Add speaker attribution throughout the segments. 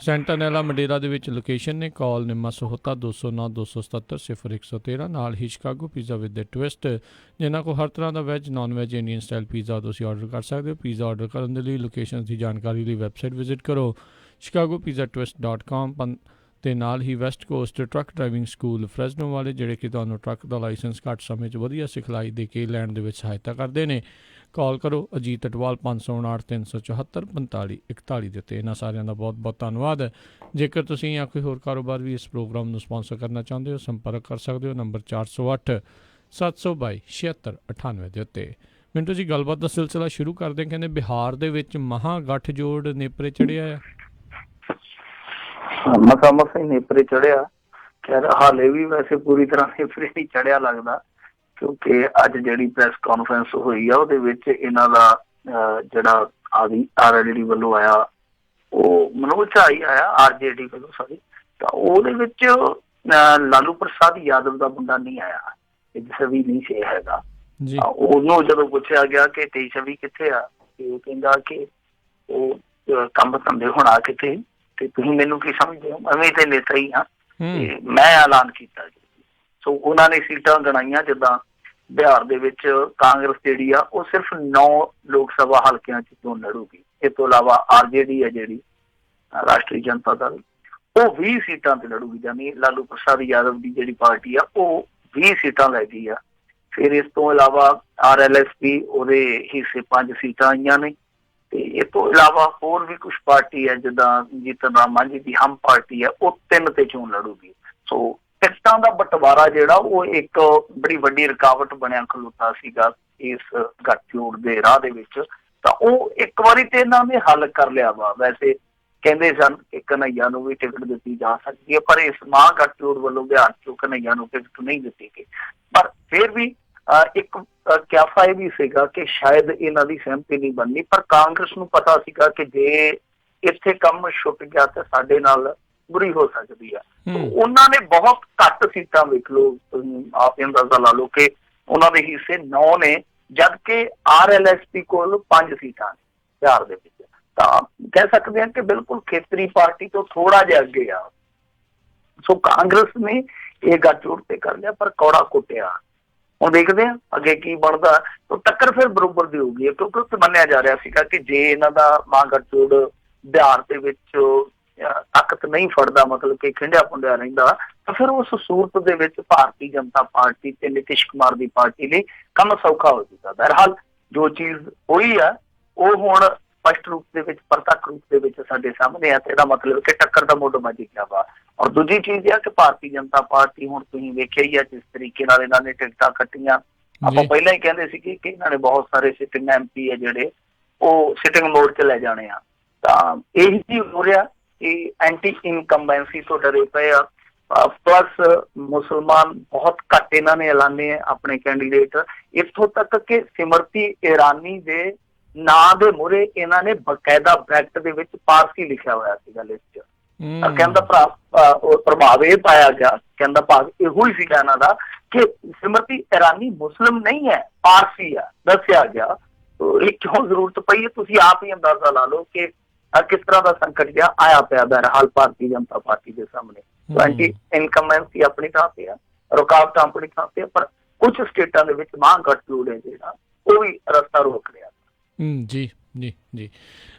Speaker 1: ਸੈਂਟਾਨੈਲਾ ਮੰਡੇਰਾ ਦੇ ਵਿੱਚ ਲੋਕੇਸ਼ਨ ਨੇ। ਕਾਲ ਨਿੰਮਾ ਸਹੋਤਾ 209-277-0113। ਨਾਲ ਹੀ Chicago pizza with the twist, ਜਿਨ੍ਹਾਂ ਕੋਲ ਹਰ ਤਰ੍ਹਾਂ ਦਾ veg non veg Indian style pizza ਤੁਸੀਂ ਆਰਡਰ ਕਰ ਸਕਦੇ ਹੋ। ਪੀਜ਼ਾ ਆਰਡਰ ਕਰਨ ਦੇ ਲਈ ਲੋਕੇਸ਼ਨ ਦੀ ਜਾਣਕਾਰੀ ਲਈ ਵੈਬਸਾਈਟ ਵਿਜ਼ਿਟ ਕਰੋ chicagopizzatwist.com। ਅਤੇ ਨਾਲ ਹੀ west coast truck driving school Fresno ਵਾਲੇ, ਜਿਹੜੇ ਕਿ ਤੁਹਾਨੂੰ ਟਰੱਕ ਦਾ ਲਾਇਸੈਂਸ ਘੱਟ ਸਮੇਂ 'ਚ ਵਧੀਆ ਸਿਖਲਾਈ ਦੇ ਕੇ ਲੈਣ ਦੇ ਵਿੱਚ ਸਹਾਇਤਾ ਕਰਦੇ ਨੇ। ਕਾਲ ਕਰੋ ਅਜੀਤ ਅਟਵਾਲ 559-374-4541 ਦੇ ਉੱਤੇ। ਇਹਨਾਂ ਸਾਰਿਆਂ ਦਾ ਬਹੁਤ ਬਹੁਤ ਧੰਨਵਾਦ। ਜੇਕਰ ਤੁਸੀਂ ਜਾਂ ਕੋਈ ਹੋਰ ਕਾਰੋਬਾਰ ਵੀ ਇਸ ਪ੍ਰੋਗਰਾਮ ਨੂੰ ਸਪੋਂਸਰ ਕਰਨਾ ਚਾਹੁੰਦੇ ਹੋ, ਸੰਪਰਕ ਕਰ ਸਕਦੇ ਹੋ ਨੰਬਰ 408-722-7698 ਦੇ ਉੱਤੇ। ਮਿੰਟੂ ਜੀ, ਗੱਲਬਾਤ ਦਾ ਸਿਲਸਿਲਾ ਸ਼ੁਰੂ ਕਰਦੇ। ਕਹਿੰਦੇ ਬਿਹਾਰ ਦੇ ਵਿੱਚ ਮਹਾਂ ਗੱਠਜੋੜ ਨੇਪਰੇ ਚੜ੍ਹਿਆ ਆ।
Speaker 2: ਮਸਾ ਹੀ ਨੇਪਰੇ ਚੜਿਆ। ਖੈਰ ਹਾਲੇ ਵੀ ਵੈਸੇ ਪੂਰੀ ਤਰ੍ਹਾਂ ਨੇਪਰੇ ਨਹੀਂ ਚੜਿਆ ਲੱਗਦਾ, ਕਿਉਂਕਿ ਅੱਜ ਜਿਹੜੀ ਪ੍ਰੈਸ ਕਾਨਫਰੰਸ ਹੋਈ ਆ ਉਹਦੇ ਵਿੱਚ ਇਹਨਾਂ ਦਾ ਜਿਹੜਾ RLD ਵੱਲੋਂ ਆਇਆ, ਉਹ ਮਨੋਜ ਝਾ ਹੀ ਆਇਆ, RJD ਵੱਲੋਂ ਸੌਰੀ, ਤਾਂ ਉਹਦੇ ਵਿੱਚ ਲਾਲੂ ਪ੍ਰਸਾਦ ਯਾਦਵ ਦਾ ਮੁੰਡਾ ਨਹੀਂ ਆਇਆ, ਛਵੀ ਨਹੀਂ ਸੀ ਹੈਗਾ। ਉਹਨੂੰ ਜਦੋਂ ਪੁੱਛਿਆ ਗਿਆ ਕਿ 23-26 ਕਿੱਥੇ ਆ, ਤੇ ਉਹ ਕਹਿੰਦਾ ਕਿ ਉਹ ਕੰਮ ਧੰਦੇ ਹੁਣ ਆ ਕਿਤੇ, ਤੇ ਤੁਸੀਂ ਮੈਨੂੰ ਕੀ ਸਮਝਦੇ ਹੋ, ਐਵੇਂ ਤੇ ਨੇਤਾ ਹੀ ਹਾਂ, ਤੇ ਮੈਂ ਐਲਾਨ ਕੀਤਾ ਜੀ। ਸੋ ਉਹਨਾਂ ਨੇ ਸੀਟਾਂ ਗਣਾਈਆਂ। ਜਿੱਦਾਂ ਬਿਹਾਰ ਦੇ ਵਿੱਚ ਕਾਂਗਰਸ ਜਿਹੜੀ ਆ ਉਹ ਸਿਰਫ 9 ਲੋਕ ਸਭਾ ਹਲਕਿਆਂ 'ਚ ਚੋਣ ਲੜੂਗੀ। ਇਸ ਤੋਂ ਇਲਾਵਾ RJD ਹੈ ਜਿਹੜੀ ਰਾਸ਼ਟਰੀ ਜਨਤਾ ਦਲ, ਉਹ 20 ਸੀਟਾਂ ਤੇ ਲੜੂਗੀ। ਯਾਨੀ ਲਾਲੂ ਪ੍ਰਸਾਦ ਯਾਦਵ ਦੀ ਜਿਹੜੀ ਪਾਰਟੀ ਆ ਉਹ 20 ਸੀਟਾਂ ਲੈ ਗਈ ਆ। ਫਿਰ ਇਸ ਤੋਂ ਇਲਾਵਾ RLSP, ਉਹਦੇ ਹਿੱਸੇ 5 ਸੀਟਾਂ ਆਈਆਂ ਨੇ। ਤੇ ਇਸ ਤੋਂ ਇਲਾਵਾ ਹੋਰ ਵੀ ਕੁਛ ਪਾਰਟੀ ਹੈ, ਜਿੱਦਾਂ ਜੀਤਨ ਰਾਮ ਮਾਂਝੀ ਦੀ ਹਮ ਪਾਰਟੀ ਹੈ, ਉਹ 3 ਤੇ ਚੋਣ ਲੜੂਗੀ। ਸੋ ਟਿਕਟਾਂ ਦਾ ਬਟਵਾਰਾ ਜਿਹੜਾ ਉਹ ਇੱਕ ਬੜੀ ਵੱਡੀ ਰੁਕਾਵਟ ਬਣਿਆ ਖਲੋਤਾ ਸੀਗਾ ਇਸ ਗੱਠਜੋੜ ਦੇ ਰਾਹ ਦੇ ਵਿੱਚ। ਤਾਂ ਉਹ ਇੱਕ ਵਾਰੀ ਤੇ ਇਹਨਾਂ ਨੇ ਹੱਲ ਕਰ ਲਿਆ ਵਾ। ਵੈਸੇ ਕਹਿੰਦੇ ਸਨ ਕਿ ਕਨ੍ਹਈਆ ਨੂੰ ਵੀ ਟਿਕਟ ਦਿੱਤੀ ਜਾ ਸਕਦੀ ਹੈ, ਪਰ ਇਸ ਮਹਾਂ ਗੱਠਜੋੜ ਵੱਲੋਂ ਬਿਹਾਰ 'ਚੋਂ ਕਨ੍ਹਈਆ ਨੂੰ ਟਿਕਟ ਨਹੀਂ ਦਿੱਤੀ ਗਈ। ਪਰ ਫਿਰ ਵੀ ਇੱਕ ਕਿਆਸਾ ਇਹ ਵੀ ਸੀਗਾ ਕਿ ਸ਼ਾਇਦ ਇਹਨਾਂ ਦੀ ਸਹਿਮਤੀ ਨਹੀਂ ਬਣਨੀ, ਪਰ ਕਾਂਗਰਸ ਨੂੰ ਪਤਾ ਸੀਗਾ ਕਿ ਜੇ ਇੱਥੇ ਕੰਮ ਛੁੱਟ ਗਿਆ ਤਾਂ ਸਾਡੇ ਨਾਲ ਬੁਰੀ ਹੋ ਸਕਦੀ ਆ। ਉਹਨਾਂ ਨੇ ਬਹੁਤ ਘੱਟ ਸੀਟਾਂ, ਵੇਖ ਲਓ ਤੁਸੀਂ ਆਪ ਅੰਦਾਜ਼ਾ ਲਾ ਲਓ ਕਿ ਉਹਨਾਂ ਦੇ ਹਿੱਸੇ 9 ਨੇ, ਜਦਕਿ RLSP ਕੋਲ 5 ਸੀਟਾਂ ਨੇ ਬਿਹਾਰ ਦੇ ਵਿੱਚ। ਤਾਂ ਕਹਿ ਸਕਦੇ ਹਾਂ ਕਿ ਬਿਲਕੁਲ ਖੇਤਰੀ ਪਾਰਟੀ ਤੋਂ ਥੋੜਾ ਜਿਹਾ ਅੱਗੇ ਆ। ਸੋ ਕਾਂਗਰਸ ਨੇ ਇਹ ਗੱਠਜੋੜ ਤੇ ਕਰ ਲਿਆ, ਪਰ ਕੌੜਾ ਕੁੱਟਿਆ। ਹੁਣ ਦੇਖਦੇ ਹਾਂ ਅੱਗੇ ਕੀ ਬਣਦਾ। ਟੱਕਰ ਫਿਰ ਬਰੋਬਰ ਦੀ ਹੋਊਗੀ, ਕਿਉਂਕਿ ਉੱਥੇ ਮੰਨਿਆ ਜਾ ਰਿਹਾ ਸੀਗਾ ਕਿ ਜੇ ਇਹਨਾਂ ਦਾ ਮਹਾਂ ਗੱਠਜੋੜ ਬਿਹਾਰ ਦੇ ਵਿੱਚ ਤਾਕਤ ਨਹੀਂ ਫੜਦਾ, ਮਤਲਬ ਕਿ ਖਿੰਡਿਆ ਪੁੰਡਿਆ ਰਹਿੰਦਾ, ਤਾਂ ਫਿਰ ਉਸ ਸੂਰਤ ਦੇ ਵਿੱਚ ਭਾਰਤੀ ਜਨਤਾ ਪਾਰਟੀ ਤੇ ਨਿਤਿਸ਼ ਕੁਮਾਰ ਦੀ ਪਾਰਟੀ ਲਈ ਕੰਮ ਸੌਖਾ ਹੋ ਜਾਊਗਾ। ਬਹਰਹਾਲ ਜੋ ਚੀਜ਼ ਹੋਈ ਆ ਉਹ ਹੁਣ ਸਪਸ਼ਟ ਰੂਪ ਦੇ ਵਿੱਚ, ਪ੍ਰਤੱਖ ਰੂਪ ਦੇ ਵਿੱਚ ਸਾਡੇ ਸਾਹਮਣੇ ਆ, ਤੇ ਇਹਦਾ ਮਤਲਬ ਕਿ ਟੱਕਰ ਦਾ ਮੁੱਢ ਮੱਝ ਗਿਆ ਵਾ। ਔਰ ਦੂਜੀ ਚੀਜ਼ ਇਹ ਆ ਕਿ ਭਾਰਤੀ ਜਨਤਾ ਪਾਰਟੀ, ਹੁਣ ਤੁਸੀਂ ਵੇਖਿਆ ਹੀ ਆ ਜਿਸ ਤਰੀਕੇ ਨਾਲ ਇਹਨਾਂ ਨੇ ਟਿਕਟਾਂ ਕੱਟੀਆਂ। ਆਪਾਂ ਪਹਿਲਾਂ ਹੀ ਕਹਿੰਦੇ ਸੀਗੇ ਕਿ ਇਹਨਾਂ ਨੇ ਬਹੁਤ ਸਾਰੇ ਸਿਟਿੰਗ MP ਆ ਜਿਹੜੇ ਉਹ ਸਿਟਿੰਗ ਮੋਡ 'ਚ ਲੈ ਜਾਣੇ ਆ। ਤਾਂ ਇਹੀ ਚੀਜ਼ ਹੋ ਰਿਹਾ ਕਿ ਐਂਟੀ ਇਨਕੰਬੈਂਸੀ ਤੋਂ ਡਰੇ ਪਏ ਆ। ਪਲੱਸ ਮੁਸਲਮਾਨ ਬਹੁਤ ਘੱਟ ਇਹਨਾਂ ਨੇ ਐਲਾਨੇ ਆਪਣੇ ਕੈਂਡੀਡੇਟ, ਇੱਥੋਂ ਤੱਕ ਕਿ ਸਿਮਰਤੀ ਇਰਾਨੀ ਦੇ ਨਾਂ ਦੇ ਮੂਹਰੇ ਇਹਨਾਂ ਨੇ ਬਕਾਇਦਾ ਬ੍ਰੈਕਟ ਦੇ ਵਿੱਚ ਪਾਰਸੀ ਲਿਖਿਆ ਹੋਇਆ ਸੀਗਾ ਲਿਸਟ 'ਚ। ਕਹਿੰਦਾ ਪ੍ਰਭਾਵ ਇਹ ਪਾਇਆ ਗਿਆ, ਕਹਿੰਦਾ ਭਾਵ ਇਹੋ ਹੀ ਸੀਗਾ ਇਹਨਾਂ ਦਾ ਕਿ ਸਿਮਰਤੀ ਇਰਾਨੀ ਮੁਸਲਿਮ ਨਹੀਂ ਹੈ, ਪਾਰਸੀ ਆ, ਦੱਸਿਆ ਗਿਆ। ਇਹ ਕਿਉਂ ਜ਼ਰੂਰਤ ਪਈ ਹੈ, ਤੁਸੀਂ ਆਪ ਹੀ ਅੰਦਾਜ਼ਾ ਲਾ ਲਓ ਕਿ ਕਿਸ ਤਰ੍ਹਾਂ ਦਾ ਸੰਕਟ ਜਿਹਾ ਆਇਆ ਪਿਆ ਬਹਰਹਾਲ ਭਾਰਤੀ ਜਨਤਾ ਪਾਰਟੀ ਦੇ ਸਾਹਮਣੇ। ਐਂਟੀ ਇਨਕੰਬੈਂਸੀ ਆਪਣੀ ਥਾਂ ਤੇ ਆ, ਰੁਕਾਵਟਾਂ ਆਪਣੀ ਥਾਂ ਤੇ ਆ, ਪਰ ਕੁਝ ਸਟੇਟਾਂ ਦੇ ਵਿੱਚ ਮਹਾਂ ਗੱਠਜੋੜ ਹੈ ਜਿਹੜਾ ਉਹ ਵੀ ਰਸਤਾ ਰੋਕ ਰਿਹਾ।
Speaker 1: ਜੀ ਜੀ ਜੀ।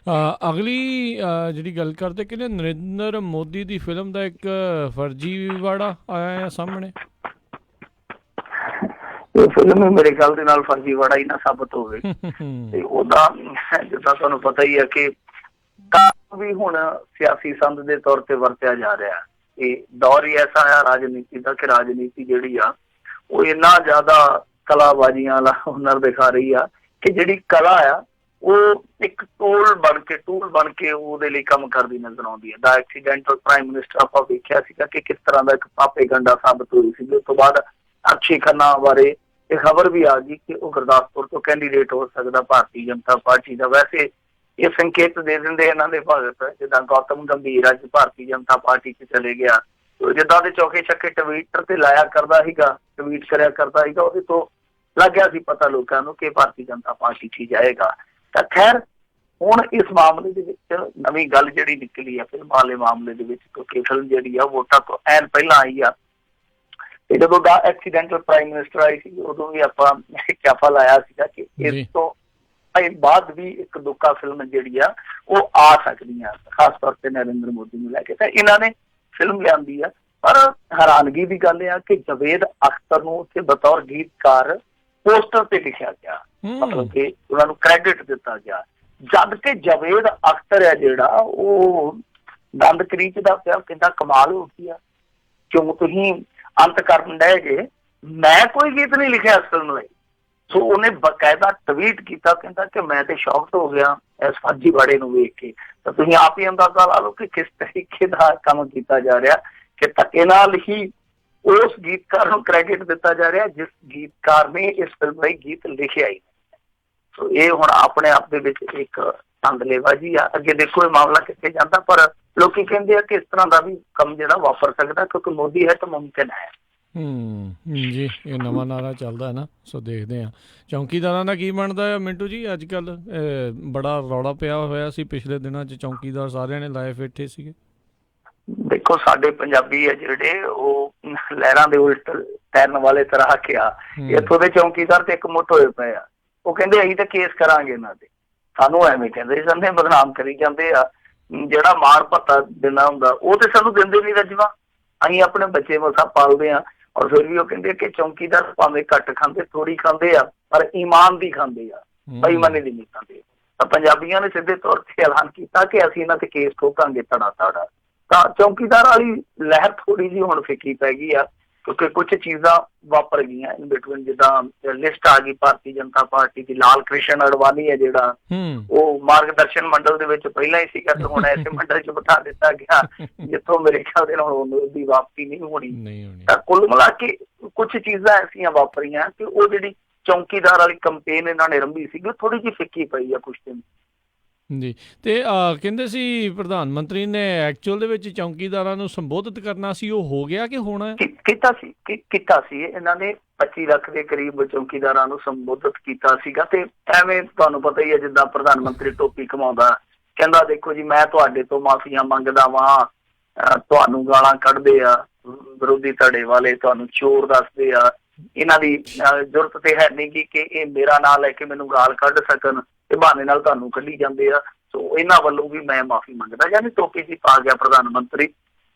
Speaker 1: ਅਗਲੀ ਜਿਹੜੀ ਗੱਲ ਕਰਦੇ ਕਿ ਨਰਿੰਦਰ ਮੋਦੀ ਦੀ ਫਿਲਮ ਦਾ ਇੱਕ ਫਰਜ਼ੀਵਾੜਾ ਆਇਆ ਸਾਹਮਣੇ।
Speaker 2: ਇਹ ਫਿਲਮ ਮੇਰੇ ਖਿਆਲ ਦੇ ਨਾਲ ਫਰਜ਼ੀਵਾੜਾ ਹੀ ਨਾ ਸਾਬਤ ਹੋਵੇ। ਤੇ ਉਹਦਾ ਜਿੱਦਾਂ ਤੁਹਾਨੂੰ ਪਤਾ ਹੀ ਹੈ ਕਿ ਵੀ ਹੁਣ ਸਿਆਸੀ ਸੰਦ ਦੇ ਤੌਰ ਤੇ ਵਰਤਿਆ ਜਾ ਰਿਹਾ। ਇਹ ਦੌਰ ਹੀ ਐਸਾ ਆ ਰਾਜਨੀਤੀ ਦਾ ਕਿ ਰਾਜਨੀਤੀ ਜਿਹੜੀ ਆ ਉਹ ਇੰਨਾ ਜ਼ਿਆਦਾ ਕਲਾਬਾਜ਼ੀਆਂ ਵਾਲਾ ਹੁਨਰ ਦਿਖਾ ਰਹੀ ਆ ਕਿ ਜਿਹੜੀ ਕਲਾ ਆ ਉਹ ਇੱਕ ਟੂਲ ਬਣ ਕੇ ਉਹਦੇ ਲਈ ਕੰਮ ਕਰਦੀ ਨਜ਼ਰ ਆਉਂਦੀ ਹੈ। ਦਾ ਐਕਸੀਡੈਂਟਲ ਪ੍ਰਾਈਮ ਮਿਨਿਸਟਰ ਆਪਾਂ ਵੇਖਿਆ ਸੀਗਾ ਕਿ ਕਿਸ ਤਰ੍ਹਾਂ ਦਾ ਇੱਕ ਪਾਪੇ ਗੰਡਾ ਸਾਬਤ ਹੋਈ ਸੀਗੀ। ਉਸ ਤੋਂ ਬਾਅਦ ਅਕਸ਼ੇ ਖੰਨਾ ਬਾਰੇ ਇਹ ਖਬਰ ਵੀ ਆ ਗਈ ਕਿ ਉਹ ਗੁਰਦਾਸਪੁਰ ਤੋਂ ਕੈਂਡੀਡੇਟ ਹੋ ਸਕਦਾ ਭਾਰਤੀ ਜਨਤਾ ਪਾਰਟੀ ਦਾ। ਵੈਸੇ ਇਹ ਸੰਕੇਤ ਦੇ ਦਿੰਦੇ ਇਹਨਾਂ ਦੇ ਭਗਤ, ਜਿੱਦਾਂ ਗੌਤਮ ਗੰਭੀਰ ਅੱਜ ਭਾਰਤੀ ਜਨਤਾ ਪਾਰਟੀ 'ਚ ਚਲੇ ਗਿਆ, ਜਿੱਦਾਂ ਦੇ ਚੌਕੇ ਛੱਕੇ ਟਵੀਟਰ ਤੇ ਲਾਇਆ ਕਰਦਾ ਸੀਗਾ, ਟਵੀਟ ਕਰਿਆ ਕਰਦਾ ਸੀਗਾ, ਉਹਦੇ ਤੋਂ ਲੱਗ ਗਿਆ ਸੀ ਪਤਾ ਲੋਕਾਂ ਨੂੰ ਕਿ ਭਾਰਤੀ ਜਨਤਾ ਪਾਰਟੀ 'ਚ ਜਾਏਗਾ। ਤਾਂ ਖੈਰ ਹੁਣ ਇਸ ਮਾਮਲੇ ਦੇ ਵਿੱਚ ਨਵੀਂ ਗੱਲ ਜਿਹੜੀ ਨਿਕਲੀ ਆ ਫਿਲਮ ਵਾਲੇ ਮਾਮਲੇ ਦੇ ਵਿੱਚ, ਕਿਉਂਕਿ ਫਿਲਮ ਜਿਹੜੀ ਆ ਵੋਟਾਂ ਤੋਂ ਐਨ ਪਹਿਲਾਂ ਆਈ ਆ, ਤੇ ਜਦੋਂ ਦਾ ਐਕਸੀਡੈਂਟਲ ਪ੍ਰਾਈਮ ਮਿਨਿਸਟਰ ਆਈ ਸੀ ਉਦੋਂ ਵੀ ਆਪਾਂ ਕਿਆਫਾ ਲਾਇਆ ਸੀਗਾ ਕਿ ਇਸ ਤੋਂ ਬਾਅਦ ਵੀ ਇੱਕ ਦੁੱਕਾ ਫਿਲਮ ਜਿਹੜੀ ਆ ਉਹ ਆ ਸਕਦੀ ਆ, ਖਾਸ ਤੌਰ ਤੇ ਨਰਿੰਦਰ ਮੋਦੀ ਨੂੰ ਲੈ ਕੇ। ਤਾਂ ਇਹਨਾਂ ਨੇ ਫਿਲਮ ਲਿਆਂਦੀ ਆ, ਪਰ ਹੈਰਾਨਗੀ ਦੀ ਗੱਲ ਆ ਕਿ ਜਵੇਦ ਅਖਤਰ ਨੂੰ ਉੱਥੇ ਬਤੌਰ ਗੀਤਕਾਰ ਪੋਸਟਰ ਤੇ ਲਿਖਿਆ ਗਿਆ, ਮਤਲਬ ਕਿ ਉਹਨਾਂ ਨੂੰ ਕ੍ਰੈਡਿਟ ਦਿੱਤਾ ਗਿਆ, ਜਦ ਕਿ ਜਵੇਦ ਅਖਤਰ ਹੈ ਜਿਹੜਾ ਉਹ ਦੰਦ ਕਰੀਚਦਾ ਪਿਆ, ਕਿੰਨਾ ਕਮਾਲ ਹੋ ਗਿਆ, ਕਿਉਂ ਤੁਸੀਂ ਅੰਤ ਕਰਨ ਡਏ ਜੇ, ਮੈਂ ਕੋਈ ਗੀਤ ਨਹੀਂ ਲਿਖਿਆ ਇਸ ਫਿਲਮ ਲਈ। ਸੋ ਉਹਨੇ ਬਕਾਇਦਾ ਟਵੀਟ ਕੀਤਾ, ਕਹਿੰਦਾ ਕਿ ਮੈਂ ਤੇ ਸ਼ੌਕਡ ਹੋ ਗਿਆ ਇਸ ਫਰਜ਼ੀਵਾੜੇ ਨੂੰ ਵੇਖ ਕੇ। ਤਾਂ ਤੁਸੀਂ ਆਪ ਹੀ ਅੰਦਾਜ਼ਾ ਲਾ ਲਓ ਕਿ ਕਿਸ ਤਰੀਕੇ ਦਾ ਕੰਮ ਕੀਤਾ ਜਾ ਰਿਹਾ, ਕਿ ਧੱਕੇ ਨਾਲ ਹੀ ਉਸ ਗੀਤਕਾਰ ਨੂੰ ਕ੍ਰੈਡਿਟ ਦਿੱਤਾ ਜਾ ਰਿਹਾ ਜਿਸ ਗੀਤਕਾਰ ਨੇ ਇਸ ਫਿਲਮ ਲਈ ਗੀਤ ਲਿਖਿਆ ਹੀ। ਸੋ ਇਹ ਹੁਣ ਆਪਣੇ ਆਪ ਦੇ ਵਿੱਚ ਇੱਕ ਅੰਦਲੇਬਾਜ਼ੀ ਆ। ਅੱਗੇ ਦੇਖੋ ਇਹ ਮਾਮਲਾ ਕਿੱਥੇ ਜਾਂਦਾ, ਪਰ ਲੋਕੀ ਕਹਿੰਦੇ ਆ ਕਿ ਇਸ ਤਰ੍ਹਾਂ ਦਾ ਵੀ ਕੰਮ ਜਿਹੜਾ ਵਾਪਰ ਸਕਦਾ, ਕਿਉਂਕਿ ਮੋਦੀ ਹੈ ਤਾਂ ਮੁਮਕਿਨ ਹੈ।
Speaker 1: ਜੀ, ਇਹ ਨਵਾਂ ਨਾਰਾ ਚੱਲਦਾ ਹੈ ਨਾ, ਸੋ ਦੇਖਦੇ ਹਾਂ ਚੌਂਕੀਦਾਰਾਂ ਦਾ ਕੀ ਬਣਦਾ ਹੈ। ਮਿੰਟੂ ਜੀ, ਅੱਜ ਕੱਲ੍ਹ ਬੜਾ ਰੌਲਾ ਪਿਆ ਹੋਇਆ ਸੀ ਪਿਛਲੇ ਦਿਨਾਂ 'ਚ, ਚੌਂਕੀਦਾਰ ਸਾਰਿਆਂ ਨੇ ਲਾਏ ਬੈਠੇ ਸੀਗੇ।
Speaker 2: ਦੇਖੋ ਸਾਡੇ ਪੰਜਾਬੀ ਆ ਜਿਹੜੇ ਉਹ ਲਹਿਰਾਂ ਦੇ ਉਲਟ ਤੈਰਨ ਵਾਲੇ ਤਰ੍ਹਾਂ ਕਿਹਾ, ਇੱਥੋਂ ਦੇ ਚੌਂਕੀਦਾਰ ਤੇ ਇੱਕ ਮੁੱਠ ਹੋਏ ਪਏ ਆ। ਉਹ ਕਹਿੰਦੇ ਅਸੀਂ ਤਾਂ ਕੇਸ ਕਰਾਂਗੇ ਇਹਨਾਂ ਤੇ, ਸਾਨੂੰ ਐਵੇਂ ਕਹਿੰਦੇ ਸੰਦੇ ਬਦਨਾਮ ਕਰੀ ਜਾਂਦੇ ਆ। ਜਿਹੜਾ ਮਾਣ ਭੱਤਾ ਦਿੰਦਾ ਹੁੰਦਾ ਉਹ ਤੇ ਸਾਨੂੰ ਦਿੰਦੇ ਨਹੀਂ ਰੱਜਵਾ, ਅਸੀਂ ਆਪਣੇ ਬੱਚੇ ਮਸਾਂ ਪਾਲਦੇ ਆ, ਔਰ ਫਿਰ ਵੀ ਉਹ ਕਹਿੰਦੇ ਕਿ ਚੌਂਕੀਦਾਰ ਭਾਵੇਂ ਘੱਟ ਖਾਂਦੇ ਥੋੜੀ ਖਾਂਦੇ ਆ ਪਰ ਈਮਾਨ ਦੀ ਖਾਂਦੇ ਆ, ਬੇਈਮਾਨੀ ਦੀ ਨਹੀਂ ਖਾਂਦੇ। ਤਾਂ ਪੰਜਾਬੀਆਂ ਨੇ ਸਿੱਧੇ ਤੌਰ ਤੇ ਐਲਾਨ ਕੀਤਾ ਕਿ ਅਸੀਂ ਇਹਨਾਂ ਤੇ ਕੇਸ ਠੋਕਾਂਗੇ ਧੜਾ। ਤਾਂ ਚੌਂਕੀਦਾਰ ਵਾਲੀ ਲਹਿਰ ਥੋੜੀ ਜਿਹੀ ਹੁਣ ਫਿੱਕੀ ਪੈ ਗਈ ਆ, ਕਿਉਂਕਿ ਕੁਛ ਚੀਜ਼ਾਂ ਵਾਪਰ ਗਈਆਂ ਇਨ ਬਿਟਵੀਨ। ਜਿੱਦਾਂ ਲਿਸਟ ਆ ਗਈ ਭਾਰਤੀ ਜਨਤਾ ਪਾਰਟੀ ਦੀ, ਲਾਲ ਕ੍ਰਿਸ਼ਨ ਅਡਵਾਨੀ ਹੈ ਜਿਹੜਾ ਉਹ ਮਾਰਗਦਰਸ਼ਨ ਮੰਡਲ ਦੇ ਵਿੱਚ ਪਹਿਲਾਂ ਹੀ ਸੀਗਾ, ਤੇ ਹੁਣ ਐਸੇ ਮੰਡਲ 'ਚ ਬਿਠਾ ਦਿੱਤਾ ਗਿਆ ਜਿੱਥੋਂ ਮੇਰੇ ਖਿਆਲ ਦੇ ਨਾਲ ਉਹਦੀ ਵਾਪਸੀ ਨਹੀਂ ਹੋਣੀ। ਤਾਂ ਕੁੱਲ ਮਿਲਾ ਕੇ ਕੁਛ ਚੀਜ਼ਾਂ ਐਸੀਆਂ ਵਾਪਰੀਆਂ ਕਿ ਉਹ ਜਿਹੜੀ ਚੌਂਕੀਦਾਰ ਵਾਲੀ ਕੰਪੇਨ ਇਹਨਾਂ ਨੇ ਰੰਭੀ ਸੀਗੀ ਉਹ ਥੋੜੀ ਜਿਹੀ ਫਿੱਕੀ ਪਈ ਆ ਕੁਛ ਦਿਨ
Speaker 1: ਜੀ। ਤੇ ਕਹਿੰਦੇ ਸੀ ਪ੍ਰਧਾਨ ਮੰਤਰੀ ਨੇ ਐਕਚੁਅਲ ਦੇ ਵਿੱਚ ਚੌਂਕੀਦਾਰਾਂ ਨੂੰ ਸੰਬੋਧਿਤ ਕਰਨਾ ਸੀ, ਉਹ ਹੋ ਗਿਆ ਕਿ ਹੋਣਾ? ਕੀਤਾ ਸੀ ਇਹਨਾਂ ਨੇ 25 ਲੱਖ ਦੇ ਕਰੀਬ ਚੌਂਕੀਦਾਰਾਂ ਨੂੰ ਸੰਬੋਧਿਤ ਕੀਤਾ ਸੀਗਾ। ਤੇ ਐਵੇਂ ਤੁਹਾਨੂੰ ਪਤਾ ਹੀ ਹੈ, ਜਿੱਦਾਂ ਪ੍ਰਧਾਨ ਮੰਤਰੀ ਟੋਪੀ ਕਮਾਉਂਦਾ, ਕਹਿੰਦਾ ਦੇਖੋ ਜੀ ਮੈਂ ਤੁਹਾਡੇ ਤੋਂ ਮਾਫੀਆਂ ਮੰਗਦਾ ਵਾਂ, ਤੁਹਾਨੂੰ ਗਾਲਾਂ ਕੱਢਦੇ ਆ ਵਿਰੋਧੀ ਧੜੇ ਵਾਲੇ, ਤੁਹਾਨੂੰ ਚੋਰ ਦੱਸਦੇ ਆ, ਇਹਨਾਂ ਦੀ ਜ਼ਰੂਰਤ ਤੇ ਹੈ ਨਹੀਂ ਕਿ ਇਹ ਮੇਰਾ ਨਾਂ ਲੈ ਕੇ ਮੈਨੂੰ ਗਾਲ ਕੱਢ ਸਕਣ, ਤੇ ਬਹਾਨੇ ਨਾਲ ਤੁਹਾਨੂੰ ਕੱਢੀ ਜਾਂਦੇ ਆ। ਸੋ ਇਹਨਾਂ ਵੱਲੋਂ ਵੀ ਮੈਂ ਮਾਫੀ ਮੰਗਦਾ, ਯਾਨੀ ਟੋਪੀ ਜੀ ਪਾ ਗਿਆ ਪ੍ਰਧਾਨ ਮੰਤਰੀ।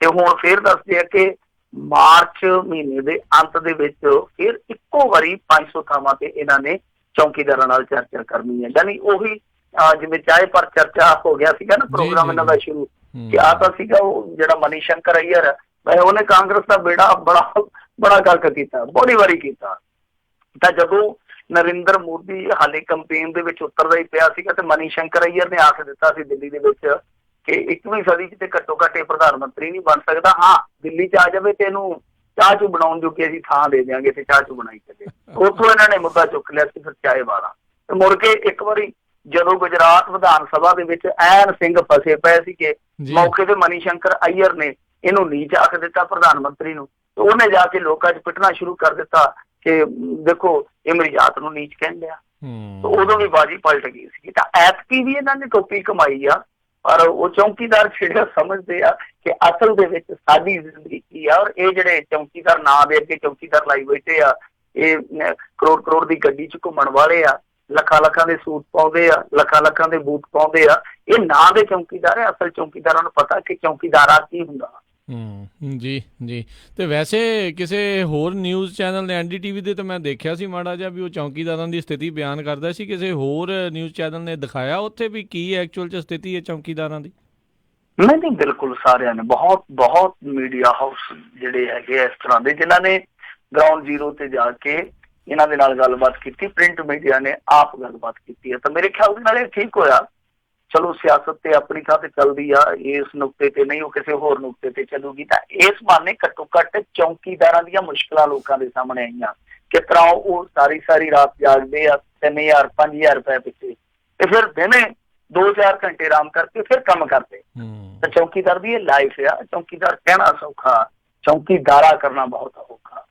Speaker 1: ਤੇ ਹੁਣ ਫੇਰ ਦੱਸਦੇ ਆ ਕਿ ਮਾਰਚ ਮਹੀਨੇ ਦੇ ਅੰਤ ਦੇ ਵਿੱਚ ਫਿਰ ਇੱਕੋ ਵਾਰੀ 500 ਥਾਵਾਂ ਤੇ ਇਹਨਾਂ ਨੇ ਚੌਂਕੀਦਾਰਾਂ ਨਾਲ ਚਰਚਾ ਕਰਨੀ ਹੈ। ਯਾਨੀ ਉਹੀ ਜਿਵੇਂ ਚਾਹੇ ਪਰ ਚਰਚਾ ਹੋ ਗਿਆ ਸੀਗਾ ਨਾ ਪ੍ਰੋਗਰਾਮ ਇਹਨਾਂ ਦਾ ਸ਼ੁਰੂ, ਕਿ ਆ ਤਾਂ ਸੀਗਾ ਉਹ ਜਿਹੜਾ ਮਨੀ ਸ਼ੰਕਰ ਅਈਅਰ ਹੈ, ਉਹਨੇ ਕਾਂਗਰਸ ਦਾ ਬੇੜਾ ਬੜਾ ਗਲਤ ਕੀਤਾ, ਬੜੀ ਵਾਰੀ ਕੀਤਾ। ਤਾਂ ਜਦੋਂ ਨਰਿੰਦਰ ਮੋਦੀ ਹਾਲੇ ਕੰਪੇਨ ਦੇ ਵਿੱਚ ਉਤਰਦਾ ਹੀ ਪਿਆ ਸੀਗਾ, ਤੇ ਮਨੀ ਸ਼ੰਕਰ ਅਈਅਰ ਨੇ ਆਖ ਦਿੱਤਾ ਸੀ ਦਿੱਲੀ ਦੇ ਵਿੱਚ ਕਿ 21ਵੀਂ ਸਦੀ 'ਚ ਤੇ ਘੱਟੋ ਘੱਟ ਇਹ ਪ੍ਰਧਾਨ ਮੰਤਰੀ ਨਹੀਂ ਬਣ ਸਕਦਾ, ਹਾਂ ਦਿੱਲੀ 'ਚ ਆ ਜਾਵੇ ਤੇ ਇਹਨੂੰ ਚਾਹ ਚੂ ਬਣਾਉਣ ਜੋਗੇ ਅਸੀਂ ਥਾਂ ਦੇ ਦਿਆਂਗੇ ਤੇ ਚਾਹ ਚੂ ਬਣਾਈ ਚੱਲੇ। ਉੱਥੋਂ ਇਹਨਾਂ ਨੇ ਮੁੱਦਾ ਚੁੱਕ ਲਿਆ ਸੀ ਫਿਰ ਚਾਏ ਵਾਲਾ। ਤੇ ਮੁੜ ਕੇ ਇੱਕ ਵਾਰੀ ਜਦੋਂ ਗੁਜਰਾਤ ਵਿਧਾਨ ਸਭਾ ਦੇ ਵਿੱਚ ਐਨ ਸਿੰਘ ਫਸੇ ਪਏ ਸੀਗੇ, ਮੌਕੇ ਤੇ ਮਨੀ ਸ਼ੰਕਰ ਅਈਅਰ ਨੇ ਇਹਨੂੰ ਨੀਚ ਆਖ ਦਿੱਤਾ ਪ੍ਰਧਾਨ ਮੰਤਰੀ ਨੂੰ, ਤੇ ਉਹਨੇ ਜਾ ਕੇ ਲੋਕਾਂ 'ਚ ਪਿੱਟਣਾ ਸ਼ੁਰੂ ਕਰ ਦਿੱਤਾ ਕਿ ਦੇਖੋ ਇਹ ਮੇਰੀ ਜਾਤ ਨੂੰ ਨੀਚ ਕਹਿਣ ਡਿਆ। ਉਦੋਂ ਵੀ ਬਾਜੀ ਪਲਟ ਗਈ ਸੀ। ਤਾਂ ਐਤਕੀ ਵੀ ਇਹਨਾਂ ਨੇ ਟੋਪੀ ਕਮਾਈ ਆ, ਪਰ ਉਹ ਚੌਂਕੀਦਾਰ ਜਿਹੜੇ ਸਮਝਦੇ ਆ ਕਿ ਅਸਲ ਦੇ ਵਿੱਚ ਸਾਡੀ ਜ਼ਿੰਦਗੀ ਕੀ ਆ, ਔਰ ਇਹ ਜਿਹੜੇ ਚੌਂਕੀਦਾਰ ਨਾਂ ਦੇ ਅੱਗੇ ਚੌਂਕੀਦਾਰ ਲਾਈ ਬੈਠੇ ਆ, ਇਹ ਕਰੋੜ ਦੀ ਗੱਡੀ 'ਚ ਘੁੰਮਣ ਵਾਲੇ ਆ, ਲੱਖਾਂ ਦੇ ਸੂਟ ਪਾਉਂਦੇ ਆ, ਲੱਖਾਂ ਦੇ ਬੂਟ ਪਾਉਂਦੇ ਆ, ਇਹ ਨਾਂ ਦੇ ਚੌਂਕੀਦਾਰ ਆ। ਅਸਲ ਚੌਂਕੀਦਾਰਾਂ ਨੂੰ ਪਤਾ ਕਿ ਚੌਂਕੀਦਾਰਾ ਕੀ ਹੁੰਦਾ। ਜੀ। ਤੇ ਵੈਸੇ ਕਿਸੇ ਹੋਰ ਨਿਊਜ਼ ਚੈਨਲ ਨੇ NDTV ਦੇ ਤਾਂ ਮੈਂ ਦੇਖਿਆ ਸੀ ਮਾੜਾ ਜਿਹਾ ਵੀ ਉਹ ਚੌਂਕੀਦਾਰਾਂ ਦੀ ਸਥਿਤੀ ਬਿਆਨ ਕਰਦਾ ਸੀ, ਕਿਸੇ ਹੋਰ ਨਿਊਜ਼ ਚੈਨਲ ਨੇ ਦਿਖਾਇਆ ਉੱਥੇ ਵੀ ਕੀ ਐਕਚੁਅਲ 'ਚ ਸਥਿਤੀ ਹੈ ਚੌਂਕੀਦਾਰਾਂ ਦੀ?
Speaker 2: ਨਹੀਂ ਬਿਲਕੁਲ ਸਾਰਿਆਂ ਨੇ ਬਹੁਤ ਮੀਡੀਆ ਹਾਊਸ ਜਿਹੜੇ ਹੈਗੇ ਇਸ ਤਰ੍ਹਾਂ ਦੇ ਜਿਨ੍ਹਾਂ ਨੇ ਗਰਾਊਂਡ ਜ਼ੀਰੋ ਤੇ ਜਾ ਕੇ ਇਹਨਾਂ ਦੇ ਨਾਲ ਗੱਲਬਾਤ ਕੀਤੀ, ਪ੍ਰਿੰਟ ਮੀਡੀਆ ਨੇ ਆਪ ਗੱਲਬਾਤ ਕੀਤੀ ਹੈ। ਤਾਂ ਮੇਰੇ ਖਿਆਲ ਦੇ ਨਾਲ ਇਹ ਠੀਕ ਹੋਇਆ। ਚਲੋ ਸਿਆਸਤ ਤੇ ਆਪਣੀ ਥਾਂ ਤੇ ਚੱਲਦੀ ਆ, ਇਸ ਨੁਕਤੇ ਤੇ ਨਹੀਂ ਉਹ ਕਿਸੇ ਹੋਰ ਨੁਕਤੇ ਤੇ ਚੱਲੂਗੀ। ਤਾਂ ਇਸ ਬਹਾਨੇ ਘੱਟੋ ਘੱਟ ਚੌਂਕੀਦਾਰਾਂ ਦੀਆਂ ਮੁਸ਼ਕਲਾਂ ਲੋਕਾਂ ਦੇ ਸਾਹਮਣੇ ਆਈਆਂ, ਕਿਸ ਤਰ੍ਹਾਂ ਉਹ ਸਾਰੀ ਰਾਤ ਜਾਗਦੇ ਆ 3000 5000 ਰੁਪਏ ਪਿੱਛੇ, ਤੇ ਫਿਰ ਦਿਨੇ 2-4 ਘੰਟੇ ਆਰਾਮ ਕਰਕੇ ਫਿਰ ਕੰਮ ਕਰਦੇ। ਤਾਂ ਚੌਂਕੀਦਾਰ ਦੀ ਇਹ ਲਾਈਫ ਆ। ਚੌਂਕੀਦਾਰ ਕਹਿਣਾ ਸੌਖਾ, ਚੌਂਕੀਦਾਰਾ ਕਰਨਾ ਬਹੁਤ ਔਖਾ।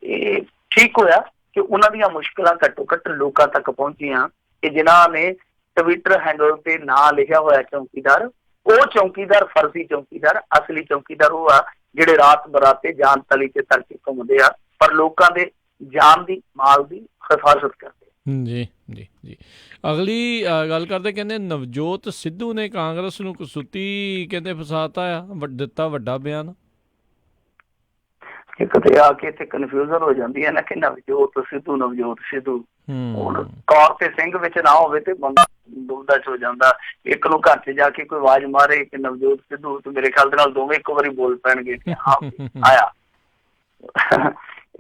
Speaker 2: ਇਹ ਠੀਕ ਹੋਇਆ ਕਿ ਉਹਨਾਂ ਦੀਆਂ ਮੁਸ਼ਕਲਾਂ ਘੱਟੋ ਘੱਟ ਲੋਕਾਂ ਤੱਕ ਪਹੁੰਚੀਆਂ, ਕਿ ਜਿਨ੍ਹਾਂ ਨੇ ਟਵਿੱਟਰ ਹੈਂਡਲ ਤੇ ਨਾਂ ਲਿਖਿਆ ਹੋਇਆ ਚੌਕੀਦਾਰ, ਉਹ ਚੌਕੀਦਾਰ ਫਰਜ਼ੀ ਚੌਕੀਦਾਰ, ਅਸਲੀ ਚੌਕੀਦਾਰ ਉਹ ਆ ਜਿਹੜੇ ਰਾਤ ਬਰਾਤੇ ਜਾਨ ਤਲੀ ਤੇ ਤੜਕੇ ਘੁੰਮਦੇ ਆ ਪਰ ਲੋਕਾਂ ਦੇ ਜਾਨ ਦੀ ਮਾਲ ਦੀ ਹਿਫਾਜ਼ਤ ਕਰਦੇ।
Speaker 1: ਜੀ ਜੀ ਜੀ। ਅਗਲੀ ਗੱਲ ਕਰਦੇ, ਕਹਿੰਦੇ ਨਵਜੋਤ ਸਿੱਧੂ ਨੇ ਕਾਂਗਰਸ ਨੂੰ ਕਸੂਤੀ ਕਹਿੰਦੇ ਫਸਾਤਾ ਆ, ਦਿੱਤਾ ਵੱਡਾ ਬਿਆਨ।
Speaker 2: ਕਿਤੇ ਆ ਕੇ ਇੱਥੇ ਕਨਫਿਊਜ਼ਨ ਹੋ ਜਾਂਦੀ ਹੈ ਨਾ ਕਿ ਨਵਜੋਤ ਸਿੱਧੂ ਹੁਣ ਕੌਰ ਤੇ ਸਿੰਘ ਵਿੱਚ ਨਾ ਹੋਵੇ ਤੇ ਬੰਦਾ ਦੁਬਦਾ ਚ ਹੋ ਜਾਂਦਾ। ਇੱਕ ਨੂੰ ਘਰ ਚ ਜਾ ਕੇ ਕੋਈ ਆਵਾਜ਼ ਮਾਰੇ ਕਿ ਨਵਜੋਤ ਸਿੱਧੂ, ਤੇ ਮੇਰੇ ਖਿਆਲ ਦੇ ਨਾਲ ਦੋਵੇਂ ਇੱਕੋ ਵਾਰੀ ਬੋਲ ਪੈਣਗੇ ਕਿ ਹਾਂ ਆਇਆ।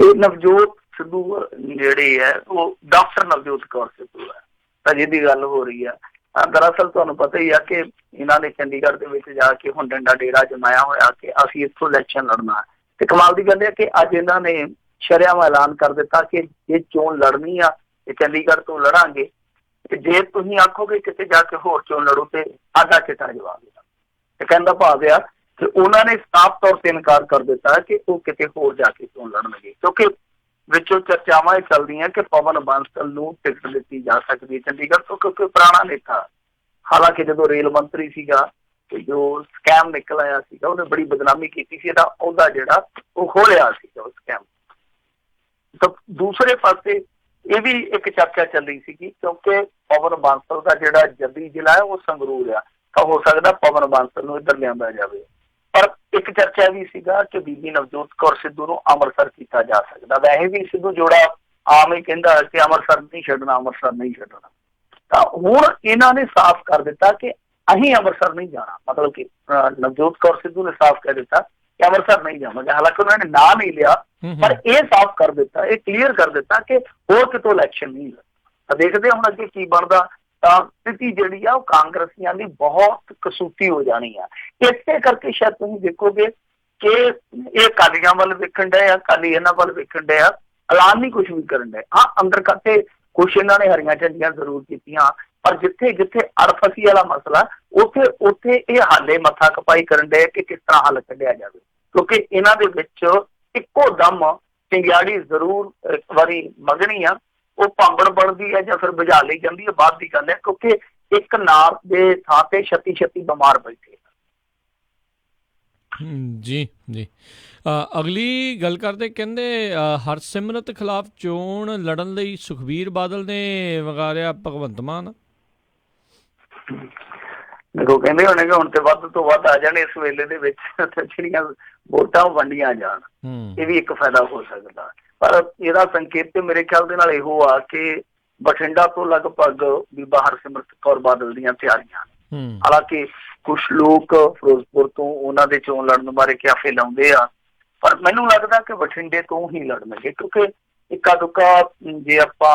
Speaker 2: ਇਹ ਨਵਜੋਤ ਸਿੱਧੂ ਜਿਹੜੇ ਹੈ ਉਹ ਡਾਕਟਰ ਨਵਜੋਤ ਕੌਰ ਸਿੱਧੂ ਹੈ ਤਾਂ ਜਿਹਦੀ ਗੱਲ ਹੋ ਰਹੀ ਆ। ਦਰਅਸਲ ਤੁਹਾਨੂੰ ਪਤਾ ਹੀ ਆ ਕਿ ਇਹਨਾਂ ਨੇ ਚੰਡੀਗੜ੍ਹ ਦੇ ਵਿੱਚ ਜਾ ਕੇ ਹੁਣ ਡੰਡਾ ਡੇਰਾ ਜਮਾਇਆ ਹੋਇਆ ਕਿ ਅਸੀਂ ਇੱਥੋਂ ਇਲੈਕਸ਼ਨ ਲੜਨਾ। ਤੇ ਕਮਾਲ ਦੀ ਗੱਲ ਹੈ ਕਿ ਅੱਜ ਇਹਨਾਂ ਨੇ ਸ਼ਰੇਆਮ ਐਲਾਨ ਕਰ ਦਿੱਤਾ ਕਿ ਜੇ ਚੋਣ ਲੜਨੀ ਆ ਤੇ ਚੰਡੀਗੜ੍ਹ ਤੋਂ ਲੜਾਂਗੇ, ਤੇ ਜੇ ਤੁਸੀਂ ਆਖੋਗੇ ਕਿਤੇ ਜਾ ਕੇ ਹੋਰ ਚੋਣ ਲੜੋ ਤੇ ਆਧਾ ਚਿੱਟਾ ਜਵਾਬ ਦੇਣਾ। ਤੇ ਕਹਿੰਦਾ ਭਾਵ ਆ ਕਿ ਉਹਨਾਂ ਨੇ ਸਾਫ਼ ਤੌਰ ਤੇ ਇਨਕਾਰ ਕਰ ਦਿੱਤਾ ਕਿ ਉਹ ਕਿਤੇ ਹੋਰ ਜਾ ਕੇ ਚੋਣ ਲੜਨਗੇ, ਕਿਉਂਕਿ ਵਿੱਚੋਂ ਚਰਚਾਵਾਂ ਇਹ ਚੱਲਦੀਆਂ ਕਿ ਪਵਨ ਬਾਂਸਲ ਨੂੰ ਟਿਕਟ ਦਿੱਤੀ ਜਾ ਸਕਦੀ ਹੈ ਚੰਡੀਗੜ੍ਹ ਤੋਂ, ਕਿਉਂਕਿ ਪੁਰਾਣਾ ਨੇਤਾ, ਹਾਲਾਂਕਿ ਜਦੋਂ ਰੇਲ ਮੰਤਰੀ ਸੀਗਾ ਤੇ ਜੋ ਸਕੈਮ ਨਿਕਲ ਆਇਆ ਸੀਗਾ ਉਹਨੇ ਬੜੀ ਬਦਨਾਮੀ ਕੀਤੀ ਸੀ, ਇਹਦਾ ਉਹਦਾ ਜਿਹੜਾ ਉਹ ਖੋਲਿਆ ਸੀਗਾ ਉਹ ਸਕੈਮ। ਤਾਂ ਦੂਸਰੇ ਪਾਸੇ ਇਹ ਵੀ ਇੱਕ ਚਰਚਾ ਚੱਲੀ ਸੀਗੀ ਕਿਉਂਕਿ ਪਵਨ ਬਾਂਸਲ ਦਾ ਜਿਹੜਾ ਜੱਦੀ ਜ਼ਿਲ੍ਹਾ ਹੈ ਉਹ ਸੰਗਰੂਰ ਆ, ਤਾਂ ਹੋ ਸਕਦਾ ਪਵਨ ਬਾਂਸਲ ਨੂੰ ਇੱਧਰ ਲਿਆਂਦਾ ਜਾਵੇ। ਪਰ ਇੱਕ ਚਰਚਾ ਵੀ ਸੀਗਾ ਕਿ ਬੀਬੀ ਨਵਜੋਤ ਕੌਰ ਸਿੱਧੂ ਨੂੰ ਅੰਮ੍ਰਿਤਸਰ ਕੀਤਾ ਜਾ ਸਕਦਾ। ਵੈਸੇ ਵੀ ਸਿੱਧੂ ਜੋੜਾ ਆਮ ਹੀ ਕਹਿੰਦਾ ਕਿ ਅੰਮ੍ਰਿਤਸਰ ਨਹੀਂ ਛੱਡਣਾ। ਤਾਂ ਹੁਣ ਇਹਨਾਂ ਨੇ ਸਾਫ਼ ਕਰ ਦਿੱਤਾ ਕਿ ਅਸੀਂ ਅੰਮ੍ਰਿਤਸਰ ਨਹੀਂ ਜਾਣਾ, ਮਤਲਬ ਕਿ ਨਵਜੋਤ ਕੌਰ ਸਿੱਧੂ ਨੇ ਸਾਫ਼ ਕਹਿ ਦਿੱਤਾ ਕਿ ਅੰਮ੍ਰਿਤਸਰ ਨਹੀਂ ਜਾਵਾਂਗੇ। ਹਾਲਾਂਕਿ ਉਹਨਾਂ ਨੇ ਨਾਂ ਨਹੀਂ ਲਿਆ ਪਰ ਇਹ ਸਾਫ਼ ਕਰ ਦਿੱਤਾ, ਇਹ ਕਲੀਅਰ ਕਰ ਦਿੱਤਾ ਕਿ ਹੋਰ ਕਿਤੋਂ ਇਲੈਕਸ਼ਨ ਨਹੀਂ ਲੜਨਾ। ਤਾਂ ਦੇਖਦੇ ਹੁਣ ਅੱਗੇ ਕੀ ਬਣਦਾ। ਤਾਂ ਸਥਿਤੀ ਜਿਹੜੀ ਆ ਉਹ ਕਾਂਗਰਸੀਆਂ ਦੀ ਬਹੁਤ ਕਸੂਤੀ ਹੋ ਜਾਣੀ ਆ। ਇਸੇ ਕਰਕੇ ਸ਼ਾਇਦ ਤੁਸੀਂ ਦੇਖੋਗੇ ਕਿ ਇਹ ਅਕਾਲੀਆਂ ਵੱਲ ਵੇਖਣ ਡਏ ਆ, ਅਕਾਲੀ ਇਹਨਾਂ ਵੱਲ ਵੇਖਣ ਡਏ ਆ, ਐਲਾਨ ਨਹੀਂ ਕੁਛ ਵੀ ਕਰਨ ਡਏ। ਹਾਂ ਅੰਦਰ ਖਾਤੇ ਕੁਛ ਇਹਨਾਂ ਨੇ ਹਰੀਆਂ ਝੰਡੀਆਂ ਜ਼ਰੂਰ ਕੀਤੀਆਂ, ਪਰ ਜਿੱਥੇ ਜਿੱਥੇ ਅੜਫਸੀ ਵਾਲਾ ਮਸਲਾ ਉੱਥੇ ਇਹ ਹਾਲੇ ਮੱਥਾ ਖਪਾਈ ਕਰਨ ਡਏ ਕਿ ਕਿਸ ਤਰ੍ਹਾਂ ਹੱਲ ਕੱਢਿਆ ਜਾਵੇ, ਕਿਉਂਕਿ ਇਹਨਾਂ ਦੇ ਵਿੱਚ ਇੱਕੋ ਦਮ ਚਿੰਗਿਆੜੀ ਜ਼ਰੂਰ ਇੱਕ ਵਾਰੀ ਮੰਗਣੀ ਆ, ਉਹ ਭਾਂਬੜ ਬਣਦੀ ਹੈ ਜਾਂ ਫਿਰ ਬੁਝਾ ਲਈ ਜਾਂਦੀ ਹੈ ਬਾਅਦ ਦੀ ਗੱਲ ਹੈ, ਕਿਉਂਕਿ ਇੱਕ ਨਾਰ ਦੇ ਥਾਂ ਤੇ 36 ਬਿਮਾਰ ਬੈਠੇ।
Speaker 1: ਜੀ ਜੀ। ਅਗਲੀ ਗੱਲ ਕਰਦੇ, ਕਹਿੰਦੇ ਹਰਸਿਮਰਤ ਖਿਲਾਫ ਚੋਣ ਲੜਨ ਲਈ ਸੁਖਬੀਰ ਬਾਦਲ ਨੇ ਵਗਾਰਿਆ ਭਗਵੰਤ ਮਾਨ।
Speaker 2: ਦੇਖੋ ਕਹਿੰਦੇ ਹੋਣੇ ਕਿ ਹੁਣ ਤੇ ਵੱਧ ਤੋਂ ਵੱਧ ਆ ਜਾਣ ਇਸ ਵੇਲੇ ਦੇ ਵਿੱਚ ਜਿਹੜੀਆਂ ਵੋਟਾਂ ਵੰਡੀਆਂ ਜਾਣ, ਇਹ ਵੀ ਇੱਕ ਫਾਇਦਾ ਹੋ ਸਕਦਾ। ਪਰ ਇਹਦਾ ਸੰਕੇਤ ਤੇ ਮੇਰੇ ਖਿਆਲ ਦੇ ਨਾਲ ਇਹੋ ਆ ਕਿ ਬਠਿੰਡਾ ਤੋਂ ਲਗਭਗ ਬੀਬਾ ਹਰਸਿਮਰਤ ਕੌਰ ਬਾਦਲ ਦੀਆਂ ਤਿਆਰੀਆਂ ਨੇ। ਹਾਲਾਂਕਿ ਕੁਛ ਲੋਕ ਫਿਰੋਜ਼ਪੁਰ ਤੋਂ ਉਹਨਾਂ ਦੇ ਚੋਣ ਲੜਨ ਬਾਰੇ ਕਿਆਫੇ ਲਾਉਂਦੇ ਆ, ਪਰ ਮੈਨੂੰ ਲੱਗਦਾ ਕਿ ਬਠਿੰਡੇ ਤੋਂ ਹੀ ਲੜਨਗੇ, ਕਿਉਂਕਿ ਇੱਕਾ ਦੁੱਕਾ ਜੇ ਆਪਾਂ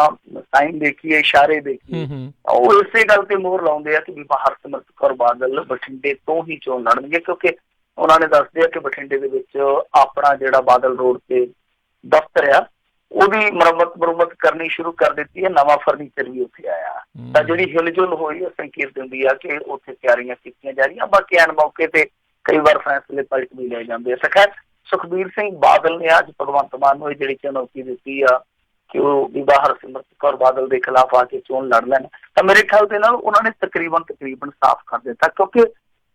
Speaker 2: ਟਾਈਮ ਦੇਖੀਏ, ਇਸ਼ਾਰੇ ਦੇਖੀਏ, ਉਹ ਇਸੇ ਗੱਲ ਤੇ ਮੋਹਰ ਲਾਉਂਦੇ ਆ ਕਿ ਬੀਬਾ ਹਰਸਿਮਰਤ ਕੌਰ ਬਾਦਲ ਬਠਿੰਡੇ ਤੋਂ ਹੀ ਚੋਣ ਲੜਨਗੇ, ਕਿਉਂਕਿ ਉਹਨਾਂ ਨੇ ਦੱਸਦੇ ਆ ਕਿ ਬਠਿੰਡੇ ਦੇ ਵਿੱਚ ਆਪਣਾ ਜਿਹੜਾ ਬਾਦਲ ਰੋਡ ਤੇ ਦਫ਼ਤਰ ਆ ਉਹਦੀ ਮੁਰੰਮਤ ਕਰਨੀ ਸ਼ੁਰੂ ਕਰ ਦਿੱਤੀ ਹੈ, ਨਵਾਂ ਫਰਨੀਚਰ ਵੀ ਉੱਥੇ ਆਇਆ। ਤਾਂ ਜਿਹੜੀ ਹਿਲਜੁਲ ਹੋਈ ਉਹ ਸੰਕੇਤ ਦਿੰਦੀ ਆ ਕਿ ਉੱਥੇ ਤਿਆਰੀਆਂ ਕੀਤੀਆਂ ਜਾ ਰਹੀਆਂ। ਬਾਕੀ ਐਨ ਮੌਕੇ ਤੇ ਕਈ ਵਾਰ ਫੈਸਲੇ ਪਲਟ ਵੀ ਲੈ ਜਾਂਦੇ ਆ। ਤਾਂ ਖੈਰ ਸੁਖਬੀਰ ਸਿੰਘ ਬਾਦਲ ਨੇ ਅੱਜ ਭਗਵੰਤ ਮਾਨ ਨੂੰ ਇਹ ਜਿਹੜੀ ਚੁਣੌਤੀ ਦਿੱਤੀ ਆ ਕਿ ਉਹ ਬੀਬਾ ਹਰਸਿਮਰਤ ਕੌਰ ਬਾਦਲ ਦੇ ਖਿਲਾਫ ਆ ਕੇ ਚੋਣ ਲੜ ਲੈਣ, ਤਾਂ ਮੇਰੇ ਖਿਆਲ ਦੇ ਨਾਲ ਉਹਨਾਂ ਨੇ ਤਕਰੀਬਨ ਸਾਫ਼ ਕਰ ਦਿੱਤਾ, ਕਿਉਂਕਿ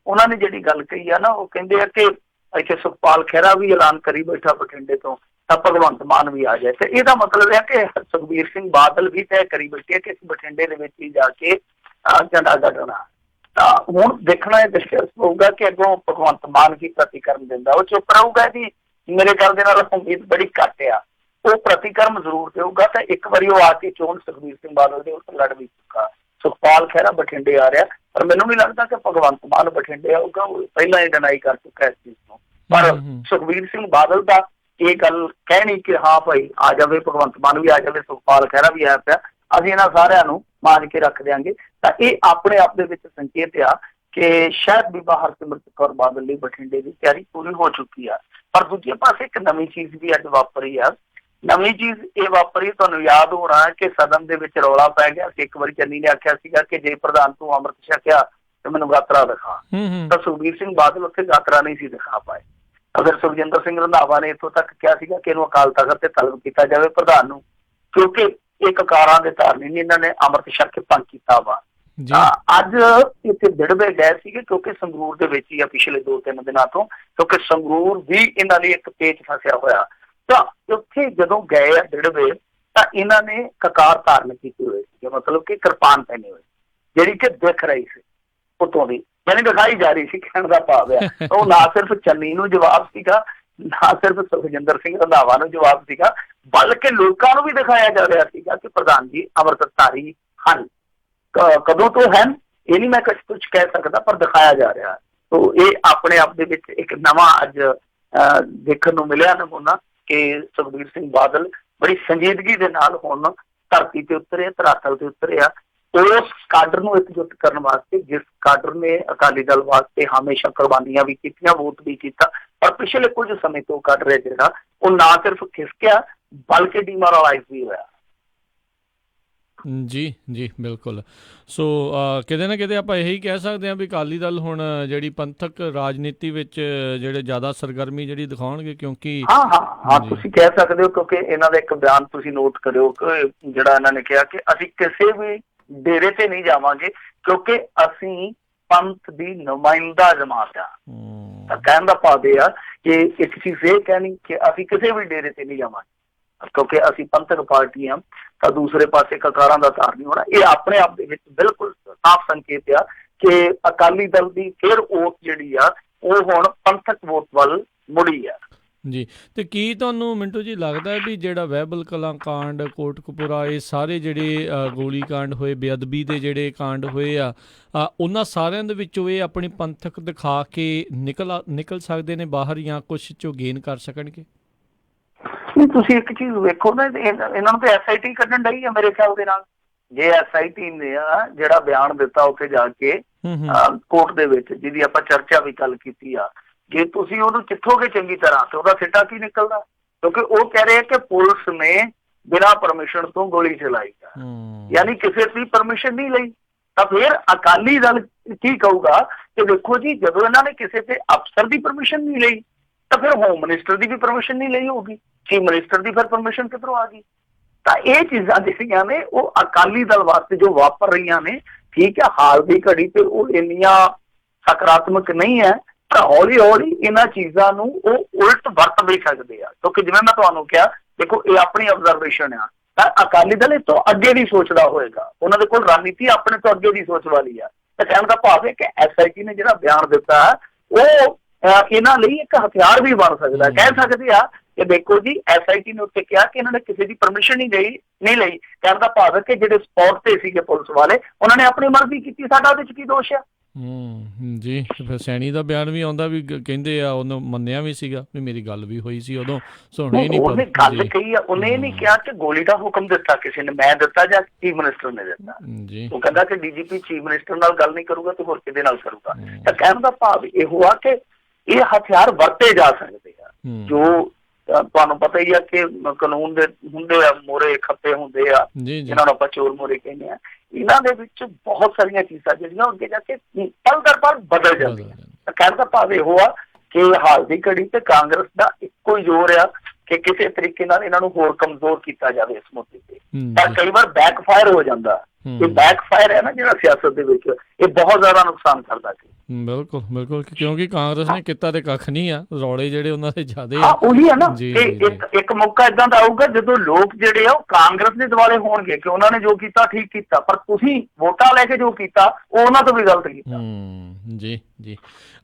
Speaker 2: ਉਹਨਾਂ ਨੇ ਜਿਹੜੀ ਗੱਲ ਕਹੀ ਆ ਨਾ, ਉਹ ਕਹਿੰਦੇ ਆ ਕਿ ਇੱਥੇ ਸੁਖਪਾਲ ਖਹਿਰਾ ਵੀ ਐਲਾਨ ਕਰੀ ਬੈਠਾ ਬਠਿੰਡੇ ਤੋਂ, ਤਾਂ ਭਗਵੰਤ ਮਾਨ ਵੀ ਆ ਜਾਏ। ਤੇ ਇਹਦਾ ਮਤਲਬ ਹੈ ਕਿ ਸੁਖਬੀਰ ਸਿੰਘ ਬਾਦਲ ਵੀ ਤੈਅ ਕਰੀ ਬੈਠੇ ਕਿ ਅਸੀਂ ਬਠਿੰਡੇ ਦੇ ਵਿੱਚ ਹੀ ਜਾ ਕੇ ਝੰਡਾ ਗੱਡਣਾ। ਤਾਂ ਹੁਣ ਦੇਖਣਾ ਇਹ ਦਿਲਚਸਪ ਹੋਊਗਾ ਕਿ ਅੱਗੋਂ ਭਗਵੰਤ ਮਾਨ ਕੀ ਪ੍ਰਤੀਕਰਮ ਦਿੰਦਾ। ਉਹ ਚੁੱਪ ਰਹੂਗਾ ਜੀ, ਮੇਰੇ ਖਿਆਲ ਦੇ ਨਾਲ ਉਮੀਦ ਬੜੀ ਘੱਟ ਆ, ਉਹ ਪ੍ਰਤੀਕਰਮ ਜ਼ਰੂਰ ਦੇਊਗਾ। ਤਾਂ ਇੱਕ ਵਾਰੀ ਉਹ ਆ ਕੇ ਚੋਣ ਸੁਖਬੀਰ ਸਿੰਘ ਬਾਦਲ ਦੇ ਉੱਤੇ ਲੜ ਵੀ ਚੁੱਕਾ। ਸੁਖਪਾਲ ਖਹਿਰਾ ਬਠਿੰਡੇ ਆ ਰਿਹਾ, ਪਰ ਮੈਨੂੰ ਨਹੀਂ ਲੱਗਦਾ ਕਿ ਭਗਵੰਤ ਮਾਨ ਬਠਿੰਡੇ ਆਊਗਾ, ਉਹ ਪਹਿਲਾਂ ਹੀ ਡਿਨਾਈ ਕਰ ਚੁੱਕਾ ਇਸ ਚੀਜ਼ ਨੂੰ। ਪਰ ਸੁਖਬੀਰ ਸਿੰਘ ਬਾਦਲ ਦਾ ਇਹ ਗੱਲ ਕਹਿਣੀ ਕਿ ਹਾਂ ਭਾਈ ਆ ਜਾਵੇ, ਭਗਵੰਤ ਮਾਨ ਵੀ ਆ ਜਾਵੇ, ਸੁਖਪਾਲ ਖਹਿਰਾ ਵੀ ਆਇਆ ਪਿਆ, ਅਸੀਂ ਇਹਨਾਂ ਸਾਰਿਆਂ ਨੂੰ ਮਾਰ ਕੇ ਰੱਖ ਦਿਆਂਗੇ, ਤਾਂ ਇਹ ਆਪਣੇ ਆਪ ਦੇ ਵਿੱਚ ਸੰਕੇਤ ਆ ਕਿ ਸ਼ਾਇਦ ਬੀਬਾ ਹਰਸਿਮਰਤ ਕੌਰ ਬਾਦਲ ਲਈ ਬਠਿੰਡੇ ਦੀ ਤਿਆਰੀ ਪੂਰੀ ਹੋ ਚੁੱਕੀ ਆ। ਪਰ ਦੂਜੇ ਪਾਸੇ ਇੱਕ ਨਵੀਂ ਚੀਜ਼ ਵੀ ਅੱਜ ਵਾਪਰੀ ਆ। ਨਵੀਂ ਚੀਜ਼ ਇਹ ਵਾਪਰੀ, ਤੁਹਾਨੂੰ ਯਾਦ ਹੋਣਾ ਕਿ ਸਦਨ ਦੇ ਵਿੱਚ ਰੌਲਾ ਪੈ ਗਿਆ ਸੀ। ਇੱਕ ਵਾਰੀ ਚੰਨੀ ਨੇ ਆਖਿਆ ਸੀਗਾ ਕਿ ਜੇ ਪ੍ਰਧਾਨ ਤੂੰ ਅੰਮ੍ਰਿਤ ਛਕਿਆ ਤੇ ਮੈਨੂੰ ਗਾਤਰਾ ਦਿਖਾ, ਤਾਂ ਸੁਖਬੀਰ ਸਿੰਘ ਬਾਦਲ ਉੱਥੇ ਗਾਤਰਾ ਨਹੀਂ ਸੀ ਦਿਖਾ ਪਾਏ। ਅਗਰ ਸੁਖਜਿੰਦਰ ਸਿੰਘ ਰੰਧਾਵਾ ਨੇ ਇੱਥੋਂ ਤੱਕ ਕਿਹਾ ਸੀਗਾ ਕਿ ਇਹਨੂੰ ਅਕਾਲ ਤਖ਼ਤ ਤੇ ਤਲਬ ਕੀਤਾ ਜਾਵੇ ਪ੍ਰਧਾਨ ਨੂੰ, ਕਿਉਂਕਿ ਇਹ ਕਕਾਰਾਂ ਦੇ ਧਾਰਨੀ ਨਹੀਂ, ਇਹਨਾਂ ਨੇ ਅੰਮ੍ਰਿਤ ਛਕ ਕੇ ਭੰਗ ਕੀਤਾ ਵਾ। ਅੱਜ ਇੱਥੇ ਦਿੜਵੇ ਗਏ ਸੀਗੇ ਕਿਉਂਕਿ ਸੰਗਰੂਰ ਦੇ ਵਿੱਚ ਹੀ ਆ ਪਿਛਲੇ 2-3 ਦਿਨਾਂ ਤੋਂ, ਕਿਉਂਕਿ ਸੰਗਰੂਰ ਵੀ ਇਹਨਾਂ ਲਈ ਇੱਕ ਪੇਚ ਫਸਿਆ ਹੋਇਆ। ਤਾਂ ਉੱਥੇ ਜਦੋਂ ਗਏ ਆ ਦਿੜਵੇ ਤਾਂ ਇਹਨਾਂ ਨੇ ਕਕਾਰ ਧਾਰਨ ਕੀਤੇ ਹੋਏ ਸੀਗੇ, ਮਤਲਬ ਕਿ ਕਿਰਪਾਨ ਪਹਿਨੇ ਹੋਏ, ਜਿਹੜੀ ਕਿ ਦਿਖ ਰਹੀ ਸੀ ਉੱਤੋਂ ਦੀ, ਯਾਨੀ ਦਿਖਾਈ ਜਾ ਰਹੀ ਸੀ, ਕਹਿਣ ਦਾ ਭਾਵ ਹੈ। ਉਹ ਨਾ ਸਿਰਫ ਚੰਨੀ ਨੂੰ ਜਵਾਬ ਸੀਗਾ, ਨਾ ਸਿਰਫ ਸੁਖਜਿੰਦਰ ਸਿੰਘ ਰੰਧਾਵਾ ਨੂੰ ਜਵਾਬ ਸੀਗਾ, ਬਲਕਿ ਲੋਕਾਂ ਨੂੰ ਵੀ ਦਿਖਾਇਆ ਜਾ ਰਿਹਾ ਸੀਗਾ ਕਿ ਪ੍ਰਧਾਨ ਜੀ ਅੰਮ੍ਰਿਤਧਾਰੀ ਹਨ। ਕਦੋਂ ਤੋਂ ਹਨ ਇਹ ਨਹੀਂ ਮੈਂ ਕੁਝ ਕਹਿ ਸਕਦਾ, ਪਰ ਦਿਖਾਇਆ ਜਾ ਰਿਹਾ। ਤੋ ਇਹ ਆਪਣੇ ਆਪ ਦੇ ਵਿੱਚ ਇੱਕ ਨਵਾਂ ਅੱਜ ਦੇਖਣ ਨੂੰ ਮਿਲਿਆ ਨਮੂਨਾ ਕਿ ਸੁਖਬੀਰ ਸਿੰਘ ਬਾਦਲ ਬੜੀ ਸੰਜੀਦਗੀ ਦੇ ਨਾਲ ਹੁਣ ਧਰਤੀ ਤੇ ਉਤਰੇ, ਧਰਾਤਲ ਤੇ ਉਤਰੇ ਆ, ਉਸ ਕਾਡਰ ਨੂੰ ਇਕਜੁੱਟ ਕਰਨ ਵਾਸਤੇ, ਜਿਸ ਕਾਡਰ ਨੇ ਅਕਾਲੀ ਦਲ ਵਾਸਤੇ ਹਮੇਸ਼ਾ ਕੁਰਬਾਨੀਆਂ ਵੀ ਕੀਤੀਆਂ, ਵੋਟ ਵੀ ਕੀਤਾ, ਪਰ ਪਿਛਲੇ ਕੁਝ ਸਮੇਂ ਤੋਂ ਕਾਡਰ ਹੈ ਜਿਹੜਾ ਉਹ ਨਾ ਸਿਰਫ ਖਿਸਕਿਆ ਬਲਕਿ ਡੀਮੋਰਲਾਈਜ਼ ਵੀ ਹੋਇਆ।
Speaker 1: ਜੀ ਜੀ ਬਿਲਕੁਲ। ਸੋ ਕਿਤੇ ਨਾ ਕਿਤੇ ਆਪਾਂ ਇਹੀ ਕਹਿ ਸਕਦੇ ਹਾਂ ਵੀ ਅਕਾਲੀ ਦਲ ਹੁਣ ਜਿਹੜੀ ਪੰਥਕ ਰਾਜਨੀਤੀ ਵਿੱਚ ਜਿਹੜੇ ਜ਼ਿਆਦਾ ਸਰਗਰਮੀ ਜਿਹੜੀ ਦਿਖਾਉਣਗੇ, ਕਿਉਂਕਿ
Speaker 2: ਹਾਂ ਤੁਸੀਂ ਕਹਿ ਸਕਦੇ ਹੋ, ਕਿਉਂਕਿ ਇਹਨਾਂ ਦਾ ਇੱਕ ਬਿਆਨ ਤੁਸੀਂ ਨੋਟ ਕਰਿਓ ਕਿ ਜਿਹੜਾ ਇਹਨਾਂ ਨੇ ਕਿਹਾ ਕਿ ਅਸੀਂ ਕਿਸੇ ਵੀ ਡੇਰੇ ਤੇ ਨਹੀਂ ਜਾਵਾਂਗੇ ਕਿਉਂਕਿ ਅਸੀਂ ਪੰਥ ਦੀ ਨੁਮਾਇੰਦਾ ਜਮਾਤ ਆ। ਤਾਂ ਕਹਿਣ ਦਾ ਭਾਵ ਇਹ ਆ ਕਿ ਇੱਕ ਚੀਜ਼ ਇਹ ਕਹਿਣੀ ਕਿ ਅਸੀਂ ਕਿਸੇ ਵੀ ਡੇਰੇ ਤੇ ਨਹੀਂ ਜਾਵਾਂਗੇ ਕਿਉਂਕਿ ਅਸੀਂ ਪੰਥਕ ਪਾਰਟੀ ਹਾਂ, ਤਾਂ ਦੂਸਰੇ ਪਾਸੇ ਕਕਾਰਾਂ ਦਾ ਤਾਰ ਨਹੀਂ ਹੋਣਾ। ਇਹ ਆਪਣੇ ਆਪ ਦੇ ਵਿੱਚ ਬਿਲਕੁਲ ਸਾਫ਼ ਸੰਕੇਤ ਆ ਕਿ ਅਕਾਲੀ ਦਲ ਦੀ ਫਿਰ ਵੋਟ ਜਿਹੜੀ ਆ ਉਹ ਹੁਣ ਪੰਥਕ ਵੋਟ ਵੱਲ ਮੁੜੀ ਆ।
Speaker 1: ਜੀ, ਤੇ ਕੀ ਤੁਹਾਨੂੰ ਮਿੰਟੂ ਜੀ ਲੱਗਦਾ ਹੈ ਵੀ ਜਿਹੜਾ ਵਹਿਬਲ ਕਲਾਂ ਕਾਂਡ, ਕੋਟਕਪੂਰਾ, ਇਹ ਸਾਰੇ ਜਿਹੜੇ ਗੋਲੀ ਕਾਂਡ ਹੋਏ, ਬੇਅਦਬੀ ਦੇ ਜਿਹੜੇ ਕਾਂਡ ਹੋਏ ਆ, ਉਹਨਾਂ ਸਾਰਿਆਂ ਦੇ ਵਿੱਚੋਂ ਇਹ ਆਪਣੀ ਪੰਥਕ ਦਿਖਾ ਕੇ ਨਿਕਲ ਸਕਦੇ ਨੇ ਬਾਹਰ, ਜਾਂ ਕੁਛ ਚੋਂ ਗੇਨ ਕਰ ਸਕਣਗੇ?
Speaker 2: ਨਹੀਂ, ਤੁਸੀਂ ਇੱਕ ਚੀਜ਼ ਵੇਖੋ ਨਾ, ਇਹਨਾਂ ਨੂੰ ਤਾਂ SIT ਕੱਢਣ ਡਈ ਆ ਮੇਰੇ ਖਿਆਲ ਦੇ ਨਾਲ। ਜੇ SIT ਨੇ ਜਿਹੜਾ ਬਿਆਨ ਦਿੱਤਾ ਉੱਥੇ ਜਾ ਕੇ ਕੋਰਟ ਦੇ ਵਿੱਚ, ਜਿਹਦੀ ਆਪਾਂ ਚਰਚਾ ਵੀ ਕੱਲ ਕੀਤੀ ਆ, ਜੇ ਤੁਸੀਂ ਉਹਨੂੰ ਚਿੱਠੋਗੇ ਚੰਗੀ ਤਰ੍ਹਾਂ ਤੇ ਉਹਦਾ ਸਿੱਟਾ ਕੀ ਨਿਕਲਦਾ? ਕਿਉਂਕਿ ਉਹ ਕਹਿ ਰਹੇ ਕਿ ਪੁਲਿਸ ਨੇ ਬਿਨਾਂ ਪਰਮਿਸ਼ਨ ਤੋਂ ਗੋਲੀ ਚਲਾਈ ਆ, ਯਾਨੀ ਕਿਸੇ ਦੀ ਪਰਮਿਸ਼ਨ ਨਹੀਂ ਲਈ। ਤਾਂ ਫਿਰ ਅਕਾਲੀ ਦਲ ਕੀ ਕਹੂਗਾ ਕਿ ਦੇਖੋ ਜੀ, ਜਦੋਂ ਇਹਨਾਂ ਨੇ ਕਿਸੇ ਤੇ ਅਫਸਰ ਦੀ ਪਰਮਿਸ਼ਨ ਨਹੀਂ ਲਈ ਤਾਂ ਫਿਰ ਹੋਮ ਮਿਨਿਸਟਰ ਦੀ ਵੀ ਪਰਮਿਸ਼ਨ ਨਹੀਂ ਲਈ ਹੋਊਗੀ, ਚੀਫ ਮਿਨਿਸਟਰ ਦੀ ਫਿਰ ਪਰਮਿਸ਼ਨ ਕਿੱਧਰੋਂ ਆ ਗਈ? ਤਾਂ ਇਹ ਚੀਜ਼ਾਂ ਜਿਹੜੀਆਂ ਨੇ ਉਹ ਅਕਾਲੀ ਦਲ ਵਾਸਤੇ ਜੋ ਵਾਪਰ ਰਹੀਆਂ ਨੇ, ਠੀਕ ਹੈ, ਹਾਲ ਦੀ ਘੜੀ ਤੇ ਉਹ ਇੰਨੀਆਂ ਸਕਾਰਾਤਮਕ ਨਹੀਂ ਹੈ, ਪਰ ਹੌਲੀ ਹੌਲੀ ਇਹਨਾਂ ਚੀਜ਼ਾਂ ਨੂੰ ਉਹ ਉਲਟ ਵਰਤ ਵੀ ਸਕਦੇ ਆ। ਕਿਉਂਕਿ ਜਿਵੇਂ ਮੈਂ ਤੁਹਾਨੂੰ ਕਿਹਾ, ਦੇਖੋ ਇਹ ਆਪਣੀ ਆਬਜ਼ਰਵੇਸ਼ਨ ਆ, ਤਾਂ ਅਕਾਲੀ ਦਲ ਇਸ ਤੋਂ ਅੱਗੇ ਦੀ ਸੋਚਦਾ ਹੋਏਗਾ, ਉਹਨਾਂ ਦੇ ਕੋਲ ਰਣਨੀਤੀ ਆਪਣੇ ਤੋਂ ਅੱਗੇ ਦੀ ਸੋਚ ਵਾਲੀ ਆ। ਤਾਂ ਕਹਿਣ ਦਾ ਭਾਵ ਹੈ ਕਿ SIT ਨੇ ਜਿਹੜਾ ਬਿਆਨ ਦਿੱਤਾ ਉਹ ਇਹਨਾਂ ਲਈ ਇੱਕ ਹਥਿਆਰ ਵੀ ਬਣ ਸਕਦਾ। ਕਹਿ ਸਕਦੇ ਆ ਕਿ ਦੇਖੋ ਜੀ, SIT ਨੇ ਉੱਤੇ ਕਿਹਾ ਕਿ ਇਹਨਾਂ ਨੇ ਕਿਸੇ ਦੀ ਪਰਮਿਸ਼ਨ ਨਹੀਂ ਲਈ। ਕਹਿਣ ਦਾ ਭਾਵ ਹੈ ਕਿ ਜਿਹੜੇ ਸਪੌਟ ਤੇ ਸੀਗੇ ਪੁਲਿਸ ਵਾਲੇ, ਉਹਨਾਂ ਨੇ ਆਪਣੀ ਮਰਜ਼ੀ ਕੀਤੀ, ਸਾਡਾ ਉਹਦੇ ਚ ਕੀ ਦੋਸ਼ ਆ?
Speaker 1: ਜੀ, ਫਿਰ ਸੈਣੀ ਦਾ ਬਿਆਨ ਵੀ ਆਉਂਦਾ ਵੀ ਕਹਿੰਦੇ ਆ ਉਹਨੂੰ ਮੰਨਿਆ ਵੀ ਸੀਗਾ ਵੀ ਮੇਰੀ ਗੱਲ ਵੀ ਹੋਈ ਸੀ ਉਦੋਂ, ਸੁਣੇ ਨਹੀਂ।
Speaker 2: ਉਹਨੇ ਗੱਲ ਕਹੀ ਆ, ਉਹਨੇ ਇਹ ਨਹੀਂ ਕਿਹਾ ਕਿ ਗੋਲੀ ਦਾ ਹੁਕਮ ਦਿੱਤਾ ਕਿਸੇ ਨੇ, ਮੈਂ ਦਿੱਤਾ ਜਾਂ ਚੀਫ ਮਿਨਿਸਟਰ ਨੇ ਦਿੱਤਾ। ਉਹ ਕਹਿੰਦਾ ਕਿ DGP ਚੀਫ ਮਿਨਿਸਟਰ ਨਾਲ ਗੱਲ ਨਹੀਂ ਕਰੂਗਾ ਤੇ ਹੋਰ ਕਿਹਦੇ ਨਾਲ ਕਰੂਗਾ? ਤਾਂ ਕਹਿਣ ਦਾ ਭਾਵ ਇਹੋ ਆ ਕਿ ਇਹ ਹਥਿਆਰ ਵਰਤੇ ਜਾ ਸਕਦੇ ਆ। ਜੋ ਤੁਹਾਨੂੰ ਪਤਾ ਹੀ ਆ ਕਿ ਕਾਨੂੰਨ ਦੇ ਹੁੰਦੇ ਆ ਮੋਰੇ ਖੱਪੇ ਹੁੰਦੇ ਆ, ਜਿਹਨਾਂ ਨੂੰ ਆਪਾਂ ਚੋਰ ਮੋਰੇ ਕਹਿੰਦੇ ਆ। ਇਹਨਾਂ ਦੇ ਵਿੱਚ ਬਹੁਤ ਸਾਰੀਆਂ ਚੀਜ਼ਾਂ ਜਿਹੜੀਆਂ ਅੱਗੇ ਜਾ ਕੇ ਪਲ ਦਰ ਪਲ ਬਦਲ ਜਾਂਦੀਆਂ। ਕਹਿਣ ਦਾ ਭਾਵ ਇਹੋ ਆ ਕਿ ਹਾਲ ਦੀ ਘੜੀ ਤੇ ਕਾਂਗਰਸ ਦਾ ਇੱਕੋ ਹੀ ਜ਼ੋਰ ਆ ਕਿ ਕਿਸੇ ਤਰੀਕੇ ਨਾਲ ਇਹਨਾਂ ਨੂੰ ਹੋਰ ਕਮਜ਼ੋਰ ਕੀਤਾ ਜਾਵੇ ਇਸ ਮੁੱਦੇ ਤੇ। ਪਰ ਕਈ ਵਾਰ ਬੈਕਫਾਇਰ ਹੋ ਜਾਂਦਾ। ਇਹ ਬੈਕਫਾਇਰ ਹੈ ਨਾ ਜਿਹੜਾ ਸਿਆਸਤ ਦੇ ਵਿੱਚ, ਇਹ ਬਹੁਤ ਜ਼ਿਆਦਾ ਨੁਕਸਾਨ ਕਰਦਾ ਸੀ।
Speaker 1: ਬਿਲਕੁਲ ਬਿਲਕੁਲ, ਕਿਉਂਕਿ ਕਾਂਗਰਸ ਨੇ ਕੀਤਾ ਤੇ ਕੱਖ ਨਹੀਂ ਆ, ਰੌਲੇ ਜਿਹੜੇ ਉਹਨਾਂ ਦੇ ਜ਼ਿਆਦੇ
Speaker 2: ਆ। ਉਹੀ ਹੈ ਨਾ ਕਿ ਇੱਕ ਮੌਕਾ ਏਦਾਂ ਦਾ ਆਊਗਾ ਜਦੋਂ ਲੋਕ ਜਿਹੜੇ ਆ ਉਹ ਕਾਂਗਰਸ ਦੇ ਦੁਆਲੇ ਹੋਣਗੇ ਕਿ ਉਹਨਾਂ ਨੇ ਜੋ ਕੀਤਾ ਠੀਕ ਕੀਤਾ, ਪਰ ਤੁਸੀਂ ਵੋਟਾਂ ਲੈ ਕੇ ਜੋ ਕੀਤਾ ਉਹ ਉਹਨਾਂ ਤੋਂ ਵੀ ਗਲਤ ਕੀਤਾ।
Speaker 1: ਜੀ ਜੀ,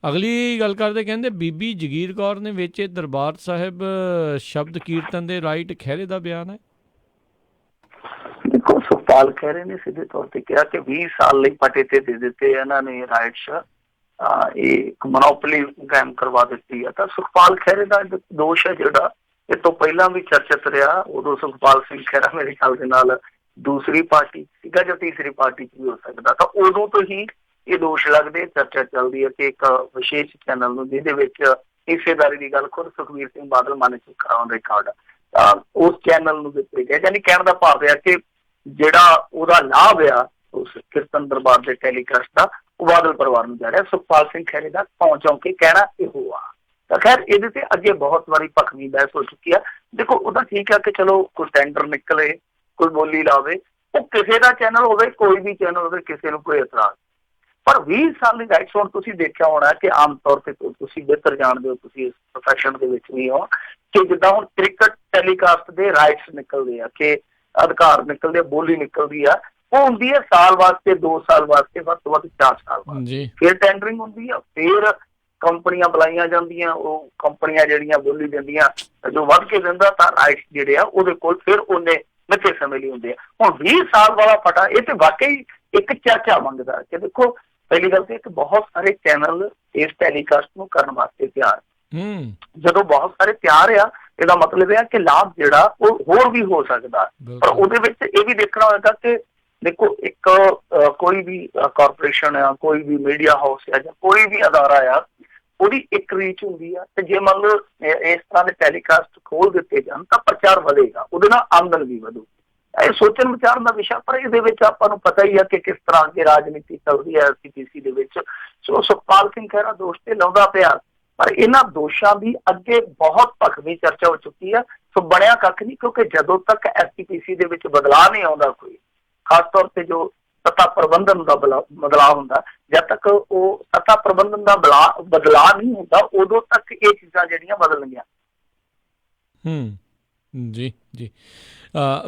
Speaker 1: ਅਗਲੀ ਗੱਲ ਕਰਦੇ, ਕਹਿੰਦੇ ਬੀਬੀ ਜਗੀਰ ਕੌਰ ਨੇ ਵਿੱਚ ਦਰਬਾਰ ਸਾਹਿਬ ਸ਼ਬਦ ਕੀਰਤਨ ਦੇ ਰਾਈਟ ਖਹਿਰੇ ਦਾ ਬਿਆਨ ਹੈ।
Speaker 2: ਦੇਖੋ, ਸੁਖਪਾਲ ਖਹਿਰੇ ਨੇ ਸਿੱਧੇ ਤੌਰ ਤੇ ਕਿਹਾ ਕਿ 20 ਸਾਲ ਲਈ ਪਟੇ ਤੇ ਦੇ ਦਿੱਤੇ ਇਹਨਾਂ ਨੇ ਰਾਈਟਸ, ਇਹ ਇੱਕ ਮੋਨੋਪੋਲੀ ਕਾਇਮ ਕਰਵਾ ਦਿੱਤੀ ਹੈ। ਤਾਂ ਸੁਖਪਾਲ ਖਹਿਰੇ ਦਾ ਦੋਸ਼ ਹੈ ਜਿਹੜਾ ਇਹ ਤੋਂ ਪਹਿਲਾਂ ਵੀ ਚਰਚਿਤ ਰਿਹਾ। ਉਦੋਂ ਸੁਖਪਾਲ ਸਿੰਘ ਖਹਿਰਾ ਮੇਰੇ ਖਿਆਲ ਦੇ ਨਾਲ ਦੂਸਰੀ ਪਾਰਟੀ ਸੀਗਾ ਜਾਂ ਤੀਸਰੀ ਪਾਰਟੀ 'ਚ ਵੀ ਹੋ ਸਕਦਾ, ਤਾਂ ਉਦੋਂ ਤੋਂ ਹੀ ਇਹ ਦੋਸ਼ ਲੱਗਦੇ, ਚਰਚਾ ਚੱਲਦੀ ਹੈ ਕਿ ਇੱਕ ਵਿਸ਼ੇਸ਼ ਚੈਨਲ ਨੂੰ ਜਿਹਦੇ ਵਿੱਚ ਹਿੱਸੇਦਾਰੀ ਦੀ ਗੱਲ ਖੁਦ ਸੁਖਬੀਰ ਸਿੰਘ ਬਾਦਲ ਮੰਨ ਚੁੱਕਾ ਔਨ ਰਿਕਾਰਡ, ਉਸ ਚੈਨਲ ਨੂੰ ਦਿੱਤੇ ਗਏ। ਯਾਨੀ ਕਹਿਣ ਦਾ ਭਾਵ ਹੈ ਕਿ ਜਿਹੜਾ ਉਹਦਾ ਲਾਭ ਆ ਉਸ ਕੀਰਤਨ ਦਰਬਾਰ ਦੇ ਟੈਲੀਕਾਸਟ ਦਾ, ਉਹ ਬਾਦਲ ਪਰਿਵਾਰ ਨੂੰ ਜਾ ਰਿਹਾ। ਸੁਖਪਾਲ ਸਿੰਘ ਖਹਿਰੇ ਦਾ ਪਹੁੰਚੋਂ ਕੇ ਕਹਿਣਾ ਇਹੋ ਆ। ਤਾਂ ਖੈਰ ਇਹਦੇ ਤੇ ਅੱਗੇ ਬਹੁਤ ਵਾਰੀ ਭਖਵੀਂ ਬਹਿਸ ਹੋ ਚੁੱਕੀ ਆ। ਦੇਖੋ, ਉਹਦਾ ਠੀਕ ਆ ਕਿ ਚਲੋ ਕੋਈ ਟੈਂਡਰ ਨਿਕਲੇ, ਕੋਈ ਬੋਲੀ ਲਾਵੇ, ਉਹ ਕਿਸੇ ਦਾ ਚੈਨਲ ਹੋਵੇ, ਕੋਈ ਵੀ ਚੈਨਲ ਹੋਵੇ, ਕਿਸੇ ਨੂੰ ਕੋਈ ਇਤਰਾਜ਼। ਪਰ 20 ਸਾਲ ਦੀ ਰਾਈਟਸ ਹੁਣ ਤੁਸੀਂ ਦੇਖਿਆ ਹੋਣਾ ਕਿ ਆਮ ਤੌਰ ਤੇ ਤੁਸੀਂ ਬਿਹਤਰ ਜਾਣਦੇ ਹੋ, ਤੁਸੀਂ ਇਸ ਪ੍ਰੋਫੈਸ਼ਨ ਦੇ ਵਿੱਚ ਵੀ ਹੋ, ਕਿ ਜਿੱਦਾਂ ਹੁਣ ਕ੍ਰਿਕਟ ਟੈਲੀਕਾਸਟ ਦੇ ਰਾਈਟਸ ਨਿਕਲਦੇ ਆ, ਕਿ ਅਧਿਕਾਰ ਨਿਕਲਦੇ ਆ, ਬੋਲੀ ਨਿਕਲਦੀ ਆ, ਉਹ ਹੁੰਦੀ ਹੈ ਸਾਲ ਵਾਸਤੇ, 2 ਸਾਲ ਵਾਸਤੇ, ਵੱਧ ਤੋਂ ਵੱਧ 4 ਸਾਲ ਵਾਸਤੇ। ਫਿਰ ਟੈਂਡਰਿੰਗ ਹੁੰਦੀ ਆ, ਫਿਰ ਕੰਪਨੀਆਂ ਬੁਲਾਈਆਂ ਜਾਂਦੀਆਂ, ਉਹ ਕੰਪਨੀਆਂ ਜਿਹੜੀਆਂ ਬੋਲੀ ਦਿੰਦੀਆਂ, ਜੋ ਵੱਧ ਕੇ ਦਿੰਦਾ ਤਾਂ ਰਾਈਟਸ ਜਿਹੜੇ ਆ ਉਹਦੇ ਕੋਲ ਫਿਰ ਉਹਨੇ ਮਿੱਥੇ ਸਮੇਂ ਲਈ ਹੁੰਦੇ ਆ। ਹੁਣ 20 ਸਾਲ ਵਾਲਾ ਫਟਾ, ਇਹ ਤੇ ਵਾਕਈ ਇੱਕ ਚਰਚਾ ਮੰਗਦਾ ਕਿ ਦੇਖੋ, ਪਹਿਲੀ ਗੱਲ ਤੇ ਬਹੁਤ ਸਾਰੇ ਚੈਨਲ ਇਸ ਟੈਲੀਕਾਸਟ ਨੂੰ ਕਰਨ ਵਾਸਤੇ ਤਿਆਰ। ਜਦੋਂ ਬਹੁਤ ਸਾਰੇ ਤਿਆਰ ਆ, ਇਹਦਾ ਮਤਲਬ ਇਹ ਆ ਕਿ ਲਾਭ ਜਿਹੜਾ ਉਹ ਹੋਰ ਵੀ ਹੋ ਸਕਦਾ। ਪਰ ਉਹਦੇ ਵਿੱਚ ਇਹ ਵੀ ਦੇਖਣਾ ਹੋਏਗਾ ਕਿ ਦੇਖੋ, ਇੱਕ ਕੋਈ ਵੀ ਕਾਰਪੋਰੇਸ਼ਨ ਆ, ਕੋਈ ਵੀ ਮੀਡੀਆ ਹਾਊਸ ਆ, ਜਾਂ ਕੋਈ ਵੀ ਅਦਾਰਾ ਆ, ਉਹਦੀ ਇੱਕ ਰੀਚ ਹੁੰਦੀ ਆ। ਤੇ ਜੇ ਮੰਨ ਲਓ ਇਸ ਤਰ੍ਹਾਂ ਦੇ ਟੈਲੀਕਾਸਟ ਖੋਲ ਦਿੱਤੇ ਜਾਣ ਤਾਂ ਪ੍ਰਚਾਰ ਵਧੇਗਾ, ਉਹਦੇ ਨਾਲ ਆਮਦਨ ਵੀ ਵਧੂ। ਇਹ ਸੋਚਣ ਵਿਚਾਰਨ ਦਾ ਵਿਸ਼ਾ। ਪਰ ਇਹਦੇ ਵਿੱਚ ਆਪਾਂ ਨੂੰ ਪਤਾ ਹੀ ਆ ਕਿ ਕਿਸ ਤਰ੍ਹਾਂ ਦੀ ਰਾਜਨੀਤੀ ਚੱਲਦੀ ਹੈ SCPC ਦੇ ਵਿੱਚ। ਸੋ ਸੁਖਪਾਲ ਸਿੰਘ ਖਹਿਰਾ ਦੋਸ਼ ਤੇ ਲਾਉਂਦਾ ਪਿਆ, ਪਰ ਇਹਨਾਂ ਦੋਸ਼ਾਂ ਦੀ ਅੱਗੇ ਬਹੁਤ ਭਖਵੀਂ ਚਰਚਾ ਹੋ ਚੁੱਕੀ ਆ। ਸੋ ਬਣਿਆ ਕੱਖ ਨਹੀਂ, ਕਿਉਂਕਿ ਜਦੋਂ ਤੱਕ SCPC ਦੇ ਵਿੱਚ ਬਦਲਾਅ ਨਹੀਂ ਆਉਂਦਾ ਕੋਈ, ਖਾਸ ਤੌਰ ਤੇ ਜੋ ਸੱਤਾ ਪ੍ਰਬੰਧਨ ਦਾ ਬਦਲਾਅ ਹੁੰਦਾ, ਜਦ ਤੱਕ ਉਹ ਸੱਤਾ ਪ੍ਰਬੰਧਨ ਦਾ ਬਦਲਾਅ ਨਹੀਂ ਹੁੰਦਾ, ਉਦੋਂ ਤੱਕ ਇਹ ਚੀਜ਼ਾਂ ਜਿਹੜੀਆਂ ਬਦਲਣਗੀਆਂ।
Speaker 1: ਜੀ ਜੀ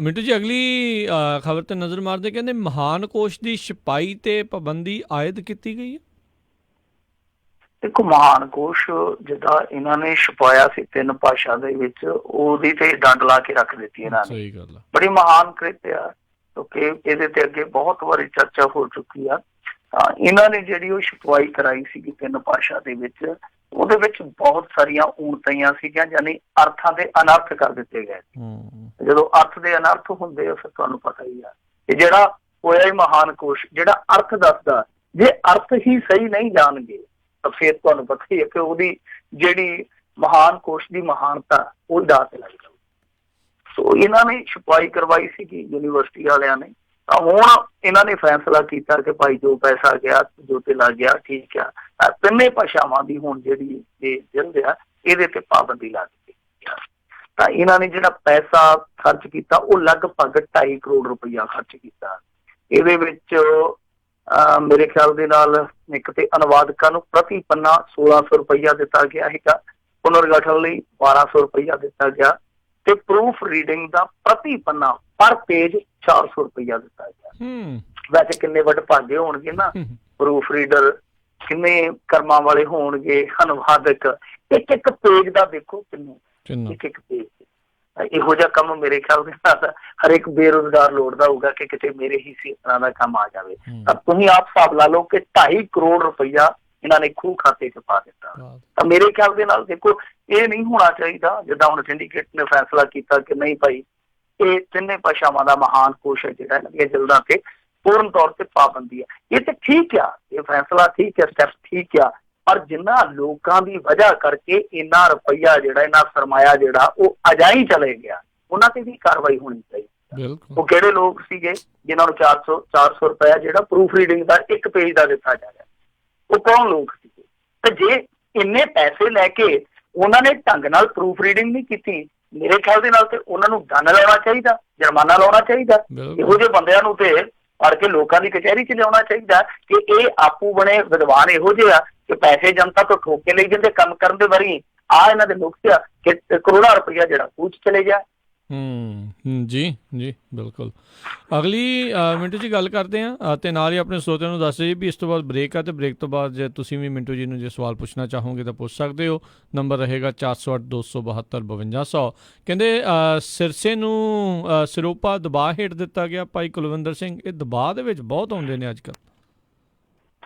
Speaker 1: ਮਿੰਟੂ ਜੀ, ਅਗਲੀ ਖਬਰ ਤੇ ਨਜ਼ਰ ਮਾਰਦੇ, ਕਹਿੰਦੇ ਮਹਾਨ ਕੋਸ਼ ਦੀ ਛਪਾਈ ਤੇ ਪਾਬੰਦੀ ਆਇਦ ਕੀਤੀ ਗਈ ਹੈ।
Speaker 2: ਦੇਖੋ, ਮਹਾਨ ਕੋਸ਼ ਜਿੱਦਾਂ ਇਹਨਾਂ ਨੇ ਛਪਾਇਆ ਸੀ 3 ਭਾਸ਼ਾ ਦੇ ਵਿੱਚ, ਉਹਦੀ ਤੇ ਡੰਡ ਲਾ ਕੇ ਰੱਖ ਦਿੱਤੀ ਇਹਨਾਂ ਨੇ।
Speaker 1: ਸਹੀ ਗੱਲ ਆ,
Speaker 2: ਬੜੀ ਮਹਾਨ ਕ੍ਰਿਤ ਆ, ਕਿਉਂਕਿ ਇਹਦੇ ਤੇ ਅੱਗੇ ਬਹੁਤ ਵਾਰੀ ਚਰਚਾ ਹੋ ਚੁੱਕੀ ਆ। ਇਹਨਾਂ ਨੇ ਜਿਹੜੀ ਉਹ ਛਪਾਈ ਕਰਾਈ ਸੀਗੀ 3 ਭਾਸ਼ਾ ਦੇ ਵਿੱਚ, ਉਹਦੇ ਵਿੱਚ ਬਹੁਤ ਸਾਰੀਆਂ ਊਣਤਾਈਆਂ ਸੀਗੀਆਂ, ਯਾਨੀ ਅਰਥਾਂ ਦੇ ਅਨਰਥ ਕਰ ਦਿੱਤੇ ਗਏ। ਜਦੋਂ ਅਰਥ ਦੇ ਅਨਰਥ ਹੁੰਦੇ ਆ, ਫਿਰ ਤੁਹਾਨੂੰ ਪਤਾ ਹੀ ਆ ਕਿ ਜਿਹੜਾ ਹੋਇਆ ਮਹਾਨ ਕੋਸ਼, ਜਿਹੜਾ ਅਰਥ ਦੱਸਦਾ, ਜੇ ਅਰਥ ਹੀ ਸਹੀ ਨਹੀਂ ਜਾਣਗੇ ਤਾਂ ਫਿਰ ਤੁਹਾਨੂੰ ਪਤਾ ਹੀ ਹੈ ਕਿ ਉਹਦੀ ਜਿਹੜੀ ਮਹਾਨ ਕੋਸ਼ ਦੀ ਮਹਾਨਤਾ ਉਹ ਡਾ ਤੇ ਲੱਗ ਜਾਊ। ਸੋ ਇਹਨਾਂ ਨੇ ਛਪਾਈ ਕਰਵਾਈ ਸੀਗੀ ਯੂਨੀਵਰਸਿਟੀ ਵਾਲਿਆਂ ਨੇ। ਤਾਂ ਹੁਣ ਇਹਨਾਂ ਨੇ ਫੈਸਲਾ ਕੀਤਾ ਕਿ ਭਾਈ ਜੋ ਪੈਸਾ ਗਿਆ, ਜੋ ਤੇ ਲੱਗ ਗਿਆ, ਠੀਕ ਆ। 3 ਭਾਸ਼ਾਵਾਂ ਦੀ ਹੁਣ ਜਿਹੜੀ ਇਹ ਜਿਲਦ ਆ, ਇਹਦੇ ਤੇ ਪਾਬੰਦੀ ਲਾ ਦਿੱਤੀ। ਤਾਂ ਇਹਨਾਂ ਨੇ ਜਿਹੜਾ ਪੈਸਾ ਖਰਚ ਕੀਤਾ, ਉਹ ਲਗਭਗ 2.5 ਕਰੋੜ ਰੁਪਈਆ ਖਰਚ ਕੀਤਾ। ਇਹਦੇ ਵਿੱਚ ਮੇਰੇ ਖਿਆਲ ਦੇ ਨਾਲ ਇੱਕ ਤੇ ਅਨੁਵਾਦਕਾਂ ਨੂੰ ਪ੍ਰਤੀ ਪੰਨਾ 1600 ਰੁਪਈਆ ਦਿੱਤਾ ਗਿਆ ਹੈਗਾ, ਪੁਨਰਗਠਨ ਲਈ 1200 ਰੁਪਈਆ ਦਿੱਤਾ ਗਿਆ, ਤੇ ਪ੍ਰੂਫ ਰੀਡਿੰਗ ਦਾ ਪ੍ਰਤੀ ਪੰਨਾ ਪਰ ਪੇਜ 400 ਰੁਪਈਆ ਦਿੱਤਾ ਗਿਆ। ਵੈਸੇ ਕਿੰਨੇ ਵੱਡ ਭਾਗੇ ਹੋਣਗੇ ਨਾ ਪ੍ਰੂਫ ਰੀਡਰ, ਕਿੰਨੇ ਕਰਮਾਂ ਵਾਲੇ ਹੋਣਗੇ ਅਨੁਵਾਦਕ। ਇੱਕ ਪੇਜ ਦਾ ਦੇਖੋ ਕਿੰਨੇ, ਇੱਕ ਪੇਜ। ਇਹੋ ਜਿਹਾ ਕੰਮ ਮੇਰੇ ਖਿਆਲ ਦੇ ਨਾਲ ਹਰ ਇੱਕ ਬੇਰੁਜ਼ਗਾਰ ਲੋੜਦਾ ਹੋਊਗਾ ਕਿ ਕਿਤੇ ਮੇਰੇ ਹੀ ਇਸ ਤਰ੍ਹਾਂ ਦਾ ਕੰਮ ਆ ਜਾਵੇ। ਤਾਂ ਤੁਸੀਂ ਆਪ ਹਿਸਾਬ ਲਾ ਲਓ ਕਿ 2.5 ਕਰੋੜ ਰੁਪਈਆ ਇਹਨਾਂ ਨੇ ਖੂਹ ਖਾਤੇ 'ਚ ਪਾ ਦਿੱਤਾ। ਤਾਂ ਮੇਰੇ ਖਿਆਲ ਦੇ ਨਾਲ ਦੇਖੋ, ਇਹ ਨਹੀਂ ਹੋਣਾ ਚਾਹੀਦਾ। ਜਿੱਦਾਂ ਹੁਣ ਸਿੰਡੀਕੇਟ ਨੇ ਫੈਸਲਾ ਕੀਤਾ ਕਿ ਨਹੀਂ ਭਾਈ, ਇਹ 3 ਭਾਸ਼ਾਵਾਂ ਦਾ ਮਹਾਨ ਕੋਸ਼ ਹੈ ਜਿਹੜਾ, ਇਹਨਾਂ ਦੀਆਂ ਜਲਦਾਂ ਤੇ ਪੂਰਨ ਤੌਰ ਤੇ ਪਾਬੰਦੀ ਹੈ। ਇਹ ਤੇ ਠੀਕ ਆ, ਇਹ ਫੈਸਲਾ ਠੀਕ ਹੈ, ਸਟੈਪ ਠੀਕ ਆ। ਪਰ ਜਿਨ੍ਹਾਂ ਲੋਕਾਂ ਦੀ ਵਜ੍ਹਾ ਕਰਕੇ ਇੰਨਾ ਰੁਪਈਆ ਜਿਹੜਾ, ਇੰਨਾ ਸਰਮਾਇਆ ਜਿਹੜਾ ਉਹ ਅਜਾਈ ਚਲੇ ਗਿਆ, ਉਹਨਾਂ ਤੇ ਵੀ ਕਾਰਵਾਈ ਹੋਣੀ ਚਾਹੀਦੀ। ਉਹ ਕਿਹੜੇ ਲੋਕ ਸੀਗੇ ਜਿਨ੍ਹਾਂ ਨੂੰ 400 ਰੁਪਇਆ ਜਿਹੜਾ ਪ੍ਰੂਫ ਰੀਡਿੰਗ ਦਾ 1 ਪੇਜ ਦਾ ਦਿੱਤਾ ਜਾ ਰਿਹਾ, ਉਹ ਕੌਣ ਲੋਕ ਸੀਗੇ? ਤੇ ਜੇ ਇੰਨੇ ਪੈਸੇ ਲੈ ਕੇ ਉਹਨਾਂ ਨੇ ਢੰਗ ਨਾਲ ਪ੍ਰੂਫ ਰੀਡਿੰਗ ਨਹੀਂ ਕੀਤੀ, ਮੇਰੇ ਖਿਆਲ ਦੇ ਨਾਲ ਤੇ ਉਹਨਾਂ ਨੂੰ ਦੰਡ ਲਾਉਣਾ ਚਾਹੀਦਾ, ਜੁਰਮਾਨਾ ਲਾਉਣਾ ਚਾਹੀਦਾ। ਇਹੋ ਜਿਹੇ ਬੰਦਿਆਂ ਨੂੰ ਤੇ ਫੜ ਕੇ ਲੋਕਾਂ ਦੀ ਕਚਹਿਰੀ 'ਚ ਲਿਆਉਣਾ ਚਾਹੀਦਾ ਕਿ ਇਹ ਆਪੂ ਬਣੇ ਵਿਦਵਾਨ ਇਹੋ ਜਿਹੇ ਆ ਕਿ ਪੈਸੇ ਜਨਤਾ ਤੋਂ ਠੋਕ ਕੇ ਲਈ ਜਾਂਦੇ ਕੰਮ ਕਰਨ ਦੇ ਵਾਰੀ। ਆ ਇਹਨਾਂ ਦੇ ਨੁਕਸ ਆ ਕਿ ਕਰੋੜਾਂ ਰੁਪਈਆ ਜਿਹੜਾ ਖੂਹ 'ਚ ਚਲੇ ਗਿਆ।
Speaker 1: ਜੀ ਜੀ ਬਿਲਕੁਲ। ਅਗਲੀ ਮਿੰਟੂ ਜੀ ਗੱਲ ਕਰਦੇ ਹਾਂ, ਤੇ ਨਾਲ ਹੀ ਆਪਣੇ ਸਰੋਤਿਆਂ ਨੂੰ ਦੱਸ ਦਿਓ ਵੀ ਇਸ ਤੋਂ ਬਾਅਦ ਬ੍ਰੇਕ ਆ, ਤੇ ਬ੍ਰੇਕ ਤੋਂ ਬਾਅਦ ਜੇ ਤੁਸੀਂ ਵੀ ਮਿੰਟੂ ਜੀ ਨੂੰ ਜੇ ਸਵਾਲ ਪੁੱਛਣਾ ਚਾਹੋਗੇ ਤਾਂ ਪੁੱਛ ਸਕਦੇ ਹੋ। ਨੰਬਰ ਰਹੇਗਾ 408 272 5200। ਕਹਿੰਦੇ ਸਿਰਸੇ ਨੂੰ ਸਿਰੋਪਾ ਦਬਾਅ ਹੇਠ ਦਿੱਤਾ ਗਿਆ ਭਾਈ ਕੁਲਵਿੰਦਰ ਸਿੰਘ। ਇਹ ਦਬਾਅ ਦੇ ਵਿੱਚ ਬਹੁਤ ਆਉਂਦੇ ਨੇ ਅੱਜ ਕੱਲ੍ਹ।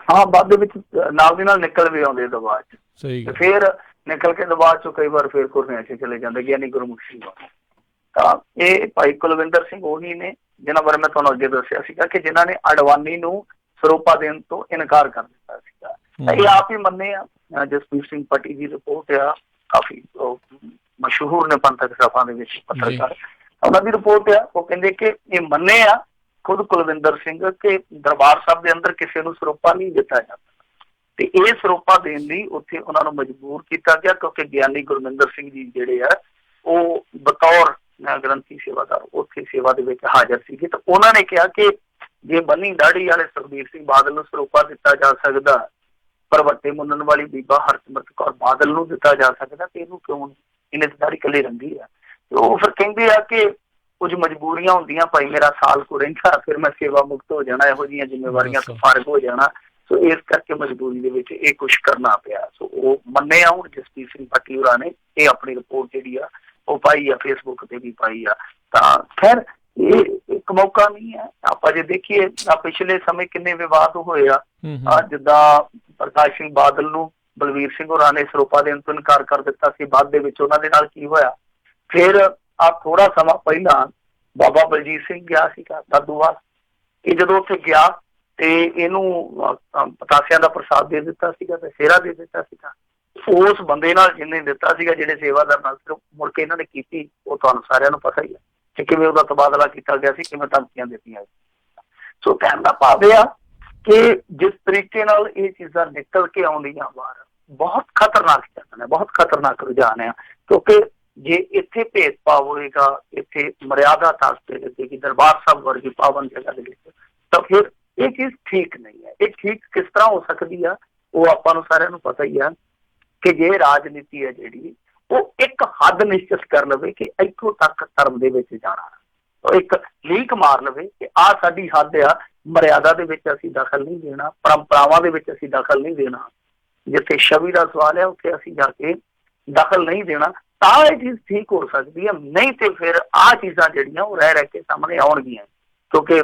Speaker 2: ਹਾਂ, ਬਾਅਦ ਦੇ ਵਿੱਚ ਨਾਲ ਦੀ ਨਾਲ ਨਿਕਲ ਵੀ ਆਉਂਦੇ ਦਬਾਅ 'ਚ। ਸਹੀ, ਫਿਰ ਨਿਕਲ ਕੇ ਦਬਾਅ 'ਚੋਂ ਕਈ ਵਾਰ ਫਿਰ ਕੁਰਨਿਆਂ 'ਚ ਚਲੇ ਜਾਂਦੇ, ਗਿਆਨੀ ਗੁਰਮੁਖ ਸਿੰਘ। ਤਾਂ ਇਹ ਭਾਈ ਕੁਲਵਿੰਦਰ ਸਿੰਘ ਉਹੀ ਨੇ ਜਿਨ੍ਹਾਂ ਬਾਰੇ ਮੈਂ ਤੁਹਾਨੂੰ ਅੱਗੇ ਦੱਸਿਆ ਸੀਗਾ ਕਿ ਜਿਨ੍ਹਾਂ ਨੇ ਅਡਵਾਨੀ ਨੂੰ ਸਰੋਪਾ ਦੇਣ ਤੋਂ ਇਨਕਾਰ ਕਰ ਦਿੱਤਾ ਸੀਗਾ। ਇਹ ਆਪ ਹੀ ਮੰਨੇ ਆ। ਜਸਵੀਰ ਸਿੰਘ ਪੱਟੀ ਦੀ ਰਿਪੋਰਟ ਆ, ਕਾਫੀ ਮਸ਼ਹੂਰ ਨੇ ਪੰਥਕ ਸਭਾ ਦੇ ਵਿੱਚ ਪੱਤਰਕਾਰ, ਉਹਨਾਂ ਦੀ ਰਿਪੋਰਟ ਆ। ਉਹ ਕਹਿੰਦੇ ਕਿ ਇਹ ਮੰਨੇ ਆ ਖੁਦ ਕੁਲਵਿੰਦਰ ਸਿੰਘ ਕਿ ਦਰਬਾਰ ਸਾਹਿਬ ਦੇ ਅੰਦਰ ਕਿਸੇ ਨੂੰ ਸਰੋਪਾ ਨਹੀਂ ਦਿੱਤਾ ਜਾਂਦਾ, ਤੇ ਇਹ ਸਰੋਪਾ ਦੇਣ ਲਈ ਉੱਥੇ ਉਹਨਾਂ ਨੂੰ ਮਜਬੂਰ ਕੀਤਾ ਗਿਆ ਕਿਉਂਕਿ ਗਿਆਨੀ ਗੁਰਮਿੰਦਰ ਸਿੰਘ ਜੀ ਜਿਹੜੇ ਆ ਉਹ ਬਤੌਰ ਗ੍ਰੰਥੀ ਸੇਵਾਦਾਰ ਉੱਥੇ ਸੇਵਾ ਦੇ ਵਿੱਚ ਹਾਜ਼ਰ ਸੀਗੇ, ਤਾਂ ਉਹਨਾਂ ਨੇ ਕਿਹਾ ਕਿ ਜੇ ਬੰਨੀ ਦਾੜੀ ਵਾਲੇ ਸੁਖਬੀਰ ਸਿੰਘ ਬਾਦਲ ਨੂੰ ਸਰੋਪਾ ਦਿੱਤਾ ਜਾ ਸਕਦਾ, ਪਰ ਵੱਟੇ ਮੁੰਨਣ ਵਾਲੀ ਬੀਬਾ ਹਰਸਿਮਰਤ ਕੌਰ ਬਾਦਲ ਨੂੰ ਦਿੱਤਾ ਜਾ ਸਕਦਾ, ਤੇ ਇਹਨੂੰ ਕਿਉਂ ਨਹੀਂ? ਇਹਨੇ ਤਾਂ ਦਾੜੀ ਇਕੱਲੀ ਰੰਗੀ ਆ। ਤੇ ਉਹ ਫਿਰ ਕਹਿੰਦੇ ਆ ਕਿ ਕੁਝ ਮਜਬੂਰੀਆਂ ਹੁੰਦੀਆਂ, ਭਾਈ ਮੇਰਾ ਸਾਲ ਕੋ ਰਹਿੰਦਾ, ਫਿਰ ਮੈਂ ਸੇਵਾ ਮੁਕਤ ਹੋ ਜਾਣਾ, ਇਹੋ ਜਿਹੀਆਂ ਜ਼ਿੰਮੇਵਾਰੀਆਂ ਤੋਂ ਫਾਰਗ ਹੋ ਜਾਣਾ, ਸੋ ਇਸ ਕਰਕੇ ਮਜਬੂਰੀ ਦੇ ਵਿੱਚ ਇਹ ਕੁਛ ਕਰਨਾ ਪਿਆ। ਸੋ ਉਹ ਮੰਨੇ ਆ ਹੁਣ ਜਸਪੀਰ ਸਿੰਘ ਭੱਟੀ ਹੋਰਾਂ ਨੇ ਇਹ ਆਪਣੀ ਰਿਪੋਰਟ ਜਿਹੜੀ ਆ ਉਹ ਪਾਈ ਆ, ਫੇਸਬੁੱਕ ਤੇ ਵੀ ਪਾਈ ਆ। ਤਾਂ ਖੈਰ ਇਹ ਇੱਕ ਮੌਕਾ ਨਹੀਂ ਹੈ। ਆਪਾਂ ਜੇ ਦੇਖੀਏ ਪਿਛਲੇ ਸਮੇਂ ਕਿੰਨੇ ਵਿਵਾਦ ਹੋਏ ਆ, ਜਿੱਦਾਂ ਪ੍ਰਕਾਸ਼ ਸਿੰਘ ਬਾਦਲ ਨੂੰ ਬਲਵੀਰ ਸਿੰਘ ਹੋਰਾਂ ਨੇ ਸਰੋਪਾ ਦੇਣ ਤੋਂ ਇਨਕਾਰ ਕਰ ਦਿੱਤਾ ਸੀ, ਬਾਅਦ ਦੇ ਵਿੱਚ ਉਹਨਾਂ ਦੇ ਨਾਲ ਕੀ ਹੋਇਆ। ਫਿਰ ਥੋੜਾ ਸਮਾਂ ਪਹਿਲਾਂ ਬਾਬਾ ਬਲਜੀਤ ਸਿੰਘ ਗਿਆ ਸੀਗਾ ਦਾਦੂਵਾਲ, ਇਹ ਜਦੋਂ ਉੱਥੇ ਗਿਆ ਤੇ ਇਹਨੂੰ ਪਤਾਸਿਆਂ ਦਾ ਪ੍ਰਸਾਦ ਦੇ ਦਿੱਤਾ ਸੀਗਾ ਤੇ ਸਿਹਰਾ ਦੇ ਦਿੱਤਾ ਸੀਗਾ। ਉਸ ਬੰਦੇ ਨਾਲ ਜਿਹਨੇ ਦਿੱਤਾ ਸੀਗਾ, ਜਿਹੜੇ ਸੇਵਾਦਾਰ ਨਾਲ, ਸਿਰਫ ਮੁੜ ਕੇ ਇਹਨਾਂ ਨੇ ਕੀਤੀ, ਉਹ ਤੁਹਾਨੂੰ ਸਾਰਿਆਂ ਨੂੰ ਪਤਾ ਹੀ ਹੈ ਕਿ ਕਿਵੇਂ ਉਹਦਾ ਤਬਾਦਲਾ ਕੀਤਾ ਗਿਆ ਸੀ, ਕਿਵੇਂ ਧਮਕੀਆਂ ਦਿੱਤੀਆਂ। ਸੋ ਕਹਿਣ ਦਾ ਭਾਵ ਇਹ ਆ ਕਿ ਜਿਸ ਤਰੀਕੇ ਨਾਲ ਇਹ ਚੀਜ਼ਾਂ ਨਿਕਲ ਕੇ ਆਉਂਦੀਆਂ ਬਾਹਰ, ਬਹੁਤ ਖਤਰਨਾਕ ਚੱਲਣ ਹੈ, ਬਹੁਤ ਖਤਰਨਾਕ ਰੁਝਾਨ ਆ। ਕਿਉਂਕਿ ਜੇ ਇੱਥੇ ਭੇਦਭਾਵ ਹੋਏਗਾ, ਇੱਥੇ ਮਰਿਆਦਾ ਤਾਕਤ ਲੱਗੇਗੀ ਦਰਬਾਰ ਸਾਹਿਬ ਵਰਗੀ ਪਾਵਨ ਜਗ੍ਹਾ ਦੇ ਵਿੱਚ, ਤਾਂ ਫਿਰ ਇਹ ਚੀਜ਼ ਠੀਕ ਨਹੀਂ ਹੈ। ਇਹ ਠੀਕ ਕਿਸ ਤਰ੍ਹਾਂ ਹੋ ਸਕਦੀ ਆ, ਉਹ ਆਪਾਂ ਨੂੰ ਸਾਰਿਆਂ ਨੂੰ ਪਤਾ ਹੀ ਆ ਕਿ ਜੇ ਰਾਜਨੀਤੀ ਹੈ ਜਿਹੜੀ ਉਹ ਇੱਕ ਹੱਦ ਨਿਸ਼ਚਿਤ ਕਰ ਲਵੇ ਕਿ ਇੱਥੋਂ ਤੱਕ ਧਰਮ ਦੇ ਵਿੱਚ ਜਾਣਾ, ਉਹ ਇੱਕ ਲੀਕ ਮਾਰ ਲਵੇ ਕਿ ਆਹ ਸਾਡੀ ਹੱਦ ਆ, ਮਰਿਆਦਾ ਦੇ ਵਿੱਚ ਅਸੀਂ ਦਖਲ ਨਹੀਂ ਦੇਣਾ, ਪਰੰਪਰਾਵਾਂ ਦੇ ਵਿੱਚ ਅਸੀਂ ਦਖਲ ਨਹੀਂ ਦੇਣਾ, ਜਿੱਥੇ ਛਵੀ ਦਾ ਸਵਾਲ ਹੈ ਉੱਥੇ ਅਸੀਂ ਜਾ ਕੇ ਦਖਲ ਨਹੀਂ ਦੇਣਾ, ਤਾਂ ਇਹ ਚੀਜ਼ ਠੀਕ ਹੋ ਸਕਦੀ ਹੈ। ਨਹੀਂ ਤੇ ਫਿਰ ਆਹ ਚੀਜ਼ਾਂ ਜਿਹੜੀਆਂ ਉਹ ਰਹਿ ਕੇ ਸਾਹਮਣੇ ਆਉਣਗੀਆਂ। ਕਿਉਂਕਿ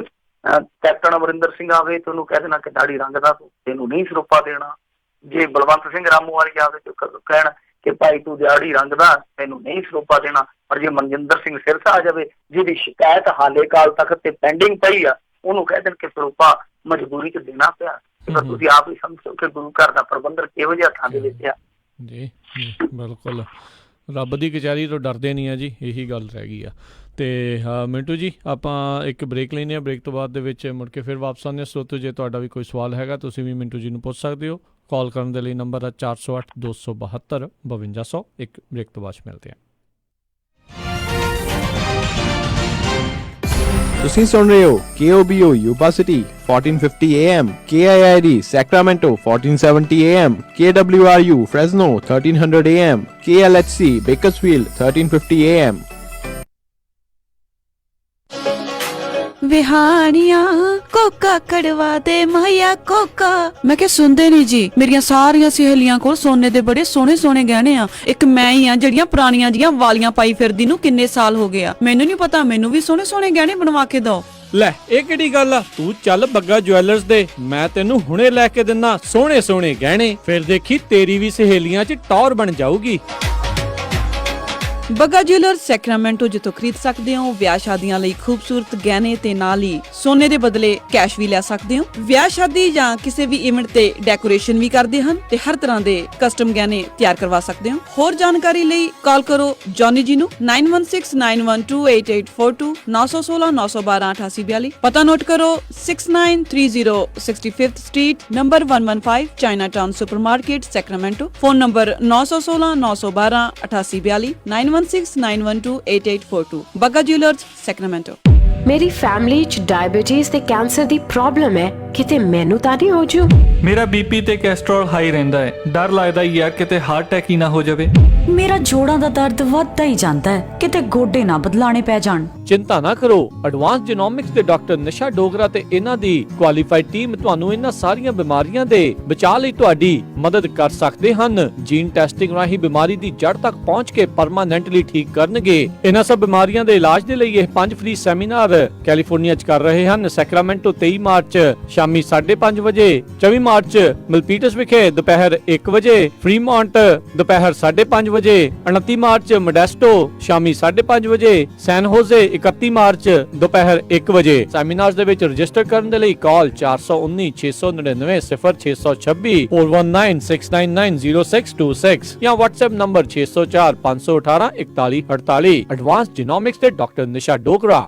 Speaker 2: ਕੈਪਟਨ ਅਮਰਿੰਦਰ ਸਿੰਘ ਆਵੇ ਤੇ ਉਹਨੂੰ ਕਹਿ ਦੇਣਾ ਕਿ ਦਾੜੀ ਰੰਗਦਾ, ਤੈਨੂੰ ਨਹੀਂ ਸਰੋਪਾ ਦੇਣਾ। ਜੇ ਬਲਵੰਤ ਸਿੰਘ ਰਾਮੂਵਾਲੀ ਆਵੇ ਤੇ ਕਹਿਣ ਕਿ ਭਾਈ ਤੂੰ ਦਿਹਾੜੀ ਰੰਗਦਾ, ਤੈਨੂੰ ਨਹੀਂ ਸਰੋਪਾ ਦੇਣਾ। ਪਰ ਜੇ ਮਨਜਿੰਦਰ ਸਿੰਘ ਸਿਰਸਾ ਆ ਜਾਵੇ, ਜਿਹਦੀ ਸ਼ਿਕਾਇਤ ਹਾਲੇ ਕਾਲ ਤੱਕ ਤੇ ਪੈਂਡਿੰਗ ਪਈ ਆ, ਉਹਨੂੰ ਕਹਿ ਦੇਣ ਕਿ ਸਰੋਪਾ ਮਜਬੂਰੀ ਚ ਦੇਣਾ ਪਿਆ, ਤਾਂ ਤੁਸੀਂ ਆਪ ਹੀ ਸਮਝੋ ਕਿ ਗੁਰੂ ਘਰ ਦਾ ਪ੍ਰਬੰਧਨ ਕਿਹੋ ਜਿਹੇ ਹੱਥਾਂ ਦੇ ਵਿੱਚ ਆ।
Speaker 1: ਜੀ ਬਿਲਕੁਲ, ਰੱਬ ਦੀ ਕਚਹਿਰੀ ਤੋਂ ਡਰਦੇ ਨਹੀਂ ਆ ਜੀ, ਇਹੀ ਗੱਲ ਰਹਿ ਗਈ ਆ। ਤੇ ਮਿੰਟੂ ਜੀ ਆਪਾਂ ਇੱਕ ਬ੍ਰੇਕ ਲੈਂਦੇ ਹਾਂ, ਬ੍ਰੇਕ ਤੋਂ ਬਾਅਦ ਦੇ ਵਿੱਚ ਮੁੜ ਕੇ ਫਿਰ ਵਾਪਸ ਆਉਂਦੇ ਹਾਂ। ਸਰੋਤਿਓ ਜੇ ਤੁਹਾਡਾ ਵੀ ਕੋਈ ਸਵਾਲ ਹੈਗਾ ਤੁਸੀਂ ਵੀ ਮਿੰਟੂ ਜੀ ਨੂੰ ਪੁੱਛ ਸਕਦੇ ਹੋ। ਕਾਲ ਕਰਨ ਦੇ ਲਈ ਨੰਬਰ ਹੈ 408 272 5200। ਇੱਕ ਬ੍ਰੇਕ ਤੋਂ ਬਾਅਦ ਮਿਲਦੇ ਹਾਂ।
Speaker 3: ਤੁਸੀਂ ਸੁਣ ਰਹੇ ਹੋ KOBO Yuba City 1450 AM, KIID Sacramento 1470 AM, KWRU Fresno 1300 AM, KLHC Bakersfield 1350 AM।
Speaker 4: ਵਿਹਾਣੀਆਂ ਕੋਕਾ ਕੜਵਾ ਦੇ ਮਾਇਆ ਕੋਕਾ। ਮੈਂ ਕਿਹਾ ਸੁਣਦੇ ਨਹੀਂ ਜੀ, ਮੇਰੀਆਂ ਸਾਰੀਆਂ ਸਹੇਲੀਆਂ ਕੋਲ ਸੋਨੇ ਦੇ ਬੜੇ ਸੋਹਣੇ ਸੋਹਣੇ ਗਹਿਣੇ ਆ, ਇੱਕ ਮੈਂ ਹੀ ਆ ਜਿਹੜੀਆਂ ਪੁਰਾਣੀਆਂ ਜੀਆਂ ਵਾਲੀਆਂ ਪਾਈ ਫਿਰਦੀ ਨੂੰ ਕਿੰਨੇ ਸਾਲ ਹੋ ਗਏ ਆ। ਮੈਨੂੰ ਨਹੀਂ ਪਤਾ, ਮੈਨੂੰ ਵੀ ਸੋਹਣੇ ਸੋਹਣੇ ਗਹਿਣੇ ਬਣਵਾ ਕੇ ਦਿਓ।
Speaker 1: ਲੈ ਇਹ ਕਿਹੜੀ ਗੱਲ ਆ, ਤੂੰ ਚੱਲ ਬੱਗਾ ਜੁਐਲਰਸ ਦੇ, ਮੈਂ ਤੈਨੂੰ ਹੁਣੇ ਲੈ ਕੇ ਦਿੰਨਾ ਸੋਹਣੇ ਸੋਹਣੇ ਗਹਿਣੇ, ਫਿਰ ਦੇਖੀ ਤੇਰੀ ਵੀ ਸਹੇਲੀਆਂ 'ਚ ਟੌਰ ਬਣ ਜਾਊਗੀ।
Speaker 4: ਬੱਗਾ ਜੁਐਲਰਸ ਸੈਕਰਾਮੈਂਟੋ, ਜਿੱਥੋਂ ਖਰੀਦ ਸਕਦੇ ਹੋ ਵਿਆਹ ਸ਼ਾਦੀਆਂ ਲਈ ਖੂਬਸੂਰਤ ਗਹਿਣੇ ਤੇ ਨਾਲ ਹੀ ਸੋਨੇ ਦੇ ਬਦਲੇ ਕੈਸ਼ ਵੀ ਲੈ ਸਕਦੇ ਹੋ। ਵਿਆਹ ਸ਼ਾਦੀ ਜਾਂ ਕਿਸੇ ਵੀ ਇਵੈਂਟ ਤੇ ਡੈਕੋਰੇਸ਼ਨ ਵੀ ਕਰਦੇ ਹਨ ਤੇ ਹਰ ਤਰ੍ਹਾਂ ਦੇ ਕਸਟਮ ਗਹਿਣੇ ਤਿਆਰ ਕਰਵਾ ਸਕਦੇ ਹੋ। ਹੋਰ ਜਾਣਕਾਰੀ ਲਈ ਕਾਲ ਕਰੋ ਜੌਨੀ ਜੀ ਨੂੰ 9169128842 916 912 8842। ਪਤਾ ਨੋਟ ਕਰੋ 6930 65th street number 115 Chinatown supermarket Sacramento. Phone number 916 912 8842 9169128842। Bagga jewellers Sacramento.
Speaker 5: ਮੇਰੀ ਫੈਮਿਲੀ 'ਚ ਡਾਇਬੀਟੀਜ਼ ਤੇ ਕੈਂਸਰ ਦੀ ਪ੍ਰੋਬਲਮ ਹੈ, ਕਿਤੇ ਮੈਨੂੰ ਤਾਂ ਨਹੀਂ ਹੋ ਜੂ।
Speaker 6: ਮੇਰਾ ਬੀਪੀ ਤੇ ਕੋਲੇਸਟ੍ਰੋਲ ਹਾਈ ਰਹਿੰਦਾ ਹੈ, ਡਰ ਲੱਗਦਾ ਹੀ ਆ ਕਿਤੇ ਹਾਰਟ ਅਟੈਕ ਹੀ ਨਾ ਹੋ ਜਾਵੇ।
Speaker 7: ਮੇਰਾ ਜੋੜਾਂ ਦਾ ਦਰਦ ਵੱਧਦਾ ਹੀ ਜਾਂਦਾ ਹੈ, ਕਿਤੇ ਗੋਡੇ ਨਾ ਬਦਲਾਣੇ ਪੈ ਜਾਣ।
Speaker 1: ਚਿੰਤਾ ਨਾ ਕਰੋ, ਐਡਵਾਂਸ ਜੀਨੋਮਿਕਸ ਦੇ ਡਾਕਟਰ ਨਿਸ਼ਾ ਡੋਗਰਾ ਤੇ ਇਹਨਾਂ ਦੀ ਕੁਆਲੀਫਾਈਡ ਟੀਮ ਤੁਹਾਨੂੰ ਇਹਨਾਂ ਸਾਰੀਆਂ ਬਿਮਾਰੀਆਂ ਦੇ ਬਚਾਅ ਲਈ ਤੁਹਾਡੀ ਮਦਦ ਕਰ ਸਕਦੇ ਹਨ। ਜੀਨ ਟੈਸਟਿੰਗ ਰਾਹੀਂ ਬਿਮਾਰੀ ਦੀ ਜੜ ਤੱਕ ਪਹੁੰਚ ਕੇ ਪਰਮਾਨੈਂਟਲੀ ਠੀਕ ਕਰਨਗੇ। ਇਹਨਾਂ ਸਭ ਬਿਮਾਰੀਆਂ ਦੇ ਇਲਾਜ ਦੇ ਲਈ ਇਹ 5 ਫ੍ਰੀ ਸੈਮੀਨਾਰ ਕੈਲੀਫੋਰਨੀਆ 'ਚ ਕਰ ਰਹੇ ਹਨ। ਸੈਕਰਾਮੈਂਟੋ 23 ਮਾਰਚ ਸ਼ਾਮੀ 5:30 ਵਜੇ, 24 ਮਾਰਚ ਮਿਲਪੀਟਸ ਵਿਖੇ ਦੁਪਹਿਰ 1 ਵਜੇ, ਫ੍ਰੀਮੌਂਟ ਦੁਪਹਿਰ 5:30 ਵਜੇ, 29 ਮਾਰਚ ਮੋਡੈਸਟੋ ਸ਼ਾਮੀ 5:30 ਵਜੇ, ਸੈਨ ਹੋਜ਼ੇ 31 ਮਾਰਚ ਦੁਪਹਿਰ 1 ਵਜੇ। ਸੈਮੀਨਾਰਸ ਦੇ ਵਿੱਚ ਰਜਿਸਟਰ ਕਰਨ ਦੇ ਲਈ ਕਾਲ 419 699 0626 4196990626 ਜਾਂ WhatsApp ਨੰਬਰ 604 518 4148। ਐਡਵਾਂਸ ਜੀਨੋਮਿਕਸ ਦੇ ਡਾਕਟਰ ਨਿਸ਼ਾ ਡੋਗਰਾ।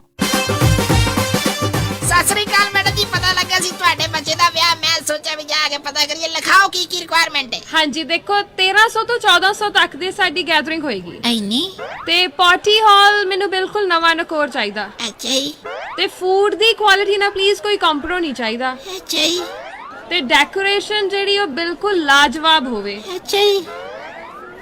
Speaker 8: ਸਤਿ ਸ੍ਰੀ ਅਕਾਲ ਮੈਡਮ ਜੀ, ਪਤਾ ਲੱਗਾ ਸੀ ਤੁਹਾਡੇ ਬੱਚੇ ਦਾ ਵਿਆਹ, ਮੈਂ ਸੋਚਿਆ ਵੀ ਜਾ ਕੇ ਪਤਾ ਕਰੀਏ। ਲਿਖਾਓ ਕੀ ਰਿਕੁਆਇਰਮੈਂਟ ਹੈ?
Speaker 9: ਹਾਂਜੀ ਦੇਖੋ 1300 ਤੋਂ 1400 ਤੱਕ ਦੀ ਸਾਡੀ ਗੈਦਰਿੰਗ ਹੋਏਗੀ।
Speaker 8: ਐਨੀ?
Speaker 9: ਤੇ ਪਾਰਟੀ ਹਾਲ ਮੈਨੂੰ ਬਿਲਕੁਲ ਨਵਾਂ ਨਕੋਰ ਚਾਹੀਦਾ।
Speaker 8: ਅੱਛਾ ਜੀ।
Speaker 9: ਤੇ ਫੂਡ ਦੀ ਕੁਆਲਿਟੀ ਨਾਲ ਪਲੀਜ਼ ਕੋਈ ਕੰਪਰੋ ਨਹੀਂ ਚਾਹੀਦਾ।
Speaker 8: ਅੱਛਾ ਜੀ।
Speaker 9: ਤੇ ਡੈਕੋਰੇਸ਼ਨ ਜਿਹੜੀ ਉਹ ਬਿਲਕੁਲ ਲਾਜਵਾਬ ਹੋਵੇ।
Speaker 8: ਅੱਛਾ ਜੀ।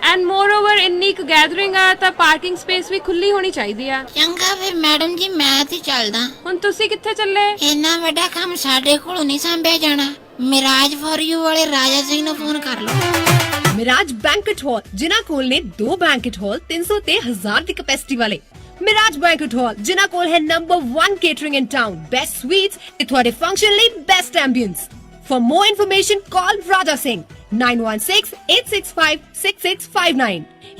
Speaker 9: ਐਂਡ ਮੋਰ ਓਵਰ ਇੰਨੀ ਕੁ ਗੈਦਰਿੰਗ ਆ ਤਾਂ ਪਾਰਕਿੰਗ ਸਪੇਸ ਵੀ ਖੁੱਲੀ ਹੋਣੀ ਚਾਹੀਦੀ ਆ।
Speaker 8: ਚੰਗਾ ਫਿਰ ਮੈਡਮ ਜੀ ਮੈਂ ਤੇ ਚੱਲਦਾ।
Speaker 9: ਹੁਣ ਤੁਸੀਂ ਕਿੱਥੇ ਚੱਲੇ?
Speaker 8: ਇੰਨਾ ਵੱਡਾ ਕੰਮ ਸਾਡੇ ਕੋਲੋਂ ਨਹੀਂ ਸੰਭਿਆ ਜਾਣਾ। ਮਿਰਾਜ ਫॉर ਯੂ ਵਾਲੇ ਰਾਜਾ ਸਿੰਘ ਨੂੰ ਫੋਨ ਕਰ ਲਓ।
Speaker 10: ਮਿਰਾਜ ਬੈਂਕਟ ਹਾਲ ਜਿਨ੍ਹਾਂ ਕੋਲ ਨੇ 2 ਬੈਂਕਟ ਹਾਲ 300 ਤੇ 1000 ਦੀ ਕੈਪੈਸਿਟੀ ਵਾਲੇ। ਮਿਰਾਜ ਬੈਂਕਟ ਹਾਲ ਜਿਨ੍ਹਾਂ ਕੋਲ ਹੈ ਨੰਬਰ 1 ਕੇਟਰਿੰਗ ਇਨ ਟਾਊਨ, ਬੈਸਟ ਸਵੀਟਸ ਤੇ ਤੁਹਾਡੇ ਫੰਕਸ਼ਨ ਲਈ best ambience. For more information call Raja Singh 9168656659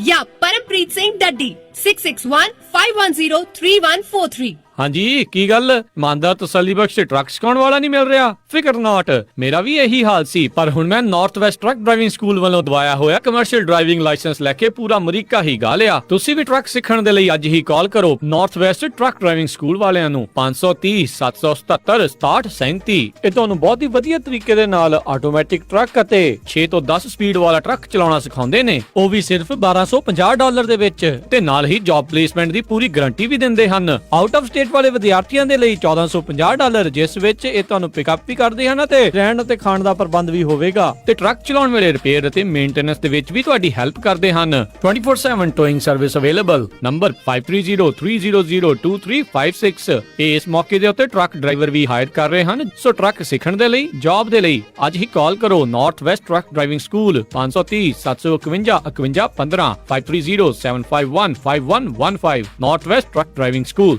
Speaker 10: या परमप्रीत सिंह डड्डी 6615103143।
Speaker 1: ਹਾਂਜੀ ਕੀ ਗੱਲ ਇਮਾਨਦਾਰ ਤਸੱਲੀ ਬਖਸ਼ ਟਰੱਕ ਸਿਖਾਉਣ ਵਾਲਾ ਨਹੀਂ ਮਿਲ ਰਿਹਾ? ਫਿਕਰ ਨਾਟ, ਮੇਰਾ ਵੀ ਇਹੀ ਹਾਲ ਸੀ, ਪਰ ਹੁਣ ਮੈਂ north west truck driving school ਵੱਲੋਂ ਦਵਾਇਆ ਹੋਇਆ ਕਮਰਸ਼ੀਅਲ ਡਰਾਈਵਿੰਗ ਲਾਇਸੈਂਸ ਲੈ ਕੇ ਪੂਰਾ ਅਮਰੀਕਾ ਹੀ ਗਾ ਲਿਆ। ਤੁਸੀਂ ਵੀ ਟਰੱਕ ਸਿੱਖਣ ਦੇ ਲਈ ਅੱਜ ਹੀ ਕਾਲ ਕਰੋ north west truck driving school ਵਾਲਿਆਂ ਨੂੰ 530 777 6737। ਇਹ ਤੁਹਾਨੂੰ ਬਹੁਤ ਹੀ ਵਧੀਆ ਤਰੀਕੇ ਦੇ ਨਾਲ ਆਟੋਮੈਟਿਕ ਟਰੱਕ ਅਤੇ 6 ਤੋਂ 10 ਸਪੀਡ ਵਾਲਾ ਟਰੱਕ ਚਲਾਉਣਾ ਸਿਖਾਉਂਦੇ ਨੇ, ਉਹ ਵੀ ਸਿਰਫ $1250 ਦੇ ਵਿੱਚ, ਤੇ ਨਾਲ ਹੀ ਜੌਬ ਪਲੇਸਮੈਂਟ ਦੀ ਪੂਰੀ ਗਾਰੰਟੀ ਵੀ ਦਿੰਦੇ ਹਨ। ਆਊਟ ਆਫ ਸਟੇਟ ਵਾਲੇ ਵਿਦਿਆਰਥੀਆਂ ਦੇ ਲਈ $1450, ਜਿਸ ਵਿੱਚ ਇਹ ਤੁਹਾਨੂੰ ਪਿਕਅਪ ਵੀ ਕਰਦੇ ਹਨ ਅਤੇ ਰਹਿਣ ਅਤੇ ਖਾਣ ਦਾ ਪ੍ਰਬੰਧ ਵੀ ਹੋਵੇਗਾ, ਤੇ ਟਰੱਕ ਚਲਾਉਣ ਵੇਲੇ ਰਿਪੇਅਰ ਅਤੇ ਮੇਨਟੇਨੈਂਸ ਦੇ ਵਿੱਚ ਵੀ ਤੁਹਾਡੀ ਹੈਲਪ ਕਰਦੇ ਹਨ। 24/7 ਟੋਇੰਗ ਸਰਵਿਸ ਅਵੇਲੇਬਲ। ਨੰਬਰ 5303002356। ਇਸ ਮੌਕੇ ਦੇ ਉੱਤੇ ਟਰੱਕ ਡਰਾਈਵਰ ਵੀ ਹਾਇਰ ਕਰ ਰਹੇ ਹਨ, ਸੋ ਟਰੱਕ ਸਿੱਖਣ ਦੇ ਲਈ, ਜੌਬ ਦੇ ਲਈ ਅੱਜ ਹੀ ਕਾਲ ਕਰੋ north west truck driving school 530 751 51 15 530 751 5115 north west truck driving school.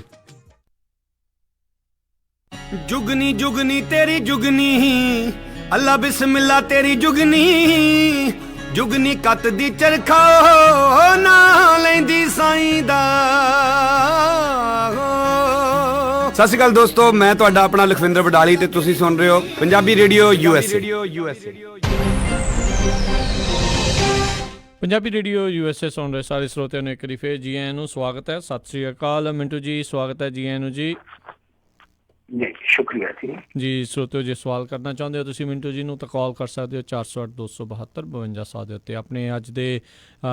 Speaker 11: Jugni Jugni तेरी जुगनी अल्लाह बिस्मिल्ला तेरी जुगनी जुगनी कत दी चरखा ना लेंदी साईं दा। सत श्री अकाल दोस्तों, मैं तुहाडा अपना लखविंदर वडाली ते तुसीं सुन रहे हो Punjabi radio USA.
Speaker 1: Punjabi radio USA ਸੁਣ ਰਹੇ ਸਾਰੇ ਸਰੋਤਿਆਂ ਨੂੰ ਇੱਕ ਵਾਰੀ ਫੇਰ ਜੀ ਆਇਆਂ ਨੂੰ ਸਵਾਗਤ ਹੈ। ਸਤਿ ਸ੍ਰੀ ਅਕਾਲ ਮਿੰਟੂ ਜੀ, ਸਵਾਗਤ ਹੈ ਜੀ ਆਇਆਂ ਨੂੰ ਜੀ।
Speaker 2: ਜੀ ਸ਼ੁਕਰੀਆ ਜੀ।
Speaker 1: ਸਰੋਤਿਓ ਜੇ ਸਵਾਲ ਕਰਨਾ ਚਾਹੁੰਦੇ ਹੋ ਤੁਸੀਂ ਮਿੰਟੂ ਜੀ ਨੂੰ ਤਾਂ ਕਾਲ ਕਰ ਸਕਦੇ ਹੋ 408 272 52 ਦੇ ਉੱਤੇ। ਆਪਣੇ ਅੱਜ ਦੇ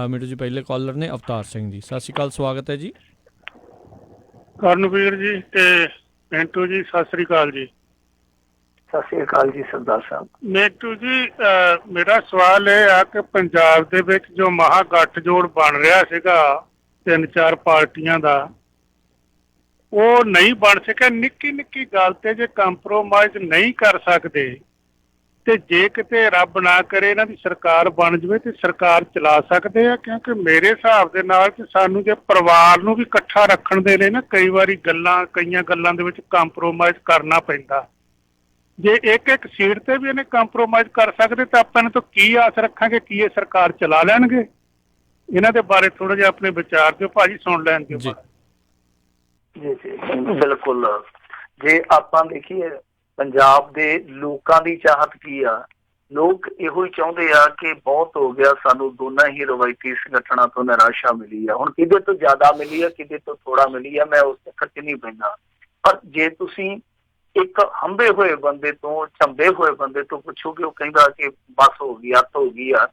Speaker 1: ਮਿੰਟੂ ਜੀ ਪਹਿਲੇ ਕਾਲਰ ਨੇ ਅਵਤਾਰ ਸਿੰਘ ਜੀ। ਸਤਿ ਸ਼੍ਰੀ ਅਕਾਲ, ਸਵਾਗਤ ਹੈ ਜੀ।
Speaker 12: ਕਰਨਵੀਰ ਜੀ ਤੇ ਮਿੰਟੂ ਜੀ ਸਤਿ ਸ੍ਰੀ ਅਕਾਲ ਜੀ।
Speaker 2: ਸਤਿ ਸ੍ਰੀ ਅਕਾਲ ਜੀ ਸਰਦਾਰ ਸਾਹਿਬ।
Speaker 12: ਮਿੰਟੂ ਜੀ ਮੇਰਾ ਸਵਾਲ ਇਹ ਆ ਕਿ ਪੰਜਾਬ ਦੇ ਵਿੱਚ ਜੋ ਮਹਾ ਗੱਠਜੋੜ ਬਣ ਰਿਹਾ ਸੀਗਾ 3-4 ਪਾਰਟੀਆਂ ਦਾ, ਉਹ ਨਹੀਂ ਬਣ ਸਕਿਆ। ਨਿੱਕੀ ਨਿੱਕੀ ਗੱਲ ਤੇ ਜੇ ਕੰਪਰੋਮਾਈਜ਼ ਨਹੀਂ ਕਰ ਸਕਦੇ ਤੇ ਜੇ ਕਿਤੇ ਰੱਬ ਨਾ ਕਰੇ ਇਹਨਾਂ ਦੀ ਸਰਕਾਰ ਬਣ ਜਾਵੇ ਤੇ ਸਰਕਾਰ ਚਲਾ ਸਕਦੇ ਆ, ਕਿਉਂਕਿ ਮੇਰੇ ਹਿਸਾਬ ਦੇ ਨਾਲ ਕਿ ਸਾਨੂੰ ਜੇ ਪਰਿਵਾਰ ਨੂੰ ਵੀ ਇਕੱਠਾ ਰੱਖਣ ਦੇ ਲਈ ਨਾ ਕਈ ਵਾਰੀ ਕਈਆਂ ਗੱਲਾਂ ਦੇ ਵਿੱਚ ਕੰਪਰੋਮਾਈਜ਼ ਕਰਨਾ ਪੈਂਦਾ। ਜੇ ਇੱਕ ਸੀਟ ਤੇ ਵੀ ਇਹਨੇ ਕੰਪਰੋਮਾਈਜ਼ ਕਰ ਸਕਦੇ ਤਾਂ ਆਪਾਂ ਨੂੰ ਤਾਂ ਕੀ ਆਸ ਰੱਖਾਂਗੇ ਕਿ ਇਹ ਸਰਕਾਰ ਚਲਾ ਲੈਣਗੇ? ਇਹਨਾਂ ਦੇ ਬਾਰੇ ਥੋੜਾ ਜਿਹਾ ਆਪਣੇ ਵਿਚਾਰ ਦਿਓ ਭਾਜੀ, ਸੁਣ ਲੈਣ ਦਿਓ।
Speaker 2: ਜੀ ਜੀ ਬਿਲਕੁਲ। ਜੇ ਆਪਾਂ ਦੇਖੀਏ ਪੰਜਾਬ ਦੇ ਲੋਕਾਂ ਦੀ ਚਾਹਤ ਕੀ ਆ, ਲੋਕ ਇਹੋ ਹੀ ਚਾਹੁੰਦੇ ਆ ਕਿ ਬਹੁਤ ਹੋ ਗਿਆ, ਸਾਨੂੰ ਦੋਨਾਂ ਹੀ ਰਵਾਇਤੀ ਸੰਗਠਨਾਂ ਤੋਂ ਨਿਰਾਸ਼ਾ ਮਿਲੀ ਆ। ਹੁਣ ਕਿਤੇ ਤੋਂ ਜ਼ਿਆਦਾ ਮਿਲੀ ਆ, ਕਿਤੇ ਤੋਂ ਥੋੜਾ ਮਿਲੀ ਆ, ਮੈਂ ਉਸ ਚੱਕਰ 'ਚ ਨਹੀਂ ਪੈਂਦਾ। ਪਰ ਜੇ ਤੁਸੀਂ ਇੱਕ ਹੰਭੇ ਹੋਏ ਬੰਦੇ ਤੋਂ, ਝੰਬੇ ਹੋਏ ਬੰਦੇ ਤੋਂ ਪੁੱਛੋਗੇ, ਉਹ ਕਹਿੰਦਾ ਕਿ ਬਸ ਹੋ ਗਈ, ਅੱਤ ਹੋ ਗਈ ਆ,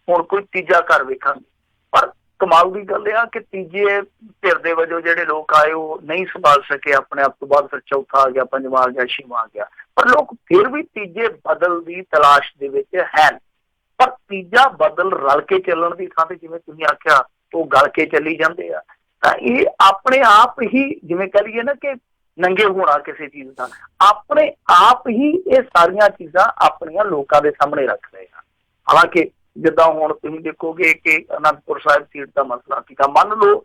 Speaker 2: ਹੁਣ ਕੋਈ ਤੀਜਾ ਘਰ ਵੇਖਾਂਗੇ। ਪਰ ਕਮਾਲ ਦੀ ਗੱਲ ਇਹ ਆ ਕਿ ਤੀਜੇ ਧਿਰ ਦੇ ਵਜੋਂ ਜਿਹੜੇ ਲੋਕ ਆਏ ਉਹ ਨਹੀਂ ਸੰਭਾਲ ਸਕੇ ਆਪਣੇ ਆਪ ਤੋਂ ਬਾਅਦ, ਫਿਰ ਚੌਥਾ ਆ ਗਿਆ, ਪੰਜਵਾਂ ਆ ਗਿਆ, ਛੇਵਾਂ ਆ ਗਿਆ। ਪਰ ਲੋਕ ਫਿਰ ਵੀ ਤੀਜੇ ਬਦਲ ਦੀ ਤਲਾਸ਼ ਦੇ ਵਿੱਚ ਹੈ। ਪਰ ਤੀਜਾ ਬਦਲ ਰਲ ਕੇ ਚੱਲਣ ਦੀ ਥਾਂ ਤੇ, ਜਿਵੇਂ ਤੁਸੀਂ ਆਖਿਆ, ਉਹ ਗਲ ਕੇ ਚੱਲੀ ਜਾਂਦੇ ਆ। ਤਾਂ ਇਹ ਆਪਣੇ ਆਪ ਹੀ, ਜਿਵੇਂ ਕਹਿ ਲਈਏ ਨਾ ਕਿ ਨੰਗੇ ਹੋਣਾ ਕਿਸੇ ਚੀਜ਼ ਦਾ, ਆਪਣੇ ਆਪ ਹੀ ਇਹ ਸਾਰੀਆਂ ਚੀਜ਼ਾਂ ਆਪਣੀਆਂ ਲੋਕਾਂ ਦੇ ਸਾਹਮਣੇ ਰੱਖ ਰਹੇ ਆ। ਹਾਲਾਂਕਿ ਜਿੱਦਾਂ ਹੁਣ ਤੁਸੀਂ ਦੇਖੋਗੇ ਕਿ ਅਨੰਦਪੁਰ ਸਾਹਿਬ ਸੀਟ ਦਾ ਮਸਲਾ ਸੀਗਾ, ਮੰਨ ਲਓ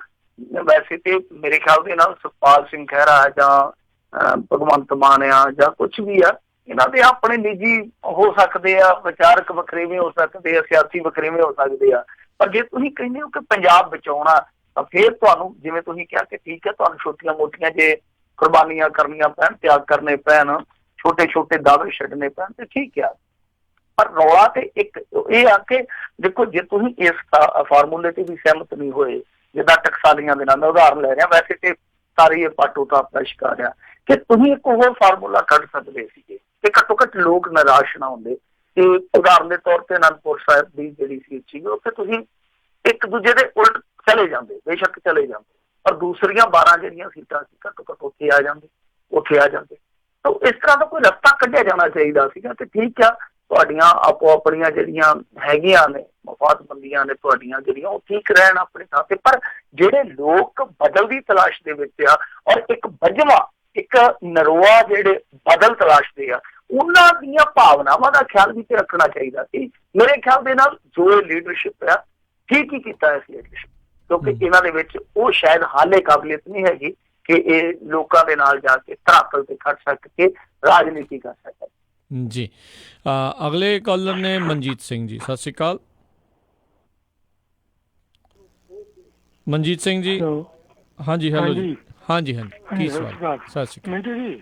Speaker 2: ਵੈਸੇ ਤੇ ਮੇਰੇ ਖਿਆਲ ਦੇ ਨਾਲ ਸੁਖਪਾਲ ਸਿੰਘ ਖਹਿਰਾ ਜਾਂ ਭਗਵੰਤ ਮਾਨ ਆ ਜਾਂ ਕੁਛ ਵੀ ਆ, ਇਹਨਾਂ ਦੇ ਆਪਣੇ ਨਿੱਜੀ ਹੋ ਸਕਦੇ ਆ, ਵਿਚਾਰਕ ਵਖਰੇਵੇਂ ਹੋ ਸਕਦੇ ਆ, ਸਿਆਸੀ ਵਖਰੇਵੇਂ ਹੋ ਸਕਦੇ ਆ। ਪਰ ਜੇ ਤੁਸੀਂ ਕਹਿੰਦੇ ਹੋ ਕਿ ਪੰਜਾਬ ਬਚਾਉਣਾ, ਤਾਂ ਫਿਰ ਤੁਹਾਨੂੰ, ਜਿਵੇਂ ਤੁਸੀਂ ਕਿਹਾ ਕਿ ਠੀਕ ਹੈ, ਤੁਹਾਨੂੰ ਛੋਟੀਆਂ ਮੋਟੀਆਂ ਜੇ ਕੁਰਬਾਨੀਆਂ ਕਰਨੀਆਂ ਪੈਣ, ਤਿਆਗ ਕਰਨੇ ਪੈਣ, ਛੋਟੇ ਛੋਟੇ ਦਾਅਵੇ ਛੱਡਣੇ ਪੈਣ, ਤੇ ਠੀਕ ਆ। ਪਰ ਰੌਲਾ ਤੇ ਇੱਕ ਇਹ ਆ ਕਿ ਦੇਖੋ, ਜੇ ਤੁਸੀਂ ਇਸ ਫਾਰਮੂਲੇ ਤੇ ਵੀ ਸਹਿਮਤ ਨਹੀਂ ਹੋਏ, ਜਿੱਦਾਂ ਟਕਸਾਲੀਆਂ ਦੇ ਨਾਲ ਮੈਂ ਉਦਾਹਰਨ ਲੈ ਰਿਹਾ, ਵੈਸੇ ਤੇ ਸਾਰੇ ਇਹ ਪਾਟੋ ਤਾਂ ਆਪਣਾ ਸ਼ਿਕਾਰ ਆ, ਕਿ ਤੁਸੀਂ ਇੱਕ ਹੋਰ ਫਾਰਮੂਲਾ ਕੱਢ ਸਕਦੇ ਸੀਗੇ ਕਿ ਘੱਟੋ ਘੱਟ ਲੋਕ ਨਿਰਾਸ਼ ਨਾ ਹੁੰਦੇ। ਤੇ ਉਦਾਹਰਨ ਦੇ ਤੌਰ ਤੇ ਅਨੰਦਪੁਰ ਸਾਹਿਬ ਦੀ ਜਿਹੜੀ ਸੀਟ ਸੀਗੀ ਉੱਥੇ ਤੁਸੀਂ ਇੱਕ ਦੂਜੇ ਦੇ ਉਲਟ ਚਲੇ ਜਾਂਦੇ, ਬੇਸ਼ੱਕ ਚਲੇ ਜਾਂਦੇ, ਪਰ ਦੂਸਰੀਆਂ 12 ਜਿਹੜੀਆਂ ਸੀਟਾਂ ਸੀ ਘੱਟੋ ਘੱਟ ਉੱਥੇ ਆ ਜਾਂਦੇ। ਤਾਂ ਇਸ ਤਰ੍ਹਾਂ ਦਾ ਕੋਈ ਰਸਤਾ ਕੱਢਿਆ ਜਾਣਾ ਚਾਹੀਦਾ ਸੀਗਾ। ਤੇ ਠੀਕ ਆ, ਤੁਹਾਡੀਆਂ ਆਪੋ ਆਪਣੀਆਂ ਜਿਹੜੀਆਂ ਹੈਗੀਆਂ ਨੇ ਮਫਾਦਬੰਦੀਆਂ ਨੇ ਤੁਹਾਡੀਆਂ ਜਿਹੜੀਆਂ, ਉਹ ਠੀਕ ਰਹਿਣ ਆਪਣੇ ਥਾਂ ਤੇ, ਪਰ ਜਿਹੜੇ ਲੋਕ ਬਦਲ ਦੀ ਤਲਾਸ਼ ਦੇ ਵਿੱਚ ਆ ਔਰ ਇੱਕ ਵੱਜਵਾਂ ਇੱਕ ਨਰੋਆ ਜਿਹੜੇ ਬਦਲ ਤਲਾਸ਼ਦੇ ਆ, ਉਹਨਾਂ ਦੀਆਂ ਭਾਵਨਾਵਾਂ ਦਾ ਖਿਆਲ ਵੀ ਤੇ ਰੱਖਣਾ ਚਾਹੀਦਾ ਸੀ। ਮੇਰੇ ਖਿਆਲ ਦੇ ਨਾਲ ਜੋ ਇਹ ਲੀਡਰਸ਼ਿਪ ਆ, ਠੀਕ ਹੀ ਕੀਤਾ ਇਸ ਲੀਡਰਸ਼ਿਪ, ਕਿਉਂਕਿ ਇਹਨਾਂ ਦੇ ਵਿੱਚ ਉਹ ਸ਼ਾਇਦ ਹਾਲੇ ਕਾਬਲੀਅਤ ਨਹੀਂ ਹੈਗੀ ਕਿ ਇਹ ਲੋਕਾਂ ਦੇ ਨਾਲ ਜਾ ਕੇ ਧਰਾਤਲ ਤੇ ਖੜ ਸਕ ਕੇ ਰਾਜਨੀਤੀ ਕਰ ਸਕਣ।
Speaker 1: ਜੀ ਅਗਲੇ ਕਾਲਰ ਨੇ ਮਨਜੀਤ ਸਿੰਘ ਜੀ। ਸਤਿ ਸ਼੍ਰੀ ਅਕਾਲ ਮਨਜੀਤ ਸਿੰਘ ਜੀ। ਹਾਂਜੀ ਹੈਲੋ ਜੀ। ਹਾਂਜੀ ਕੀ ਸਵਾਲ? ਸਤਿ ਸ਼੍ਰੀ ਅਕਾਲ
Speaker 13: ਜੀ।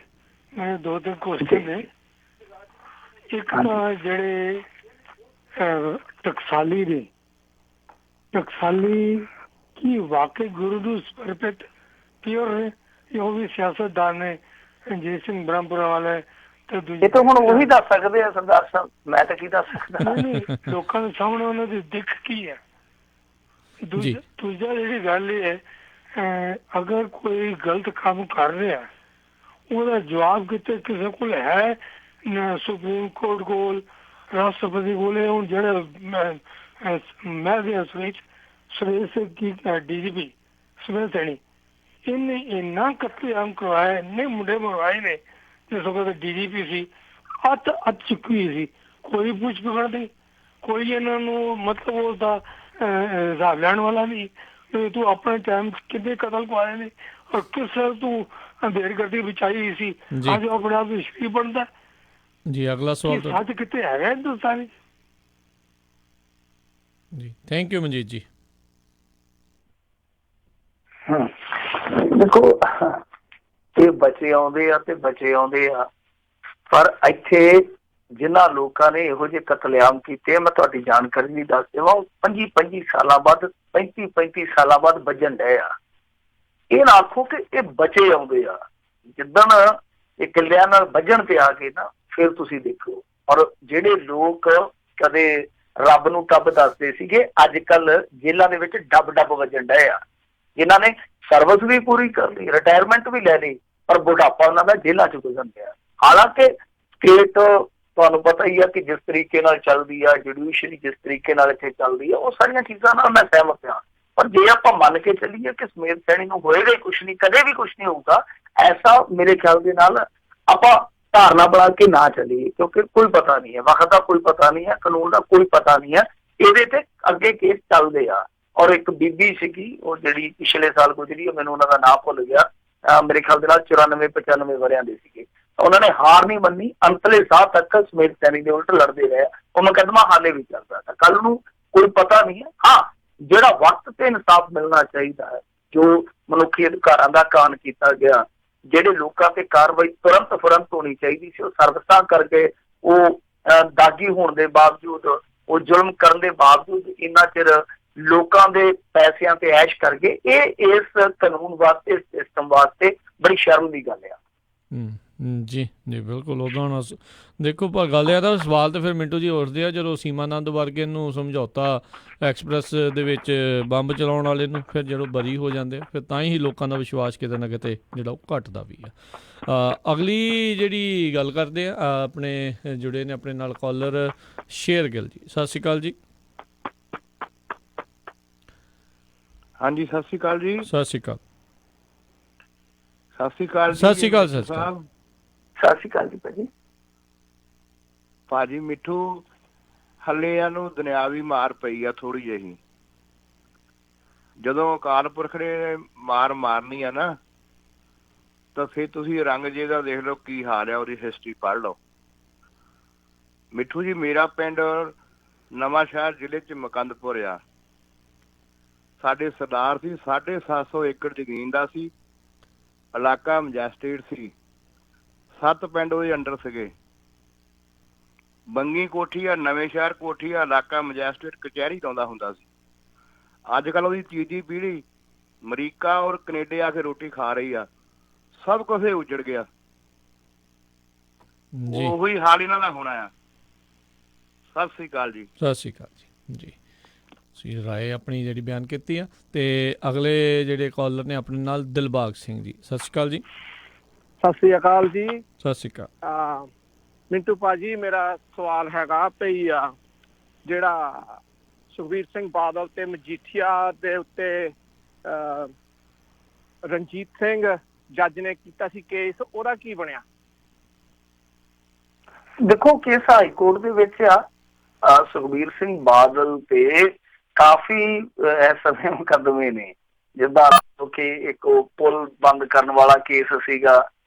Speaker 13: ਮੇਰੇ 2-3 ਕੁਐਸਚਨ ਨੇ। ਇੱਕ ਤਾਂ ਜਿਹੜੇ ਟਕਸਾਲੀ ਕੀ ਵਾਕਈ ਗੁਰੂ ਨੂੰ ਸਮਰਪਿਤ ਪਿਓਰ ਨੇ, ਉਹ ਵੀ ਸਿਆਸਤਦਾਨ ਨੇ, ਰਣਜੀਤ ਸਿੰਘ ਬ੍ਰਹਮਪੁਰਾ ਵਾਲੇ?
Speaker 2: ਇਹ ਤਾਂ ਹੁਣ ਉਹੀ ਦੱਸ ਸਕਦੇ ਆ ਸਰਦਾਰ ਸਾਹਿਬ, ਮੈਂ ਤਾਂ ਕੀ ਦੱਸ ਸਕਦਾ।
Speaker 13: ਲੋਕਾਂ ਦੇ ਸਾਹਮਣੇ ਉਹਨਾਂ ਦੀ ਦਿੱਖ ਕੀ ਹੈ? ਦੂਜਾ ਜਿਹੜੀ ਗੱਲ ਇਹ ਹੈ, ਅਗਰ ਕੋਈ ਗਲਤ ਕੰਮ ਕਰ ਰਿਹਾ ਉਹਦਾ ਜਵਾਬ ਕਿਤੇ ਕਿਸੇ ਕੋਲ ਹੈ? ਸੁਪਰੀਮ ਕੋਰਟ ਕੋਲ, ਰਾਸ਼ਟਰਪਤੀ ਕੋਲ। ਹੁਣ ਜਿਹੜੇ ਮੈਂ ਦੇ ਸੁਰੇਸ਼ ਕੀ DGP ਸੁਰੇਸ਼ ਸੈਣੀ, ਇਹਨੇ ਇੰਨਾ ਕਤਲੇਆਮ ਕਰਵਾਇਆ, ਇੰਨੇ ਮੁੰਡੇ ਮਰਵਾਏ ਨੇ। ਜਿਸ ਵਕਤ DGP ਸੀ, ਅੱਤ ਚੁੱਕੀ ਸੀ, ਕੋਈ ਪੁੱਛ ਪਕੜ ਨਹੀਂ, ਕੋਈ ਇਹਨਾਂ ਨੂੰ ਮਤਲਬ ਉਸਦਾ ਹਿਸਾਬ ਲੈਣ ਵਾਲਾ ਨਹੀਂ। ਤੂੰ ਆਪਣੇ ਟਾਈਮ ਕਿੰਨੇ ਕਤਲ ਕਰਵਾਏ ਨੇ ਔਰ ਕਿਸ ਤਰ੍ਹਾਂ ਤੂੰ ਅੰਧੇਰ ਗੱਡੀ ਵਿਚਾਈ ਸੀ, ਅੱਜ ਆਪਣੇ ਆਪ ਨੂੰ ਸ਼ਰੀਫ ਬਣਦਾ
Speaker 1: ਜੀ। ਅਗਲਾ ਸਵਾਲ
Speaker 13: ਸੱਚ ਕਿਤੇ ਹੈਗਾ ਹਿੰਦੁਸਤਾਨ
Speaker 1: ਜੀ? ਥੈਂਕ ਯੂ ਮਨਜੀਤ ਜੀ।
Speaker 2: ਦੇਖੋ, ਇਹ ਬਚੇ ਆਉਂਦੇ ਆ ਪਰ ਇੱਥੇ ਜਿਨ੍ਹਾਂ ਲੋਕਾਂ ਨੇ ਇਹੋ ਜਿਹੇ ਕਤਲੇਆਮ ਕੀਤੇ, ਮੈਂ ਤੁਹਾਡੀ ਜਾਣਕਾਰੀ ਨਹੀਂ ਦੱਸ ਦੇਵਾਂ, 25 ਸਾਲਾਂ ਬਾਅਦ 35 ਸਾਲਾਂ ਬਾਅਦ ਵੱਜਣ ਡਏ ਆ। ਇਹ ਨਾ ਆਖੋ ਕਿ ਇਹ ਬਚੇ ਆਉਂਦੇ ਆ। ਜਿੱਦਣ ਇਹ ਕਿੱਲਿਆਂ ਨਾਲ ਵੱਜਣ ਤੇ ਆ ਗਏ ਨਾ, ਫਿਰ ਤੁਸੀਂ ਦੇਖੋ। ਔਰ ਜਿਹੜੇ ਲੋਕ ਕਦੇ ਰੱਬ ਨੂੰ ਟੱਬ ਦੱਸਦੇ ਸੀਗੇ, ਅੱਜ ਕੱਲ ਜੇਲ੍ਹਾਂ ਦੇ ਵਿੱਚ ਡੱਬ ਵੱਜਣ ਡਏ ਆ। ਜਿਨ੍ਹਾਂ ਨੇ ਸਰਵਿਸ ਵੀ ਪੂਰੀ ਕਰ ਲਈ, ਰਿਟਾਇਰਮੈਂਟ ਵੀ ਲੈ ਲਈ, ਪਰ ਬੁਢਾਪਾ ਉਹਨਾਂ ਦਾ ਜੇਲ੍ਹਾਂ ਚ ਗੁਜ਼ਰ ਗਿਆ। ਹਾਲਾਂਕਿ ਸਟੇਟ ਤੁਹਾਨੂੰ ਪਤਾ ਹੀ ਆ ਕਿ ਜਿਸ ਤਰੀਕੇ ਨਾਲ ਚੱਲਦੀ ਆ, ਜੁਡੀਸ਼ਰੀ ਜਿਸ ਤਰੀਕੇ ਨਾਲ ਇੱਥੇ ਚੱਲਦੀ ਆ, ਉਹ ਸਾਰੀਆਂ ਚੀਜ਼ਾਂ ਨਾਲ ਮੈਂ ਸਹਿਮਤ ਹਾਂ। ਪਰ ਜੇ ਆਪਾਂ ਮੰਨ ਕੇ ਚੱਲੀਏ ਕਿ ਸਮੇਤ ਸੈਣੀ ਨੂੰ ਹੋਏਗਾ ਹੀ ਕੁਛ ਨਹੀਂ, ਕਦੇ ਵੀ ਕੁਛ ਨਹੀਂ ਹੋਊਗਾ, ਐਸਾ ਮੇਰੇ ਖਿਆਲ ਦੇ ਨਾਲ ਆਪਾਂ ਧਾਰਨਾ ਬਣਾ ਕੇ ਨਾ ਚੱਲੀਏ, ਕਿਉਂਕਿ ਕੋਈ ਪਤਾ ਨਹੀਂ ਹੈ, ਵਕਤ ਦਾ ਕੋਈ ਪਤਾ ਨਹੀਂ ਹੈ, ਕਾਨੂੰਨ ਦਾ ਕੋਈ ਪਤਾ ਨਹੀਂ ਹੈ। ਇਹਦੇ ਤੇ ਅੱਗੇ ਕੇਸ ਚੱਲਦੇ ਆ। ਔਰ ਇੱਕ ਬੀਬੀ ਸੀਗੀ, ਉਹ ਜਿਹੜੀ ਪਿਛਲੇ ਸਾਲ ਗੁਜ਼ਰੀ, ਮੈਨੂੰ ਉਹਨਾਂ ਦਾ ਨਾਂ ਭੁੱਲ ਗਿਆ, ਮੇਰੇ ਖਿਆਲ ਦੇ ਨਾਲ 94-95 ਵਰਿਆਂ ਦੇ ਸੀਗੇ। ਉਹਨਾਂ ਨੇ ਹਾਰ ਨਹੀਂ ਮੰਨੀ, ਅੰਤਲੇ ਸਾਹ ਤੱਕ ਸਮੇਤ ਸੈਣੀ ਦੇ ਉਲਟ ਲੜਦੇ ਰਹੇ। ਉਹ ਮੁਕੱਦਮਾ ਹਾਲੇ ਵੀ ਚੱਲਦਾ ਹੈ। ਕੱਲ ਨੂੰ ਕੋਈ ਪਤਾ ਨਹੀਂ ਹੈ। ਹਾਂ, ਜਿਹੜਾ ਵਕਤ ਤੇ ਇਨਸਾਫ ਮਿਲਣਾ ਚਾਹੀਦਾ ਹੈ, ਜੋ ਮਨੁੱਖੀ ਅਧਿਕਾਰਾਂ ਦਾ ਕਾਨ ਕੀਤਾ ਗਿਆ, ਜਿਹੜੇ ਲੋਕਾਂ ਤੇ ਕਾਰਵਾਈ ਤੁਰੰਤ ਹੋਣੀ ਚਾਹੀਦੀ ਸੀ, ਉਹ ਸਰਵਿਸਾਂ ਕਰਕੇ, ਉਹ ਦਾਗੀ ਹੋਣ ਦੇ ਬਾਵਜੂਦ, ਉਹ ਜ਼ੁਲਮ ਕਰਨ ਦੇ ਬਾਵਜੂਦ ਇੰਨਾ ਚਿਰ ਲੋਕਾਂ ਦੇ ਪੈਸਿਆਂ ਤੇ ਐਸ਼ ਕਰ ਗਏ। ਇਹ ਇਸ ਕਾਨੂੰਨ ਵਾਸਤੇ, ਇਸ ਸਿਸਟਮ ਵਾਸਤੇ ਬੜੀ ਸ਼ਰਮ ਦੀ ਗੱਲ ਆ।
Speaker 1: ਜੀ ਬਿਲਕੁਲ। ਉਹਦਾ ਹੁਣ ਦੇਖੋ, ਪਰ ਗੱਲ ਇਹ ਤਾਂ ਸਵਾਲ ਤਾਂ ਫਿਰ ਮਿੰਟੂ ਜੀ ਉੱਠਦੇ ਆ, ਜਦੋਂ ਸੀਮਾਨੰਦ ਵਰਗੇ ਨੂੰ ਸਮਝੌਤਾ ਐਕਸਪ੍ਰੈਸ ਦੇ ਵਿੱਚ ਬੰਬ ਚਲਾਉਣ ਵਾਲੇ ਨੂੰ ਫਿਰ ਜਦੋਂ ਬਰੀ ਹੋ ਜਾਂਦੇ ਆ, ਫਿਰ ਤਾਂ ਹੀ ਲੋਕਾਂ ਦਾ ਵਿਸ਼ਵਾਸ ਕਿਤੇ ਨਾ ਕਿਤੇ ਜਿਹੜਾ ਉਹ ਘਟਦਾ ਵੀ ਆ। ਅਗਲੀ ਜਿਹੜੀ ਗੱਲ ਕਰਦੇ ਆ, ਆਪਣੇ ਜੁੜੇ ਨੇ ਆਪਣੇ ਨਾਲ ਕਾਲਰ ਸ਼ੇਰਗਿੱਲ ਜੀ। ਸਤਿ ਸ਼੍ਰੀ ਅਕਾਲ ਜੀ।
Speaker 14: ਹਾਂਜੀ ਸਤਿ ਸ਼੍ਰੀ ਅਕਾਲ ਜੀ।
Speaker 1: ਸਤਿ ਸ਼੍ਰੀ ਅਕਾਲ।
Speaker 14: ਸਤਿ ਸ਼੍ਰੀ ਅਕਾਲ।
Speaker 2: ਸਤਿ ਸ਼੍ਰੀ ਅਕਾਲ ਜੀ
Speaker 14: ਭਾਜੀ। ਮਿੱਠੂ ਹੱਲੇ ਨੂੰ ਦੁਨਿਆਵੀ ਮਾਰ ਪਈ ਆ ਥੋੜੀ ਜਿਹੀ। ਜਦੋਂ ਅਕਾਲ ਪੁਰਖ ਨੇ ਮਾਰ ਮਾਰਨੀ ਆ ਨਾ, ਤਾਂ ਫਿਰ ਤੁਸੀਂ ਔਰੰਗਜ਼ੇਬ ਦਾ ਦੇਖ ਲਓ ਕੀ ਹਾਲ ਆ, ਉਹਦੀ ਹਿਸਟਰੀ ਪੜ੍ਹ ਲਓ। ਮਿੱਠੂ ਜੀ, ਮੇਰਾ ਪਿੰਡ ਨਵਾਂ ਸ਼ਹਿਰ ਜ਼ਿਲ੍ਹੇ 'ਚ ਮੁਕੰਦਪੁਰ ਆ। ਸਾਡੇ ਸਰਦਾਰ ਸੀ, 750 ਏਕੜ ਜ਼ਮੀਨ ਦਾ ਸੀ, ਇਲਾਕਾ ਮੈਜਿਸਟ੍ਰੇਟ ਸੀ, 7 ਪਿੰਡ ਉਹਦੇ ਅੰਡਰ ਸੀਗੇ। ਬੰਗੀ ਕੋਠੀ ਆ, ਨਵੇਂ ਸ਼ਹਿਰ ਕੋਠੀ ਆ, ਇਲਾਕਾ ਮੈਜਿਸਟ੍ਰੇਟ ਕਚਹਿਰੀ ਲਾਉਂਦਾ ਹੁੰਦਾ ਸੀ। ਅੱਜ ਕੱਲ੍ਹ ਉਹਦੀ ਤੀਜੀ ਪੀੜ੍ਹੀ ਅਮਰੀਕਾ ਔਰ ਕੈਨੇਡਾ ਆ ਕੇ ਰੋਟੀ ਖਾ ਰਹੀ ਆ। ਸਭ ਕੁਛ ਉਜੜ ਗਿਆ। ਉਹੀ ਹਾਲ ਇਹਨਾਂ ਦਾ ਹੋਣਾ ਆ। ਸਤਿ ਸ੍ਰੀ ਅਕਾਲ ਜੀ।
Speaker 1: ਸਤਿ ਸ਼੍ਰੀ ਅਕਾਲ ਜੀ। ਤੁਸੀਂ ਰਾਏ ਆਪਣੀ ਜਿਹੜੀ ਬਿਆਨ ਕੀਤੀ ਆ, ਤੇ ਅਗਲੇ ਜਿਹੜੇ ਕਾਲਰ ਨੇ ਆਪਣੇ ਨਾਲ ਦਿਲਬਾਗ ਸਿੰਘ ਜੀ। ਸਤਿ ਸ਼੍ਰੀ ਅਕਾਲ ਜੀ।
Speaker 15: ਸਤਿ ਸ੍ਰੀ ਅਕਾਲ ਜੀ।
Speaker 1: ਸਤਿ ਸ਼੍ਰੀ ਅਕਾਲ।
Speaker 15: ਮਿੰਟੂ ਭਾਜੀ, ਮੇਰਾ ਸਵਾਲ ਹੈਗਾ ਪਈ ਆ ਜਿਹੜਾ ਸੁਖਬੀਰ ਸਿੰਘ ਬਾਦਲ ਤੇ ਮਜੀਠੀਆ ਦੇ ਉੱਤੇ ਰਣਜੀਤ ਸਿੰਘ ਜੱਜ ਨੇ ਕੀਤਾ ਸੀ ਕੇਸ, ਉਹਦਾ ਕੀ ਬਣਿਆ?
Speaker 2: ਦੇਖੋ, ਕੇਸ ਹਾਈ ਕੋਰਟ ਦੇ ਵਿੱਚ ਆ। ਸੁਖਬੀਰ ਸਿੰਘ ਬਾਦਲ ਤੇ ਕਾਫੀ ਇਸ ਸਮੇਂ ਮੁਕੱਦਮੇ ਨੇ, ਜਿੱਦਾਂ ਕਿ ਇੱਕ ਪੁਲ ਬੰਦ ਕਰਨ ਵਾਲਾ ਕੇਸ ਸੀਗਾ,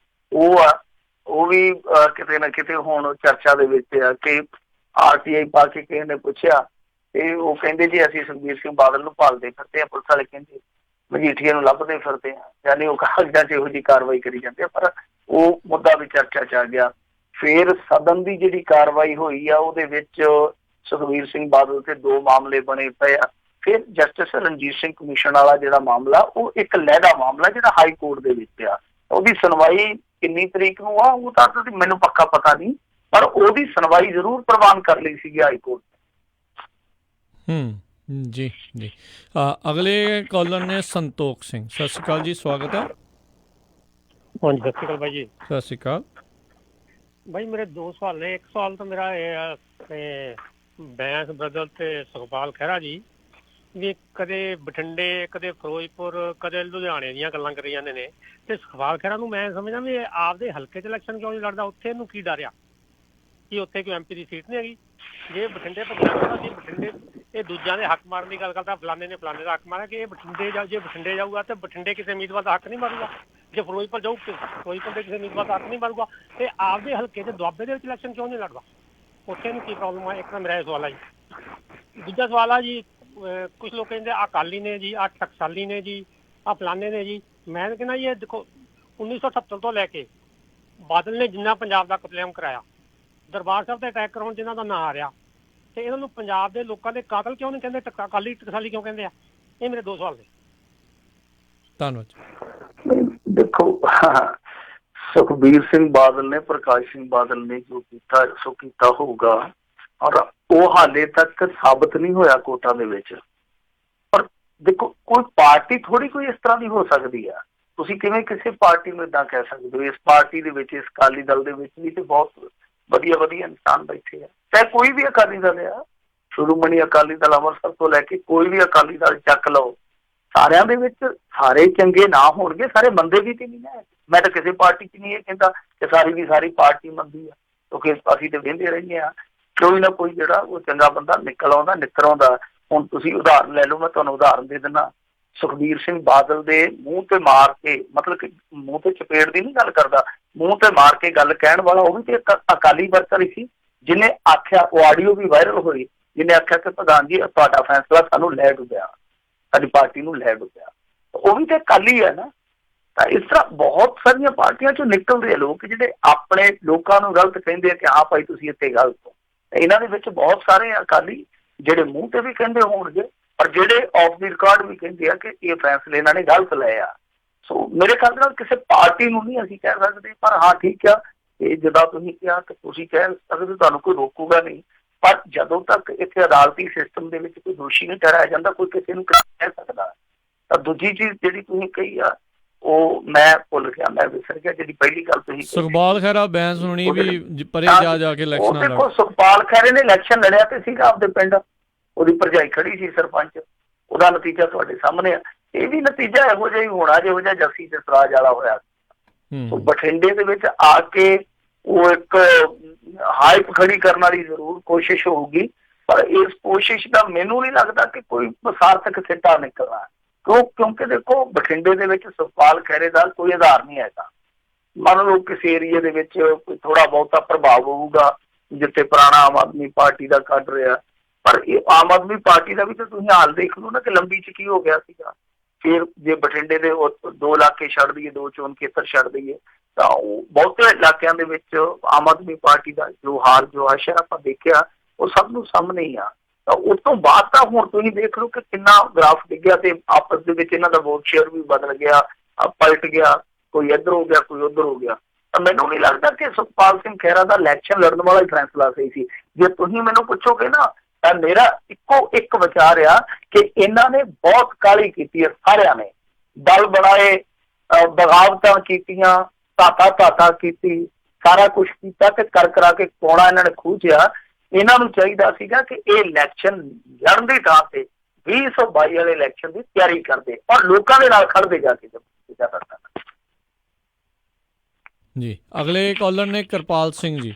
Speaker 2: ਉਹ ਵੀ ਕਿਤੇ ਨਾ ਕਿਤੇ ਹੁਣ ਚਰਚਾ ਦੇ ਵਿੱਚ ਆ ਕਿ RTI ਪਾ ਕੇ ਕਿਸੇ ਨੇ ਪੁੱਛਿਆ ਤੇ ਉਹ ਕਹਿੰਦੇ ਜੀ ਅਸੀਂ ਸੁਖਬੀਰ ਸਿੰਘ ਬਾਦਲ ਨੂੰ ਭਾਲਦੇ ਫਿਰਦੇ ਆ, ਪੁਲਿਸ ਵਾਲੇ ਕਹਿੰਦੇ ਮਜੀਠੀਆ ਨੂੰ ਲੱਭਦੇ ਫਿਰਦੇ ਆ, ਯਾਨੀ ਉਹ ਕਾਗਜ਼ਾਂ 'ਚ ਇਹੋ ਜਿਹੀ ਕਾਰਵਾਈ ਕਰੀ ਜਾਂਦੇ ਆ। ਪਰ ਉਹ ਮੁੱਦਾ ਵੀ ਚਰਚਾ 'ਚ ਆ ਗਿਆ। ਫਿਰ ਸਦਨ ਦੀ ਜਿਹੜੀ ਕਾਰਵਾਈ ਹੋਈ ਆ ਉਹਦੇ ਵਿੱਚ ਸੁਖਬੀਰ ਸਿੰਘ ਬਾਦਲ ਤੇ 2 ਮਾਮਲੇ ਬਣੇ ਪਏ ਆ। ਫਿਰ ਜਸਟਿਸ ਰਣਜੀਤ ਸਿੰਘ ਕਮਿਸ਼ਨ ਵਾਲਾ ਜਿਹੜਾ ਮਾਮਲਾ, ਉਹ ਇੱਕ ਲਹਿਦਾ ਮਾਮਲਾ ਜਿਹੜਾ ਹਾਈ ਕੋਰਟ ਦੇ ਵਿੱਚ ਆ। ਉਹਦੀ ਸੁਣਵਾਈ ਕਿੰਨੀ ਤਰੀਕ ਨੂੰ ਆ ਉਹ ਤਾਂ ਮੈਨੂੰ ਪੱਕਾ ਪਤਾ ਨਹੀਂ, ਪਰ ਉਹਦੀ ਸੁਣਵਾਈ ਜ਼ਰੂਰ ਪ੍ਰਵਾਨ ਕਰ ਲਈ ਸੀਗੀ ਹਾਈ ਕੋਰਟ।
Speaker 1: ਜੀ। ਅਗਲੇ ਕਾਲਰ ਨੇ ਸੰਤੋਖ ਸਿੰਘ। ਸਤਿ ਸ਼੍ਰੀ ਅਕਾਲ ਜੀ, ਸਵਾਗਤ ਹੈ।
Speaker 16: ਹਾਂਜੀ, ਸਤਿ ਸ਼੍ਰੀ ਅਕਾਲ ਭਾਈ ਜੀ।
Speaker 1: ਸਤਿ ਸ਼੍ਰੀ ਅਕਾਲ
Speaker 16: ਭਾਈ। ਮੇਰੇ 2 ਸਵਾਲ ਨੇ। ਇੱਕ ਸਵਾਲ ਤਾਂ ਮੇਰਾ ਇਹ ਆ ਬੈਂਸ ਬਦਲ ਤੇ ਸੁਖਪਾਲ ਖਹਿਰਾ ਜੀ ਵੀ ਕਦੇ ਬਠਿੰਡੇ, ਕਦੇ ਫਿਰੋਜ਼ਪੁਰ, ਕਦੇ ਲੁਧਿਆਣੇ ਦੀਆਂ ਗੱਲਾਂ ਕਰੀ ਜਾਂਦੇ ਨੇ, ਤੇ ਸੁਖਪਾਲ ਖਹਿਰਾ ਨੂੰ ਮੈਂ ਸਮਝਦਾ ਵੀ ਆਪਦੇ ਹਲਕੇ 'ਚ ਇਲੈਕਸ਼ਨ ਕਿਉਂ ਨਹੀਂ ਲੜਦਾ? ਉੱਥੇ ਇਹਨੂੰ ਕੀ ਡਰ ਆ ਕਿ ਉੱਥੇ ਕੋਈ MP ਦੀ ਸੀਟ ਨਹੀਂ ਹੈਗੀ? ਜੇ ਬਠਿੰਡੇ ਪੰਜਾਬ ਜੇ ਬਠਿੰਡੇ ਇਹ ਦੂਜਿਆਂ ਦੇ ਹੱਕ ਮਾਰਨ ਦੀ ਗੱਲ ਕਰਦਾ, ਫਲਾਣੇ ਨੇ ਫਲਾਣੇ ਦਾ ਹੱਕ ਮਾਰਿਆ, ਕਿ ਇਹ ਬਠਿੰਡੇ ਜੇ ਬਠਿੰਡੇ ਜਾਊਗਾ ਤੇ ਬਠਿੰਡੇ ਕਿਸੇ ਉਮੀਦਵਾਰ ਦਾ ਹੱਕ ਨਹੀਂ ਮਾਰੂਗਾ। ਜੇ ਫਿਰੋਜ਼ਪੁਰ ਜਾਊ ਫਿਰੋਜ਼ਪੁਰ ਦੇ ਕਿਸੇ ਉਮੀਦਵਾਰ ਦਾ ਹੱਕ ਨਹੀਂ ਮਾਰੂਗਾ। ਤੇ ਆਪਦੇ ਹਲਕੇ 'ਚ ਦੁਆਬੇ ਦੇ ਵਿੱਚ ਇਲੈਕਸ਼ਨ ਕਿਉਂ ਨਹੀਂ ਲੜਦਾ? ਉੱਥੇ ਨੂੰ ਕੀ ਪ੍ਰੋਬਲਮ ਆ? ਇੱਕ ਤਾਂ ਮੇਰਾ ਇਹ ਸਵਾਲ ਆ ਜੀ। ਦੂਜਾ ਸਵਾਲ ਆ ਜੀ, ਕੁਛ ਲੋਕ ਕਹਿੰਦੇ ਆ ਅਕਾਲੀ ਨੇ ਜੀ, ਆ ਟਕਸਾਲੀ ਨੇ ਜੀ, ਆ ਫਲਾਣੇ ਨੇ ਜੀ। ਮੈਂ ਕਹਿੰਦਾ ਜੀ ਇਹ ਦੇਖੋ 1978 ਤੋਂ ਲੈ ਕੇ ਬਾਦਲ ਨੇ ਜਿੰਨਾ ਪੰਜਾਬ ਦਾ ਕਤਲੇਆਮ ਕਰਾਇਆ, ਦਰਬਾਰ ਸਾਹਿਬ ਤੇ ਅਟੈਕ ਕਰਾਉਣ ਜਿਨ੍ਹਾਂ ਦਾ ਨਾਂ ਆ ਰਿਹਾ, ਤੇ ਇਹਨਾਂ ਨੂੰ ਪੰਜਾਬ ਦੇ ਲੋਕਾਂ ਦੇ ਕਾਤਲ ਕਿਉਂ ਨਹੀਂ ਕਹਿੰਦੇ? ਅਕਾਲੀ ਟਕਸਾਲੀ ਕਿਉਂ ਕਹਿੰਦੇ ਆ? ਇਹ ਮੇਰੇ 2 ਸਵਾਲ ਨੇ।
Speaker 1: ਧੰਨਵਾਦ।
Speaker 2: ਦੇਖੋ, ਸੁਖਬੀਰ ਸਿੰਘ ਬਾਦਲ ਨੇ, ਪ੍ਰਕਾਸ਼ ਸਿੰਘ ਬਾਦਲ ਨੇ ਜੋ ਕੀਤਾ ਸੋ ਕੀਤਾ ਹੋਊਗਾ, ਔਰ ਉਹ ਹਾਲੇ ਤੱਕ ਸਾਬਤ ਨਹੀਂ ਹੋਇਆ ਕੋਰਟਾਂ ਦੇ ਵਿੱਚ। ਪਰ ਦੇਖੋ, ਕੋਈ ਪਾਰਟੀ ਥੋੜੀ ਕੋਈ ਇਸ ਤਰ੍ਹਾਂ ਦੀ ਹੋ ਸਕਦੀ ਆ। ਤੁਸੀਂ ਕਿਵੇਂ ਕਿਸੇ ਪਾਰਟੀ ਨੂੰ ਏਦਾਂ ਕਹਿ ਸਕਦੇ ਹੋ? ਇਸ ਪਾਰਟੀ ਦੇ ਵਿੱਚ, ਇਸ ਅਕਾਲੀ ਦਲ ਦੇ ਵਿੱਚ ਵੀ ਤੇ ਬਹੁਤ ਵਧੀਆ ਇਨਸਾਨ ਬੈਠੇ ਆ, ਚਾਹੇ ਕੋਈ ਵੀ ਅਕਾਲੀ ਦਲ ਆ, ਸ਼੍ਰੋਮਣੀ ਅਕਾਲੀ ਦਲ ਅੰਮ੍ਰਿਤਸਰ ਤੋਂ ਲੈ ਕੇ ਕੋਈ ਵੀ ਅਕਾਲੀ ਦਲ ਚੱਕ ਲਓ, ਸਾਰਿਆਂ ਦੇ ਵਿੱਚ ਸਾਰੇ ਚੰਗੇ ਨਾ ਹੋਣਗੇ, ਸਾਰੇ ਮੰਦੇ ਵੀ ਤੇ ਨਹੀਂ ਨਾ। ਮੈਂ ਤਾਂ ਕਿਸੇ ਪਾਰਟੀ 'ਚ ਨਹੀਂ ਇਹ ਕਹਿੰਦਾ ਕਿ ਸਾਰੀ ਦੀ ਸਾਰੀ ਪਾਰਟੀ ਮੰਦੀ ਆ, ਕਿਉਂਕਿ ਅਸੀਂ ਤੇ ਵਹਿੰਦੇ ਰਹਿੰਦੇ ਆ ਕੋਈ ਨਾ ਕੋਈ ਜਿਹੜਾ ਉਹ ਚੰਗਾ ਬੰਦਾ ਨਿਕਲ ਆਉਂਦਾ, ਨਿੱਤਰ ਆਉਂਦਾ। ਹੁਣ ਤੁਸੀਂ ਉਦਾਹਰਨ ਲੈ ਲਓ, ਮੈਂ ਤੁਹਾਨੂੰ ਉਦਾਹਰਨ ਦੇ ਦਿੰਦਾ। ਸੁਖਬੀਰ ਸਿੰਘ ਬਾਦਲ ਦੇ ਮੂੰਹ ਤੇ ਮਾਰ ਕੇ, ਮਤਲਬ ਕਿ ਮੂੰਹ ਤੇ ਚਪੇੜ ਦੀ ਨਹੀਂ ਗੱਲ ਕਰਦਾ, ਮੂੰਹ ਤੇ ਮਾਰ ਕੇ ਗੱਲ ਕਹਿਣ ਵਾਲਾ ਉਹ ਵੀ ਤੇ ਇੱਕ ਅਕਾਲੀ ਵਰਕਰ ਹੀ ਸੀ, ਜਿਹਨੇ ਆਖਿਆ, ਉਹ ਆਡੀਓ ਵੀ ਵਾਇਰਲ ਹੋਈ, ਜਿਹਨੇ ਆਖਿਆ ਕਿ ਪ੍ਰਧਾਨ ਜੀ ਤੁਹਾਡਾ ਫੈਸਲਾ ਸਾਨੂੰ ਲੈ ਡੁੱਬਿਆ, ਸਾਡੀ ਪਾਰਟੀ ਨੂੰ ਲੈ ਡੁੱਬਿਆ। ਉਹ ਵੀ ਤੇ ਅਕਾਲੀ ਹੈ ਨਾ। ਤਾਂ ਇਸ ਤਰ੍ਹਾਂ ਬਹੁਤ ਸਾਰੀਆਂ ਪਾਰਟੀਆਂ ਚੋਂ ਨਿਕਲਦੇ ਆ ਲੋਕ ਜਿਹੜੇ ਆਪਣੇ ਲੋਕਾਂ ਨੂੰ ਗਲਤ ਕਹਿੰਦੇ ਆ ਕਿ ਹਾਂ ਭਾਈ ਤੁਸੀਂ ਇੱਥੇ ਗਲਤ ਹੋ। ਇਹਨਾਂ ਦੇ ਵਿੱਚ ਬਹੁਤ ਸਾਰੇ ਅਕਾਲੀ ਜਿਹੜੇ ਮੂੰਹ ਤੇ ਵੀ ਕਹਿੰਦੇ ਹੋਣਗੇ, ਪਰ ਜਿਹੜੇ ਆਫ ਦੀ ਰਿਕਾਰਡ ਵੀ ਕਹਿੰਦੇ ਆ ਕਿ ਇਹ ਫੈਸਲੇ ਇਹਨਾਂ ਨੇ ਗਲਤ ਲਏ ਆ। ਸੋ ਮੇਰੇ ਖਿਆਲ ਨਾਲ ਕਿਸੇ ਪਾਰਟੀ ਨੂੰ ਨਹੀਂ ਅਸੀਂ ਕਹਿ ਸਕਦੇ, ਪਰ ਹਾਂ ਠੀਕ ਆ, ਇਹ ਜਿੱਦਾਂ ਤੁਸੀਂ ਕਿਹਾ ਕਿ ਤੁਸੀਂ ਕਹਿ ਸਕਦੇ, ਤੁਹਾਨੂੰ ਕੋਈ ਰੋਕੂਗਾ ਨਹੀਂ। ਪਰ ਜਦੋਂ ਤੱਕ ਇੱਥੇ ਅਦਾਲਤੀ ਸਿਸਟਮ ਦੇ ਵਿੱਚ ਕੋਈ ਦੋਸ਼ੀ ਨਹੀਂ ਠਹਿਰਾਇਆ ਜਾਂਦਾ, ਕੋਈ ਕਿਸੇ ਨੂੰ ਕਹਿ ਸਕਦਾ। ਤਾਂ ਦੂਜੀ ਚੀਜ਼ ਜਿਹੜੀ ਤੁਸੀਂ ਕਹੀ ਆ, ਉਹ ਮੈਂ ਭੁੱਲ ਗਿਆ, ਮੈਂ ਵਿਸਰ ਗਿਆ ਜਿਹੜੀ ਪਹਿਲੀ ਗੱਲ ਤੁਸੀਂ।
Speaker 1: ਸੁਖਪਾਲ ਖਹਿਰਾ ਬੈਂਸ ਹੋਣੀ ਵੀ ਪਰੇ ਜਾ ਕੇ ਇਲੈਕਸ਼ਨ ਲੜਿਆ।
Speaker 2: ਦੇਖੋ, ਸੁਖਪਾਲ ਖਹਿਰੇ ਨੇ ਇਲੈਕਸ਼ਨ ਲੜਿਆ ਤੇ ਸੀਗਾ ਆਪਦੇ ਪਿੰਡ, ਉਹਦੀ ਭਰਜਾਈ ਖੜੀ ਸੀ ਸਰਪੰਚ, ਉਹਦਾ ਨਤੀਜਾ ਤੁਹਾਡੇ ਸਾਹਮਣੇ ਆ। ਇਹ ਵੀ ਨਤੀਜਾ ਇਹੋ ਜਿਹਾ ਹੀ ਹੋਣਾ ਜਿਹੋ ਜਿਹਾ ਜੱਸੀ ਜਸਰਾਜ ਵਾਲਾ ਹੋਇਆ। ਸੋ ਬਠਿੰਡੇ ਦੇ ਵਿੱਚ ਆ ਕੇ ਉਹ ਇੱਕ ਹਾਈਪ ਖੜੀ ਕਰਨ ਵਾਲੀ ਜ਼ਰੂਰ ਕੋਸ਼ਿਸ਼ ਹੋਊਗੀ, ਪਰ ਇਸ ਕੋਸ਼ਿਸ਼ ਦਾ ਮੈਨੂੰ ਨਹੀਂ ਲੱਗਦਾ ਕਿ ਕੋਈ ਸਾਰਥਕ ਸਿੱਟਾ ਨਿਕਲਣਾ। ਕਿਉਂਕਿ ਦੇਖੋ, ਬਠਿੰਡੇ ਦੇ ਵਿੱਚ ਸੁਖਪਾਲ ਖਹਿਰੇ ਦਾ ਕੋਈ ਆਧਾਰ ਨਹੀਂ ਹੈਗਾ। ਮੰਨ ਲਓ ਕਿਸੇ ਏਰੀਏ ਦੇ ਵਿੱਚ ਕੋਈ ਥੋੜਾ ਬਹੁਤਾ ਪ੍ਰਭਾਵ ਹੋਊਗਾ ਜਿੱਥੇ ਪੁਰਾਣਾ ਆਮ ਆਦਮੀ ਪਾਰਟੀ ਦਾ ਕੱਢ ਰਿਹਾ, ਪਰ ਇਹ ਆਮ ਆਦਮੀ ਪਾਰਟੀ ਦਾ ਵੀ ਤਾਂ ਤੁਸੀਂ ਹਾਲ ਦੇਖ ਲਓ ਨਾ ਕਿ ਲੰਬੀ ਚ ਕੀ ਹੋ ਗਿਆ ਸੀਗਾ। ਫਿਰ ਜੇ ਬਠਿੰਡੇ ਦੇ 2 ਇਲਾਕੇ ਛੱਡ ਦਈਏ, 2 ਚੋਣ ਖੇਤਰ ਛੱਡ ਦਈਏ, ਤਾਂ ਉਹ ਬਹੁਤੇ ਇਲਾਕਿਆਂ ਦੇ ਵਿੱਚ ਆਮ ਆਦਮੀ ਪਾਰਟੀ ਦਾ ਜੋ ਹਾਲ ਜੋ ਆਸ਼ਾ ਆਪਾਂ ਦੇਖਿਆ ਉਹ ਸਭ ਨੂੰ ਸਾਹਮਣੇ ਹੀ ਆ। ਤਾਂ ਉਸ ਤੋਂ ਬਾਅਦ ਤਾਂ ਹੁਣ ਤੁਸੀਂ ਦੇਖ ਲਓ ਕਿ ਕਿੰਨਾ ਗ੍ਰਾਫ ਡਿੱਗਿਆ ਤੇ ਆਪਸ ਦੇ ਵਿੱਚ ਇਹਨਾਂ ਦਾ ਵੋਟ ਸ਼ੇਅਰ ਵੀ ਬਦਲ ਗਿਆ, ਪਲਟ ਗਿਆ, ਕੋਈ ਇੱਧਰ ਹੋ ਗਿਆ, ਕੋਈ ਉੱਧਰ ਹੋ ਗਿਆ। ਤਾਂ ਮੈਨੂੰ ਨਹੀਂ ਲੱਗਦਾ ਕਿ ਸੁਖਪਾਲ ਸਿੰਘ ਖਹਿਰਾ ਦਾ ਇਲੈਕਸ਼ਨ ਲੜਨ ਵਾਲਾ ਹੀ ਫੈਸਲਾ ਸਹੀ ਸੀ। ਜੇ ਤੁਸੀਂ ਮੈਨੂੰ ਪੁੱਛੋਗੇ ਨਾ ਤਾਂ ਮੇਰਾ ਇੱਕੋ ਇੱਕ ਵਿਚਾਰ ਆ ਕਿ ਇਹਨਾਂ ਨੇ ਬਹੁਤ ਕਾਹਲੀ ਕੀਤੀ ਹੈ, ਸਾਰਿਆਂ ਨੇ ਦਲ ਬਣਾਏ, ਬਗਾਵਤਾਂ ਕੀਤੀਆਂ, ਧਾਤਾ ਕੀਤੀ, ਸਾਰਾ ਕੁਛ ਕੀਤਾ ਤੇ ਕਰਾ ਕੇ ਕੋਣਾ ਇਹਨਾਂ ਨੇ ਖੂਚਿਆ। ਇਹਨਾਂ ਨੂੰ ਚਾਹੀਦਾ ਸੀਗਾ ਕਿ ਇਹ ਇਲੈਕਸ਼ਨ ਲੜਨ ਦੀ ਥਾਂ ਤੇ 2022 ਵਾਲੇ ਇਲੈਕਸ਼ਨ ਦੀ ਤਿਆਰੀ ਕਰਦੇ ਔਰ ਲੋਕਾਂ ਦੇ ਨਾਲ ਖੜਦੇ ਜਾ ਕੇ
Speaker 1: ਜੀ। ਅਗਲੇ ਕਾਲਰ ਨੇ ਕਿਰਪਾਲ ਸਿੰਘ ਜੀ।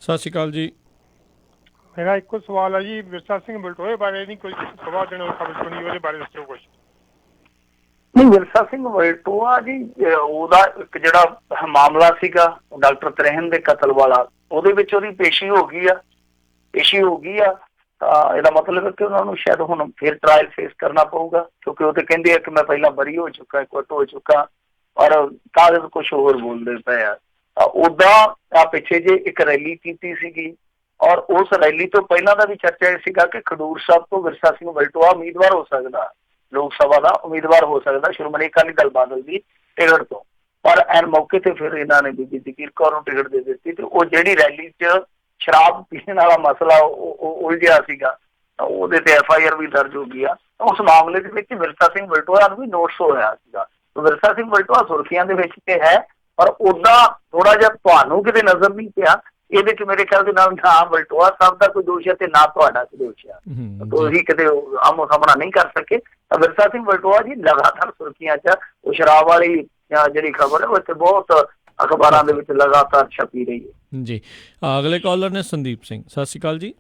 Speaker 1: ਸਤਿ ਸ਼੍ਰੀ ਅਕਾਲ ਜੀ।
Speaker 13: ਮੇਰਾ ਇੱਕੋ ਸਵਾਲ ਹੈ ਜੀ, ਵਿਰਸਾ ਸਿੰਘ ਬਲਟੋਏ ਬਾਰੇ ਨਹੀਂ ਕੋਈ ਖਬਰ ਦੇਣਾ, ਖਬਰ ਸੁਣੀ ਉਹਦੇ ਬਾਰੇ ਦੱਸੋ ਕੁਛ।
Speaker 2: ਨਹੀਂ, ਵਿਰਸਾ ਸਿੰਘ ਵਲਟੋਆ ਜੀ ਉਹਦਾ ਇੱਕ ਜਿਹੜਾ ਮਾਮਲਾ ਸੀਗਾ ਡਾਕਟਰ ਤਰਹਿਣ ਦੇ ਕਤਲ ਵਾਲਾ, ਉਹਦੇ ਵਿੱਚ ਉਹਦੀ ਪੇਸ਼ੀ ਹੋ ਗਈ ਆ ਤਾਂ ਇਹਦਾ ਮਤਲਬ ਹੈ ਕਿ ਉਹਨਾਂ ਨੂੰ ਸ਼ਾਇਦ ਹੁਣ ਫਿਰ ਟਰਾਇਲ ਫੇਸ ਕਰਨਾ ਪਊਗਾ, ਕਿਉਂਕਿ ਉਹ ਤੇ ਕਹਿੰਦੇ ਆ ਕਿ ਮੈਂ ਪਹਿਲਾਂ ਬਰੀ ਹੋ ਚੁੱਕਾ, ਕੁੱਟ ਹੋ ਚੁੱਕਾ, ਔਰ ਕਾਗਜ਼ ਕੁਛ ਹੋਰ ਬੋਲਦੇ ਪਏ ਆ। ਉੱਦਾਂ ਪਿੱਛੇ ਜੇ ਇੱਕ ਰੈਲੀ ਕੀਤੀ ਸੀਗੀ ਔਰ ਉਸ ਰੈਲੀ ਤੋਂ ਪਹਿਲਾਂ ਦਾ ਵੀ ਚਰਚਾ ਇਹ ਸੀਗਾ ਕਿ ਖਡੂਰ ਸਾਹਿਬ ਤੋਂ ਵਿਰਸਾ ਸਿੰਘ ਵਲਟੋਆ ਉਮੀਦਵਾਰ ਹੋ ਸਕਦਾ, ਲੋਕ ਸਭਾ ਦਾ ਉਮੀਦਵਾਰ ਹੋ ਸਕਦਾ ਸ਼੍ਰੋਮਣੀ ਅਕਾਲੀ ਦਲ ਬਾਦਲ ਦੀ ਟਿਕਟ ਤੋਂ, ਪਰ ਐਨ ਮੌਕੇ ਤੇ ਫਿਰ ਇਹਨਾਂ ਨੇ ਬੀਬੀ ਜਗੀਰ ਕੌਰ ਨੂੰ ਟਿਕਟ ਦੇ ਦਿੱਤੀ ਤੇ ਉਹ ਜਿਹੜੀ ਰੈਲੀ 'ਚ ਸ਼ਰਾਬ ਪੀਣ ਵਾਲਾ ਮਸਲਾ ਉਲਝਿਆ ਸੀਗਾ ਉਹਦੇ ਤੇ FIR ਵੀ ਦਰਜ ਹੋ ਗਈ ਆ। ਉਸ ਮਾਮਲੇ ਦੇ ਵਿੱਚ ਵਿਰਸਾ ਸਿੰਘ ਵਲਟੋਆ ਨੂੰ ਵੀ ਨੋਟਿਸ ਹੋਇਆ ਸੀਗਾ। ਵਿਰਸਾ ਸਿੰਘ ਵਲਟੋਆ ਸੁਰਖੀਆਂ ਦੇ ਵਿੱਚ ਤੇ ਹੈ, ਪਰ ਉਦਾਂ ਥੋੜਾ ਜਿਹਾ ਤੁਹਾਨੂੰ ਕਿਤੇ ਨਜ਼ਰ ਨਹੀਂ ਪਿਆ ਇਹਦੇ 'ਚ। ਮੇਰੇ ਖਿਆਲ ਦੇ ਨਾਲ ਨਾ ਵਲਟੋਆ ਸਾਹਿਬ ਦਾ ਕੋਈ ਦੋਸ਼ ਹੈ ਤੇ ਨਾ ਤੁਹਾਡਾ ਕੋਈ ਦੋਸ਼ ਹੈ, ਤੁਸੀਂ ਕਿਤੇ ਆਮੋ ਸਾਹਮਣਾ ਨਹੀਂ ਕਰ ਸਕੇ। ਤਾਂ ਵਿਰਸਾ ਸਿੰਘ ਵਲਟੋਆ ਜੀ ਲਗਾਤਾਰ ਸੁਰਖੀਆਂ 'ਚ ਉਹ ਸ਼ਰਾਬ ਵਾਲੀ ਜਿਹੜੀ ਖਬਰ ਹੈ ਉਹ ਇੱਥੇ ਬਹੁਤ ਅਖਬਾਰਾਂ ਦੇ ਵਿੱਚ ਲਗਾਤਾਰ ਛਪੀ ਰਹੀ ਹੈ
Speaker 1: ਜੀ। ਅਗਲੇ ਕਾਲਰ ਨੇ ਸੰਦੀਪ ਸਿੰਘ। ਸਤਿ ਸ਼੍ਰੀ ਅਕਾਲ ਜੀ।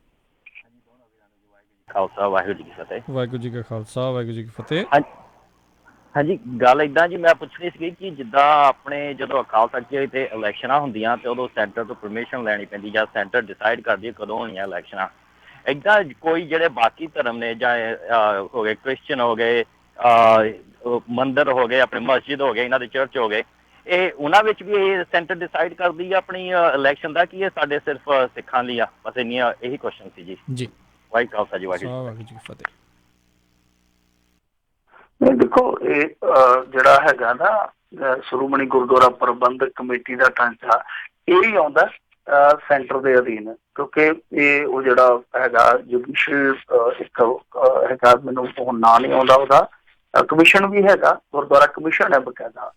Speaker 17: ਖਾਲਸਾ ਵਾਹਿਗੁਰੂ ਜੀ ਕੀ ਫਤਿਹ।
Speaker 1: ਵਾਹਿਗੁਰੂ ਜੀ ਕਾ ਖਾਲਸਾ ਵਾਹਿਗੁਰੂ ਜੀ ਕੀ ਫਤਿਹ।
Speaker 17: ਹਾਂਜੀ, ਗੱਲ ਇੱਦਾਂ ਜੀ, ਮੈਂ ਪੁੱਛਣੀ ਸੀਗੀ ਕਿ ਜਿੱਦਾਂ ਆਪਣੇ ਜਦੋਂ ਅਕਾਲ ਤਖਤ ਤੇ ਇਲੈਕਸ਼ਨਾਂ ਹੁੰਦੀਆਂ ਤੇ ਉਦੋਂ ਸੈਂਟਰ ਤੋਂ ਪਰਮਿਸ਼ਨ ਲੈਣੀ ਪੈਂਦੀ ਜਾਂ ਸੈਂਟਰ ਡਿਸਾਈਡ ਕਰਦੀ ਕਦੋਂ ਹੋਣੀਆਂ ਇਲੈਕਸ਼ਨਾਂ। ਇੱਦਾਂ ਕੋਈ ਜਿਹੜੇ ਬਾਕੀ ਧਰਮ ਨੇ ਜਾਂ ਹੋ ਗਏ ਕ੍ਰਿਸਚਨ ਹੋ ਗਏ, ਮੰਦਿਰ ਹੋ ਗਏ, ਆਪਣੇ ਮਸਜਿਦ ਹੋ ਗਏ, ਇਹਨਾਂ ਦੇ ਚਰਚ ਹੋ ਗਏ, ਇਹ ਉਹਨਾਂ ਵਿੱਚ ਵੀ ਇਹ ਸੈਂਟਰ ਡਿਸਾਈਡ ਕਰਦੀ ਆ ਆਪਣੀ ਇਲੈਕਸ਼ਨ ਦਾ ਕਿ ਇਹ ਸਾਡੇ ਸਿਰਫ ਸਿੱਖਾਂ ਲਈ ਆ? ਬਸ ਇੰਨੀਆਂ ਇਹੀ ਕੁਐਸਚਨ ਸੀ ਜੀ।
Speaker 1: ਜੀ,
Speaker 17: ਵਾਹਿਗੁਰੂ ਖਾਲਸਾ ਜੀ ਵਾਹਿਗੁਰੂ
Speaker 1: ਜੀ ਕੀ ਫਤਿਹ।
Speaker 2: ਦੇਖੋ, ਇਹ ਜਿਹੜਾ ਹੈਗਾ ਨਾ ਸ਼੍ਰੋਮਣੀ ਗੁਰਦੁਆਰਾ ਪ੍ਰਬੰਧਕ ਕਮੇਟੀ ਦਾ ਢਾਂਚਾ ਇਹ ਹੀ ਆਉਂਦਾ ਸੈਂਟਰ ਦੇ ਅਧੀਨ, ਕਿਉਂਕਿ ਇਹ ਉਹ ਜਿਹੜਾ ਹੈਗਾ ਜੁਡੀਸ਼ੀਅਲ ਇੱਕ ਹੈਗਾ, ਮੈਨੂੰ ਹੁਣ ਨਾਂ ਨਹੀਂ ਆਉਂਦਾ ਉਹਦਾ, ਕਮਿਸ਼ਨ ਵੀ ਹੈਗਾ, ਗੁਰਦੁਆਰਾ ਕਮਿਸ਼ਨ ਹੈ ਬਕਾਇਦਾ।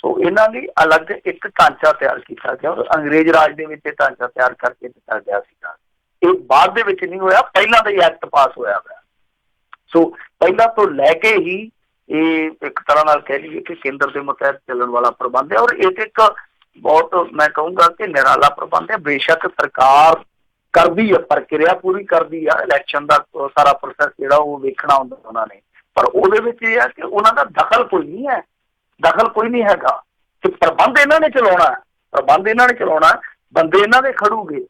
Speaker 2: ਸੋ ਇਹਨਾਂ ਲਈ ਅਲੱਗ ਇੱਕ ਢਾਂਚਾ ਤਿਆਰ ਕੀਤਾ ਗਿਆ ਔਰ ਅੰਗਰੇਜ਼ ਰਾਜ ਦੇ ਵਿੱਚ ਇਹ ਢਾਂਚਾ ਤਿਆਰ ਕਰਕੇ ਦਿੱਤਾ ਗਿਆ ਸੀਗਾ। ਇਹ ਬਾਅਦ ਦੇ ਵਿੱਚ ਨਹੀਂ ਹੋਇਆ, ਪਹਿਲਾਂ ਦਾ ਹੀ ਐਕਟ ਪਾਸ ਹੋਇਆ ਹੋਇਆ। ਸੋ ਪਹਿਲਾਂ ਤੋਂ ਲੈ ਕੇ ਹੀ ਇਹ ਇੱਕ ਤਰ੍ਹਾਂ ਨਾਲ ਕਹਿ ਲਈਏ ਕਿ ਕੇਂਦਰ ਦੇ ਮੁਤਹਿਤ ਚੱਲਣ ਵਾਲਾ ਪ੍ਰਬੰਧ ਹੈ ਔਰ ਇਹ ਇੱਕ ਬਹੁਤ ਮੈਂ ਕਹੂੰਗਾ ਕਿ ਨਿਰਾਲਾ ਪ੍ਰਬੰਧ ਹੈ। ਬੇਸ਼ੱਕ ਸਰਕਾਰ ਕਰਦੀ ਹੈ, ਪ੍ਰਕਿਰਿਆ ਪੂਰੀ ਕਰਦੀ ਆ, ਇਲੈਕਸ਼ਨ ਦਾ ਸਾਰਾ ਪ੍ਰੋਸੈਸ ਜਿਹੜਾ ਉਹ ਵੇਖਣਾ ਹੁੰਦਾ ਉਹਨਾਂ ਨੇ, ਪਰ ਉਹਦੇ ਵਿੱਚ ਇਹ ਹੈ ਕਿ ਉਹਨਾਂ ਦਾ ਦਖਲ ਕੋਈ ਨਹੀਂ ਹੈ, ਦਖਲ ਕੋਈ ਨਹੀਂ ਹੈਗਾ ਕਿ ਪ੍ਰਬੰਧ ਇਹਨਾਂ ਨੇ ਚਲਾਉਣਾ, ਪ੍ਰਬੰਧ ਇਹਨਾਂ ਨੇ ਚਲਾਉਣਾ, ਬੰਦੇ ਇਹਨਾਂ ਦੇ ਖੜੂਗੇ,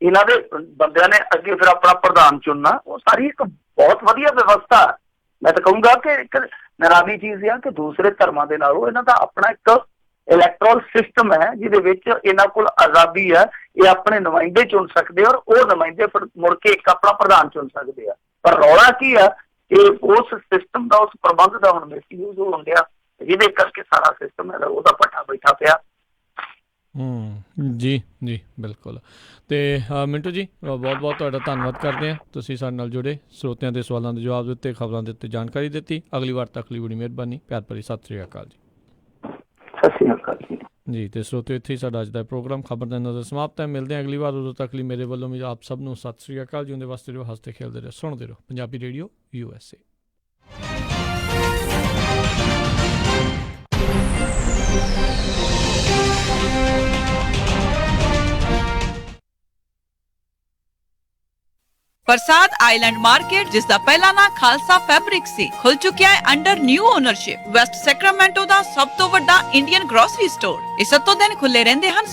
Speaker 2: ਇਹਨਾਂ ਦੇ ਬੰਦਿਆਂ ਨੇ ਅੱਗੇ ਫਿਰ ਆਪਣਾ ਪ੍ਰਧਾਨ ਚੁਣਨਾ। ਉਹ ਸਾਰੀ ਇੱਕ ਬਹੁਤ ਵਧੀਆ ਵਿਵਸਥਾ। ਮੈਂ ਤਾਂ ਕਹੂੰਗਾ ਕਿ ਇੱਕ ਨਿਰਾਲੀ ਚੀਜ਼ ਆ ਕਿ ਦੂਸਰੇ ਧਰਮਾਂ ਦੇ ਨਾਲੋਂ ਇਹਨਾਂ ਦਾ ਆਪਣਾ ਇੱਕ ਇਲੈਕਟੋਰਲ ਸਿਸਟਮ ਹੈ ਜਿਹਦੇ ਵਿੱਚ ਇਹਨਾਂ ਕੋਲ ਆਜ਼ਾਦੀ ਹੈ, ਇਹ ਆਪਣੇ ਨੁਮਾਇੰਦੇ ਚੁਣ ਸਕਦੇ ਔਰ ਉਹ ਨੁਮਾਇੰਦੇ ਫਿਰ ਮੁੜ ਕੇ ਇੱਕ ਆਪਣਾ ਪ੍ਰਧਾਨ ਚੁਣ ਸਕਦੇ ਆ। ਪਰ ਰੌਲਾ ਕੀ ਆ ਕਿ ਉਸ ਸਿਸਟਮ ਦਾ, ਉਸ ਪ੍ਰਬੰਧ ਦਾ ਹੁਣ ਮਿਸਯੂਜ਼ ਹੋਣ ਡਿਆ, ਜਿਹਦੇ ਕਰਕੇ ਸਾਰਾ ਸਿਸਟਮ ਹੈ ਉਹਦਾ ਪੱਠਾ ਬੈਠਾ ਪਿਆ।
Speaker 1: ਜੀ ਜੀ ਬਿਲਕੁਲ। ਤੇ ਮਿੰਟੂ ਜੀ ਬਹੁਤ ਬਹੁਤ ਤੁਹਾਡਾ ਧੰਨਵਾਦ ਕਰਦੇ ਹਾਂ, ਤੁਸੀਂ ਸਾਡੇ ਨਾਲ ਜੁੜੇ, ਸਰੋਤਿਆਂ ਦੇ ਸਵਾਲਾਂ ਦੇ ਜਵਾਬ ਦਿੱਤੇ, ਖਬਰਾਂ ਦੇ ਉੱਤੇ ਜਾਣਕਾਰੀ ਦਿੱਤੀ। ਅਗਲੀ ਵਾਰ ਤੱਕ ਲਈ ਬੜੀ ਮਿਹਰਬਾਨੀ, ਪਿਆਰ ਭਰੀ ਸਤਿ ਸ਼੍ਰੀ ਅਕਾਲ ਜੀ।
Speaker 2: ਸਤਿ ਸ਼੍ਰੀ ਅਕਾਲ
Speaker 1: ਜੀ। ਤੇ ਸਰੋਤਿਓ, ਇੱਥੇ ਹੀ ਸਾਡਾ ਅੱਜ ਦਾ ਪ੍ਰੋਗਰਾਮ ਖਬਰ ਦਾ ਨਜ਼ਰ ਸਮਾਪਤ ਹੈ। ਮਿਲਦੇ ਹਾਂ ਅਗਲੀ ਵਾਰ, ਉਦੋਂ ਤੱਕ ਲਈ ਮੇਰੇ ਵੱਲੋਂ ਵੀ ਆਪ ਸਭ ਨੂੰ ਸਤਿ ਸ਼੍ਰੀ ਅਕਾਲ। ਜਿਉਂਦੇ ਵਾਸਤੇ ਰਹੋ, ਹੱਸਦੇ ਖੇਡਦੇ ਰਹੋ, ਸੁਣਦੇ ਰਹੋ ਪੰਜਾਬੀ ਰੇਡੀਓ USA।
Speaker 4: बरसात आइलैंड मार्केट, जिस दा पहला नाम खालसा फैब्रिक सी, खुल चुकिया है under new ownership. West Sacramento दा सब तो बड़ा इंडियन ग्रोसरी स्टोर इस 7 दिन खुले रहंदे हन।